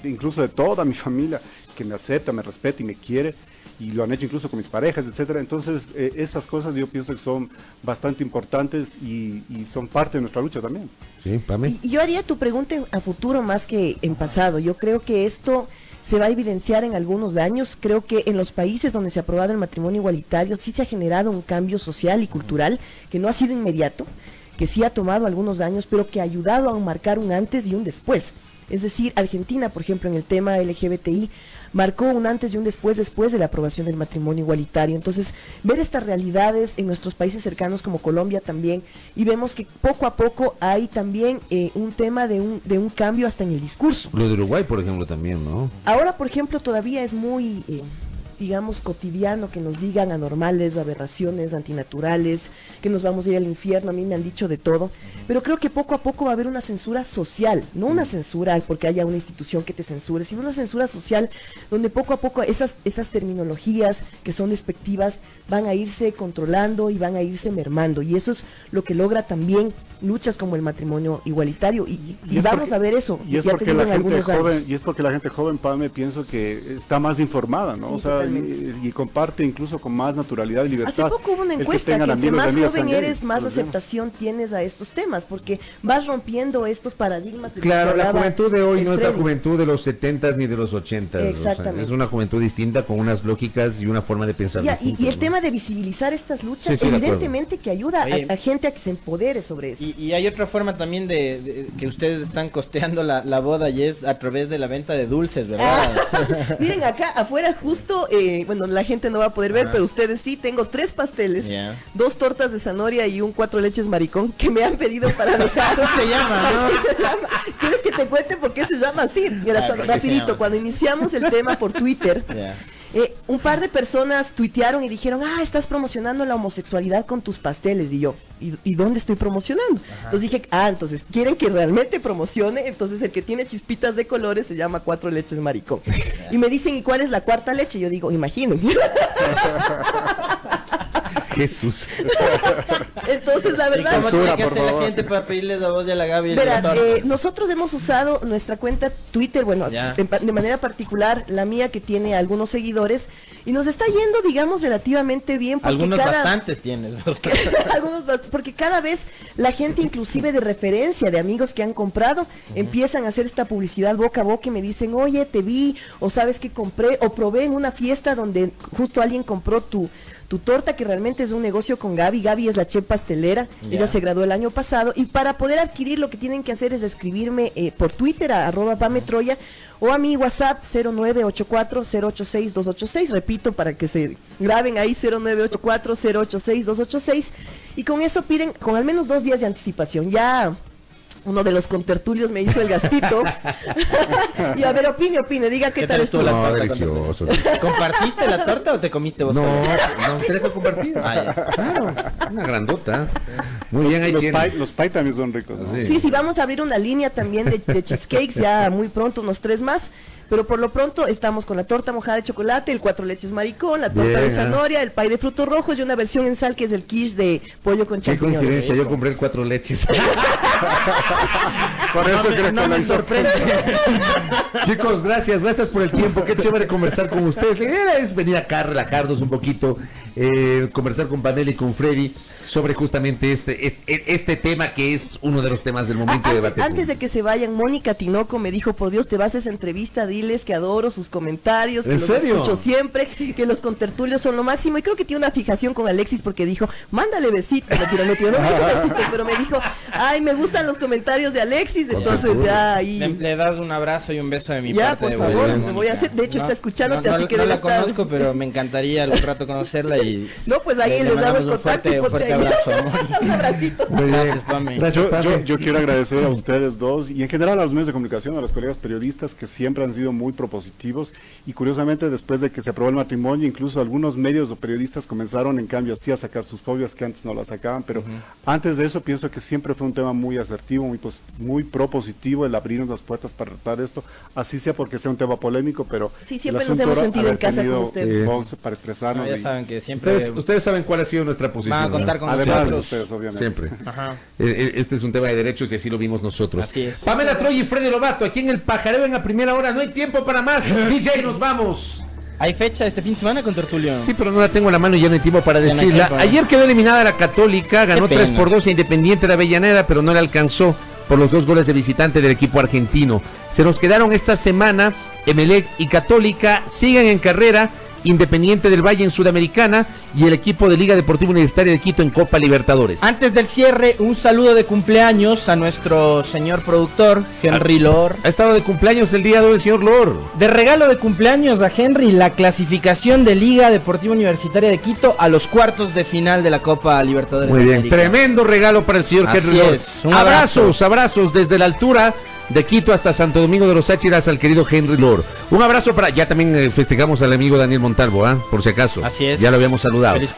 incluso de toda mi familia que me acepta, me respeta y me quiere, y lo han hecho incluso con mis parejas, etcétera. Entonces esas cosas yo pienso que son bastante importantes y son parte de nuestra lucha también. Sí, Pame. Y yo haría tu pregunta a futuro más que en pasado. Yo creo que esto se va a evidenciar en algunos años. Creo que en los países donde se ha aprobado el matrimonio igualitario sí se ha generado un cambio social y cultural que no ha sido inmediato, que sí ha tomado algunos años, pero que ha ayudado a marcar un antes y un después. Es decir, Argentina, por ejemplo, en el tema LGBTI, marcó un antes y un después de la aprobación del matrimonio igualitario. Entonces, ver estas realidades en nuestros países cercanos como Colombia también, y vemos que poco a poco hay también un tema de un cambio hasta en el discurso. Lo de Uruguay, por ejemplo, también, ¿no? Ahora, por ejemplo, todavía es muy... digamos, cotidiano, que nos digan anormales, aberraciones, antinaturales, que nos vamos a ir al infierno. A mí me han dicho de todo, pero creo que poco a poco va a haber una censura social, no una censura porque haya una institución que te censure, sino una censura social donde poco a poco esas terminologías que son despectivas van a irse controlando y van a irse mermando, y eso es lo que logra también luchas como el matrimonio igualitario, y vamos a ver eso. Y es porque la gente joven, Pame, pienso que está más informada, ¿no? Sí, o sea, y comparte incluso con más naturalidad y libertad. Hace poco hubo una encuesta que entre más joven eres, más aceptación tienes a estos temas, porque vas rompiendo estos paradigmas. Claro, la juventud de hoy no es la juventud de los 70s ni de los 80s. Exactamente. O sea, es una juventud distinta con unas lógicas y una forma de pensar distinta. Y el tema de visibilizar estas luchas, evidentemente que ayuda a gente a que se empodere sobre eso. Y hay otra forma también de que ustedes están costeando la boda, y es a través de la venta de dulces, ¿verdad? Miren, acá afuera justo, bueno, la gente no va a poder ver, pero ustedes sí, tengo 3 pasteles, 2 tortas de zanahoria y un 4 leches maricón que me han pedido para dejar. Eso se llama, ¿no? Así se llama. ¿Quieres que te cuente por qué se llama así? Mira, rapidito, cuando iniciamos el tema por Twitter, un par de personas tuitearon y dijeron, estás promocionando la homosexualidad con tus pasteles. Y yo, ¿y dónde estoy promocionando? Entonces dije, entonces quieren que realmente promocione. Entonces el que tiene chispitas de colores se llama 4 leches maricón. Y me dicen, ¿y cuál es la 4ª leche? Yo digo, imaginen. Jesús. Entonces, la verdad, ¿cómo tiene que hacer la gente para pedirles a vos y a la Gaby? Verás, nosotros hemos usado nuestra cuenta Twitter, bueno, de manera particular la mía, que tiene algunos seguidores, y nos está yendo, digamos, relativamente bien. Porque bastantes tienes. Porque cada vez la gente, inclusive de referencia, de amigos que han comprado, empiezan a hacer esta publicidad boca a boca y me dicen, oye, te vi, o sabes que compré, o probé en una fiesta donde justo alguien compró tu torta, que realmente es un negocio con Gaby. Gaby es la chef pastelera, ella se graduó el año pasado, y para poder adquirir lo que tienen que hacer es escribirme por Twitter a @pametroya, o a mi WhatsApp 0984-086-286, repito para que se graben ahí, 0984-086-286, y con eso piden con al menos 2 días de anticipación. Ya uno de los contertulios me hizo el gastito. Y a ver, opine, diga qué tal estuvo la torta. Delicioso. ¿Compartiste la torta o te comiste vos? No, te dejo compartir. Claro, una grandota. Muy bien, ahí los pie también son ricos, ¿no? Sí, vamos a abrir una línea también de cheesecakes ya muy pronto, unos 3 más. Pero por lo pronto estamos con la torta mojada de chocolate, el 4 leches maricón, la torta de zanahoria, el pie de frutos rojos y una versión en sal que es el quiche de pollo con champiñones. Qué coincidencia, yo compré el 4 leches. Por eso creo que me sorprende. Chicos, gracias por el tiempo. Qué chévere conversar con ustedes. La idea es venir acá, relajarnos un poquito, conversar con Pamela y con Freddy sobre justamente este tema, que es uno de los temas del momento de debate. Antes de que se vayan, Mónica Tinoco me dijo, por Dios, te vas a esa entrevista, diles que adoro sus comentarios, que los escucho siempre, que los contertulios son lo máximo, y creo que tiene una fijación con Alexis porque dijo, mándale besitos, no me dijo besitos, pero me dijo, me gustan los comentarios de Alexis, entonces ya ahí... Le das un abrazo y un beso de mi parte. Ya, por favor, me voy a hacer, de hecho está escuchándote, así que no la conozco, pero me encantaría algún rato conocerla y... No, pues ahí les hago el contacto. Un fuerte abrazo, un abracito. Gracias, Pame. Yo quiero agradecer a ustedes dos y en general a los medios de comunicación, a los colegas periodistas que siempre han sido muy propositivos, y curiosamente después de que se aprobó el matrimonio, incluso algunos medios o periodistas comenzaron en cambio así a sacar sus fobias que antes no las sacaban, pero antes de eso pienso que siempre fue un tema muy asertivo, muy propositivo el abrirnos las puertas para tratar esto, así sea porque sea un tema polémico, pero sí, siempre nos hemos sentido en casa con ustedes. Para expresarnos. Ya saben que siempre... Ustedes saben cuál ha sido nuestra posición. Van a contar con Además nosotros. de ustedes, obviamente. Siempre. Este es un tema de derechos y así lo vimos nosotros. Así es. Pamela Troya y Freddy Lobato, aquí en El Pajareo en la primera hora. No hay tiempo para más. DJ, nos vamos. ¿Hay fecha este fin de semana con Tertulio? Sí, pero no la tengo en la mano y ya no hay tiempo para decirla. Ayer quedó eliminada la Católica, ganó 3-2 a Independiente de Avellaneda, pero no le alcanzó por los 2 goles de visitante del equipo argentino. Se nos quedaron esta semana Emelec y Católica, siguen en carrera Independiente del Valle en Sudamericana y el equipo de Liga Deportiva Universitaria de Quito en Copa Libertadores. Antes del cierre, un saludo de cumpleaños a nuestro señor productor, Henry Lor. Ha estado de cumpleaños el día de hoy el señor Lor. De regalo de cumpleaños a Henry, la clasificación de Liga Deportiva Universitaria de Quito a los cuartos de final de la Copa Libertadores. Muy bien, tremendo regalo para el señor Henry Lor. Abrazos desde la altura de Quito hasta Santo Domingo de los Áchiras al querido Henry Lor. Un abrazo ya también festejamos al amigo Daniel Montalvo, por si acaso. Así es. Ya lo habíamos saludado. Feliz